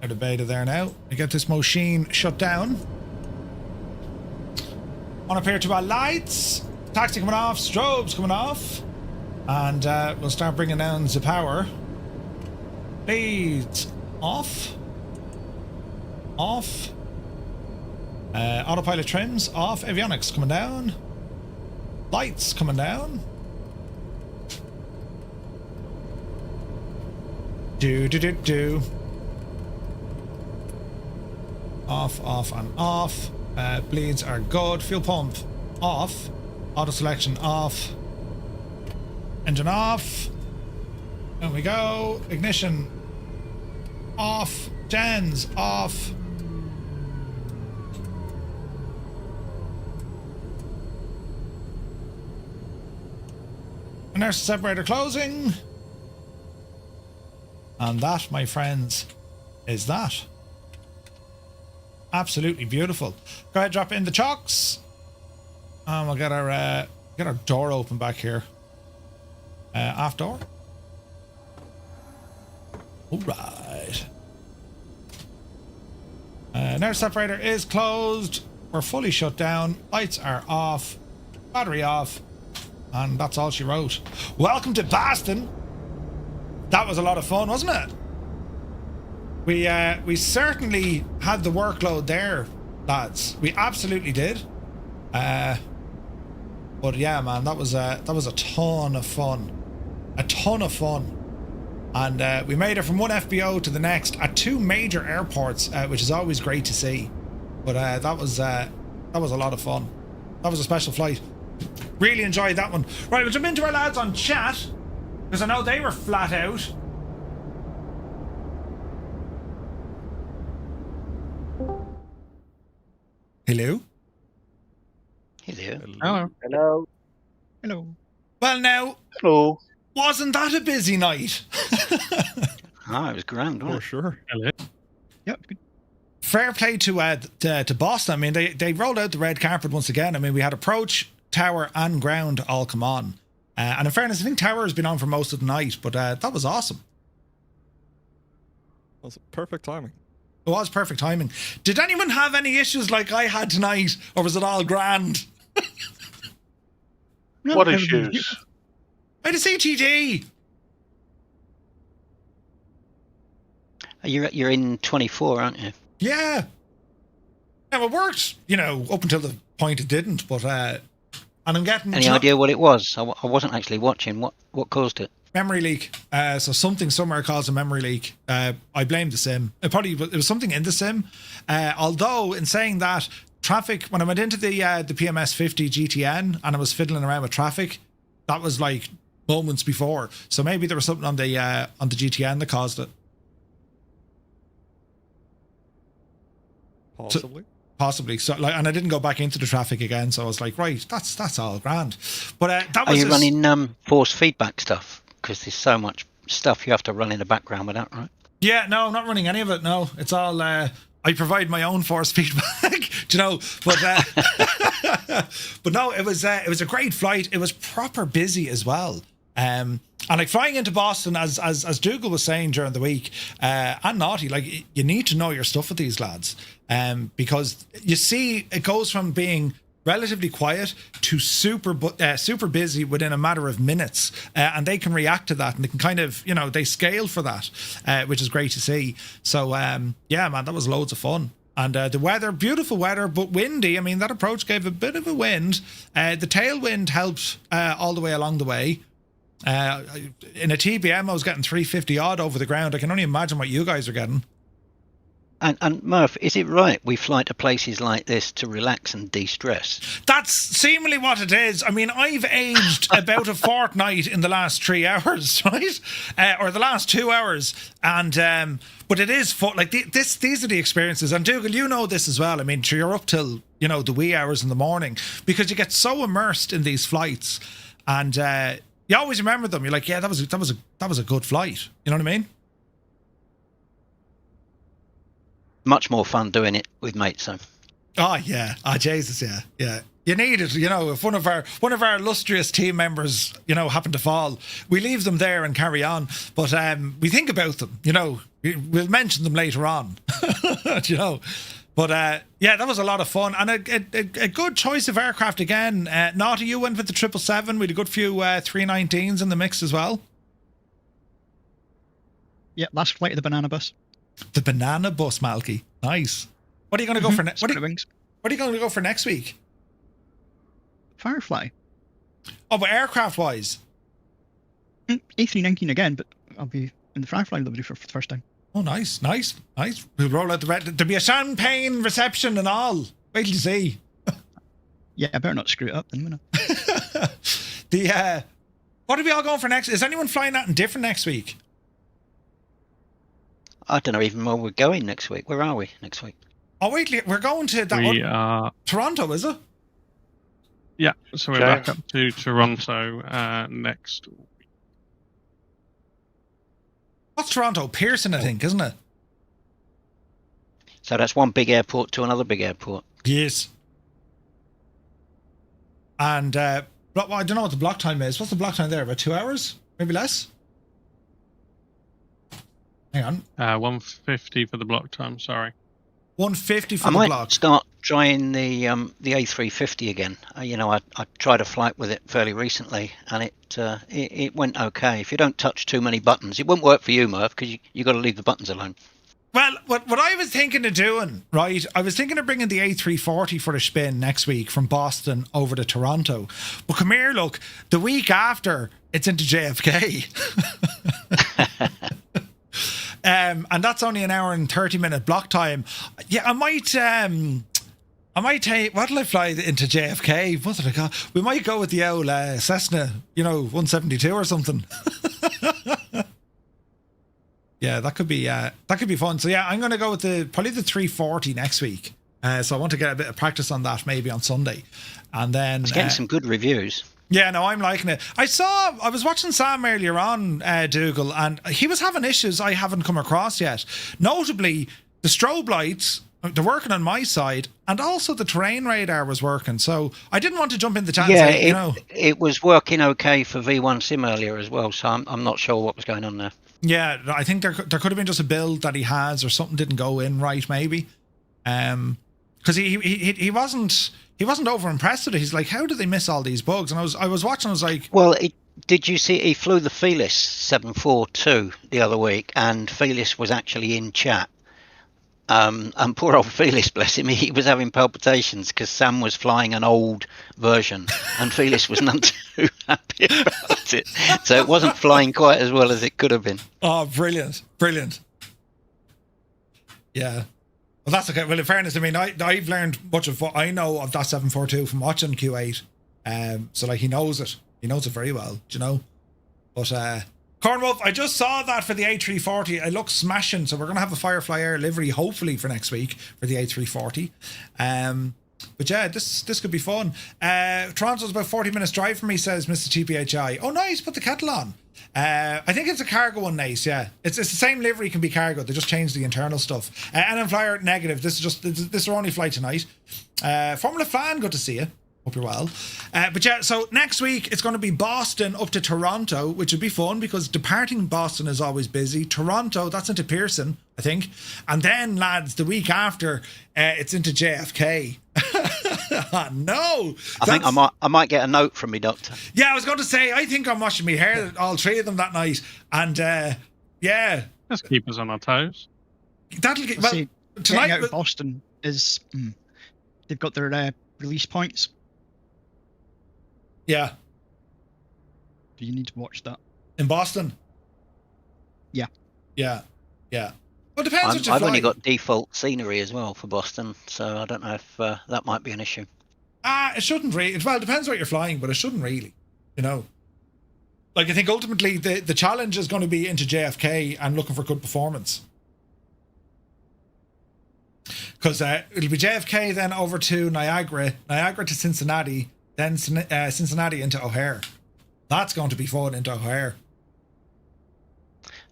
of beta there now. We get this machine shut down. On up here to our lights. Taxi coming off, strobes coming off. And we'll start bringing down the power. Leads off. Off. Autopilot trims off. Avionics coming down. Lights coming down. Do. Off, and off. Bleeds are good. Fuel pump off. Auto selection off. Engine off. There we go. Ignition off. Gens off. Inertia separator closing. And that, my friends, is that. Absolutely beautiful. Go ahead, drop in the chocks. And we'll get our door open back here. Aft door. Alright. Inertia separator is closed. We're fully shut down. Lights are off. Battery off. And that's all she wrote. Welcome to Boston. That was a lot of fun, wasn't it? We certainly had the workload there, lads. We absolutely did. But yeah, man, that was a ton of fun. A ton of fun. And we made it from one FBO to the next at 2 major airports, which is always great to see. But that was a lot of fun. That was a special flight. Really enjoyed that one. Right, we'll jump into our lads on chat, because I know they were flat out. Hello? Hello. Hello. Hello. Hello. Well now, hello. Wasn't that a busy night? It was grand, wasn't it? Sure. Hello. Yep. Fair play to Boston. I mean, they rolled out the red carpet once again. I mean, we had approach, tower and ground all come on. And in fairness, I think tower has been on for most of the night, but that was awesome. That was perfect timing. It was perfect timing. Did anyone have any issues like I had tonight, or was it all grand? No, what issues? I had a CTG. You're in 24, aren't you? Yeah. Now it worked, up until the point it didn't, but and I'm getting... Any idea what it was? I wasn't actually watching. What caused it? Memory leak. So something somewhere caused a memory leak. I blamed the sim. It was something in the sim. Although, in saying that, traffic, when I went into the PMS50 GTN and I was fiddling around with traffic, that was like moments before. So maybe there was something on the GTN that caused it. Possibly. So, and I didn't go back into the traffic again. So I was like, right, that's all grand. But that was. Are you running force feedback stuff? Because there's so much stuff you have to run in the background with that, right? Yeah, no, I'm not running any of it. No, it's all. I provide my own force feedback, But but no, it was a great flight. It was proper busy as well. And like flying into Boston, as Dougal was saying during the week, and Naughty, like you need to know your stuff with these lads, because you see it goes from being relatively quiet to super busy within a matter of minutes, and they can react to that, and they can kind of they scale for that, which is great to see. So yeah, man, that was loads of fun. And the weather, beautiful weather, but windy. I mean, that approach gave a bit of a wind. The tailwind helped all the way along the way. In a TBM, I was getting 350 odd over the ground. I can only imagine what you guys are getting. And Murph, is it right we fly to places like this to relax and de-stress? That's seemingly what it is. I mean, I've aged about a fortnight in the last 3 hours, right? Or the last 2 hours. And but it is fun. Like these are the experiences. And Dougal, you know this as well. I mean, you're up till the wee hours in the morning because you get so immersed in these flights, and you always remember them. You're like, yeah, that was a good flight. You know what I mean? Much more fun doing it with mates, though. Oh yeah, Jesus, yeah. You need it, if one of our illustrious team members, happen to fall, we leave them there and carry on. But we think about them, we'll mention them later on, But yeah, that was a lot of fun and a good choice of aircraft again. Naughty, you went with the 777. We had a good few 319s in the mix as well. Yeah, last flight of the banana bus. The banana bus, Malky. Nice. What are you going to go for next? What are you going to go for next week? Firefly. Oh, but aircraft-wise? A319 again, but I'll be in the Firefly Livery for the first time. Oh, nice. We'll roll out the red. There'll be a champagne reception and all. Wait till you see. Yeah, I better not screw it up then, What are we all going for next? Is anyone flying out different next week? I don't know even where we're going next week. Where are we next week? Oh, wait, we're going to that We one. are... Toronto, is it? Yeah, so we're back up to Toronto next week. What's Toronto? Pearson, I think, isn't it? So that's one big airport to another big airport. Yes. And I don't know what the block time is. What's the block time there? About 2 hours? Maybe less? Hang on. 150 for the block time, sorry. 150 for I the might block. start trying the A350 again. I tried a flight with it fairly recently, and it went okay. If you don't touch too many buttons, it won't work for you, Murph, because you got to leave the buttons alone. Well, what I was thinking of doing, right, I was thinking of bringing the A340 for a spin next week from Boston over to Toronto. But come here, look, the week after, it's into JFK. And that's only an hour and 30-minute block time. Yeah, I might take, what'll I fly into JFK? What did I go? We might go with the old Cessna, 172 or something. Yeah, that could be fun. So yeah, I'm going to go with probably the 340 next week. So I want to get a bit of practice on that maybe on Sunday, and then it's getting some good reviews. Yeah, no, I'm liking it. I was watching Sam earlier on, Dougal, and he was having issues I haven't come across yet. Notably, the strobe lights, they're working on my side, and also the terrain radar was working. So I didn't want to jump in the chat and say, it was working okay for V1 Sim earlier as well, so I'm not sure what was going on there. Yeah, I think there could have been just a build that he has, or something didn't go in right, maybe. Because he wasn't over impressed with it. He's like, how did they miss all these bugs? And I was watching. I was like, well, did you see he flew the Felis 742 the other week, and Felis was actually in chat. And poor old Felis, bless him, he was having palpitations because Sam was flying an old version, and Felis was none too happy about it. So it wasn't flying quite as well as it could have been. Oh, brilliant. Yeah. Well, that's okay. Well, in fairness, I mean, I've learned much of what I know of that 742 from watching Q8. So, like, he knows it. He knows it very well, do you know? But, Cornwolf, I just saw that for the A340. It looks smashing. So we're going to have a FireFly Air livery, hopefully, for next week for the A340. But yeah, this could be fun. Toronto's about 40 minutes drive from me, says Mr. TPHI. Oh, nice. Put the kettle on. I think it's a cargo one, nice, yeah. It's the same livery, can be cargo. They just changed the internal stuff. And in Flyer, negative. This is our only flight tonight. Formula Fan, good to see you. Hope you're well. But yeah, so next week it's going to be Boston up to Toronto, which would be fun because departing Boston is always busy. Toronto, that's into Pearson, I think. And then, lads, the week after, it's into JFK. No. I think I might get a note from me doctor. Yeah, I was going to say, I think I'm washing my hair, all three of them that night. And yeah. Let's keep us on our toes. That'll get, well, tonight out of Boston is, they've got their release points. Yeah. Do you need to watch that? In Boston? Yeah. Yeah. Well, it depends what you I've fly. only got default scenery as well for Boston, so I don't know if that might be an issue. It shouldn't really. Well, it depends what you're flying, but it shouldn't really, Like, I think ultimately the challenge is going to be into JFK and looking for good performance. Because it'll be JFK, then over to Niagara to Cincinnati, then Cincinnati into O'Hare. That's going to be fun into O'Hare.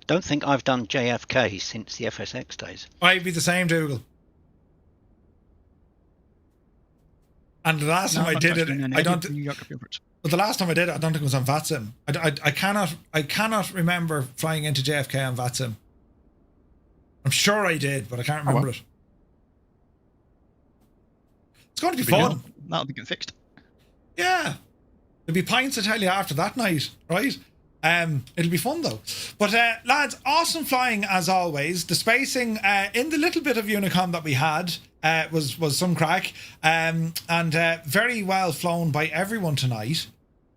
Don't think I've done JFK since the FSX days. I'd be the same, Dougal. And the last time I did it, I don't. But the last time I did it, I don't think it was on VATSIM. I cannot remember flying into JFK on VATSIM. I'm sure I did, but I can't remember it. It's going to be fun. That'll be getting fixed. Yeah. There'll be pints to tell you after that night, right? It'll be fun though. But lads, awesome flying as always. The spacing in the little bit of Unicom that we had was some crack, and very well flown by everyone tonight.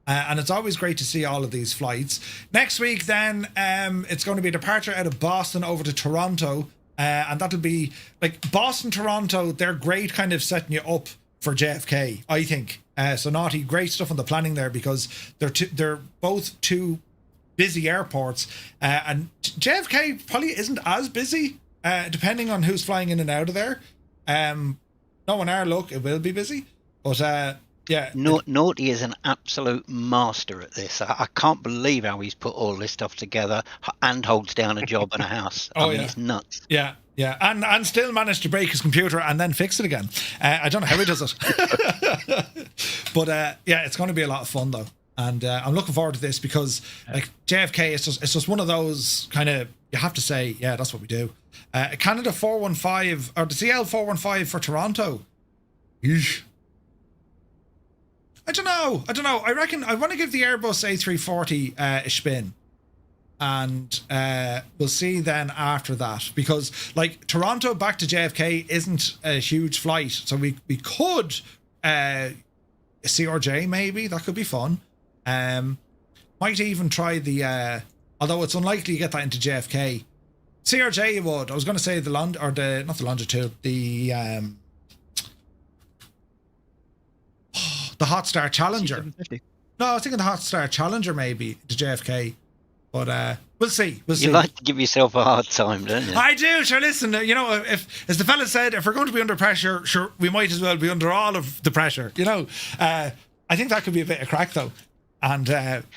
And it's always great to see all of these flights. Next week then, it's going to be a departure out of Boston over to Toronto. And that'll be like Boston, Toronto. They're great, kind of setting you up for JFK, I think. So Naughty, great stuff on the planning there, because they're both two busy airports, and JFK probably isn't as busy, depending on who's flying in and out of there. Knowing our luck, it will be busy, but yeah. Naughty is an absolute master at this. I can't believe how he's put all this stuff together and holds down a job and a house. I mean, it's nuts. Yeah, and still managed to break his computer and then fix it again. I don't know how he does it. But yeah, it's going to be a lot of fun though. And I'm looking forward to this, because like JFK, it's just one of those kind of, you have to say, yeah, that's what we do. Canada 415, or the CL 415 for Toronto. Eesh. I don't know. I reckon I want to give the Airbus A340 a spin. And we'll see then after that, because like Toronto back to JFK isn't a huge flight. So we could CRJ maybe, that could be fun. Might even try the although it's unlikely you get that into JFK. CRJ you would. I was going to say the longitude, the Hot Star Challenger. No, I was thinking the Hot Star Challenger maybe to JFK, but we'll see. You like to give yourself a hard time, don't you? I do. Sure, listen. You know, if as the fella said, if we're going to be under pressure, sure, we might as well be under all of the pressure. You know, I think that could be a bit of crack though. And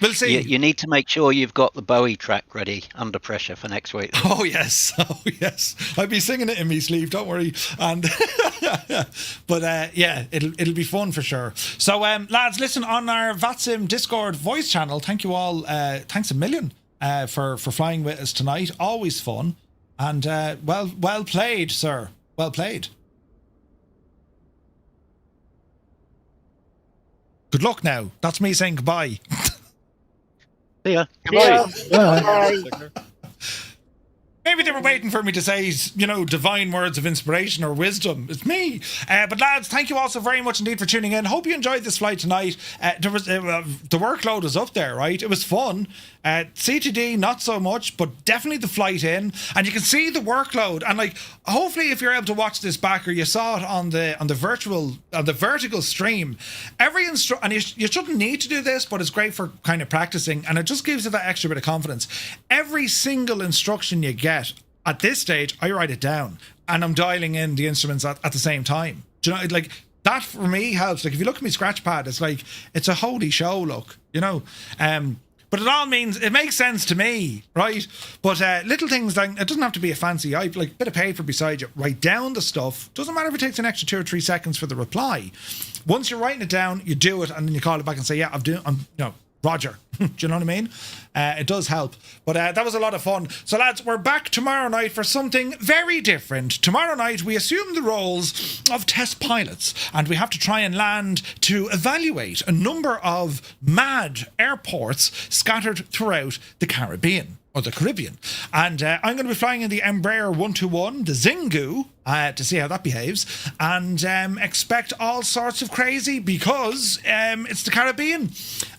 we'll see. You need to make sure you've got the Bowie track ready under pressure for next week. Oh yes. I'll be singing it in my sleeve. Don't worry. And but yeah, it'll be fun for sure. So lads, listen, on our VATSIM Discord voice channel. Thank you all. Thanks a million for flying with us tonight. Always fun. And well played, sir. Well played. Good luck now. That's me saying goodbye. See ya. Goodbye. Bye. Maybe they were waiting for me to say, you know, divine words of inspiration or wisdom. It's me. But lads, thank you all so very much indeed for tuning in. Hope you enjoyed this flight tonight. The workload is up there, right? It was fun. CTD, not so much, but definitely the flight in. And you can see the workload. And like, hopefully if you're able to watch this back, or you saw it on the vertical stream, and you shouldn't need to do this, but it's great for kind of practicing. And it just gives you that extra bit of confidence. Every single instruction you get, at this stage, I write it down and I'm dialing in the instruments at the same time. Do you know, like that for me helps. Like if you look at my scratch pad, it's like, it's a holy show look, you know. But it makes sense to me, right? But little things like, it doesn't have to be a fancy like a bit of paper beside you, write down the stuff. Doesn't matter if it takes an extra 2 or 3 seconds for the reply. Once you're writing it down, you do it, and then you call it back and say, yeah, Roger. Do you know what I mean? It does help. But that was a lot of fun. So lads, we're back tomorrow night for something very different. Tomorrow night we assume the roles of test pilots, and we have to try and land to evaluate a number of mad airports scattered throughout the Caribbean. And I'm going to be flying in the Embraer 121, the Zingu, to see how that behaves, and expect all sorts of crazy, because it's the Caribbean,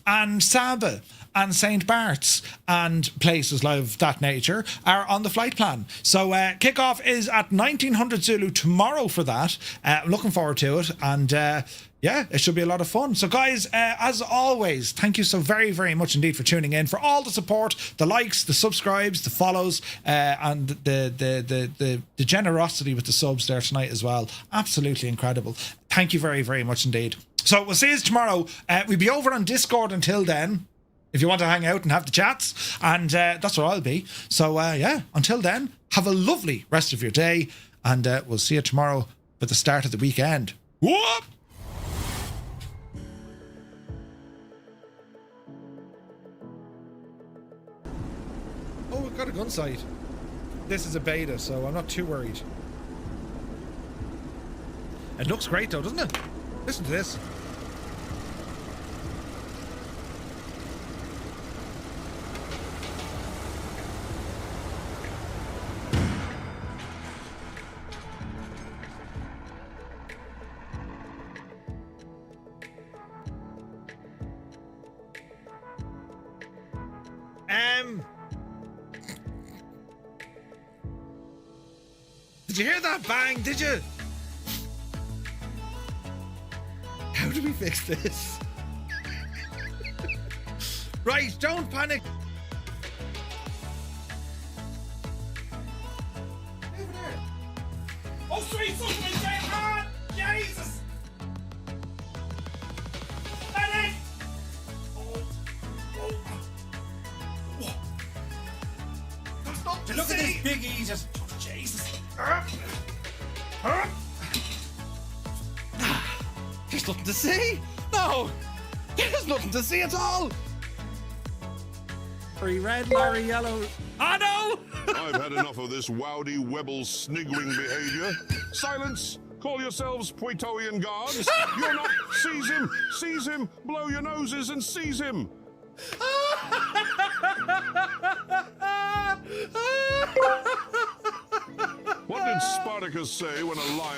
and Saba and St. Bart's and places of that nature are on the flight plan. So kickoff is at 1900 Zulu tomorrow for that. I'm looking forward to it, and yeah, it should be a lot of fun. So guys, as always, thank you so very, very much indeed for tuning in, for all the support, the likes, the subscribes, the follows, and the generosity with the subs there tonight as well. Absolutely incredible. Thank you very, very much indeed. So we'll see you tomorrow. We'll be over on Discord until then, if you want to hang out and have the chats, and that's where I'll be. So yeah, until then, have a lovely rest of your day, and we'll see you tomorrow for the start of the weekend. Whoop! Oh, we've got a gun sight. This is a beta, so I'm not too worried. It looks great though, doesn't it? Listen to this. you hear that bang? Did you? How do we fix this? Right, don't panic. Over there. Oh, sweet, something is going on! Jesus! Medic! That's not to look at this big Jesus. Oh, Jesus. There's nothing to see. No, there's nothing to see at all. Larry red, Larry yellow. Oh no! I've had enough of this wowdy webble sniggering behavior. Silence! Call yourselves Praetorian guards. You're not. Seize him! Seize him! Blow your noses and seize him! What did Spartacus say when a lion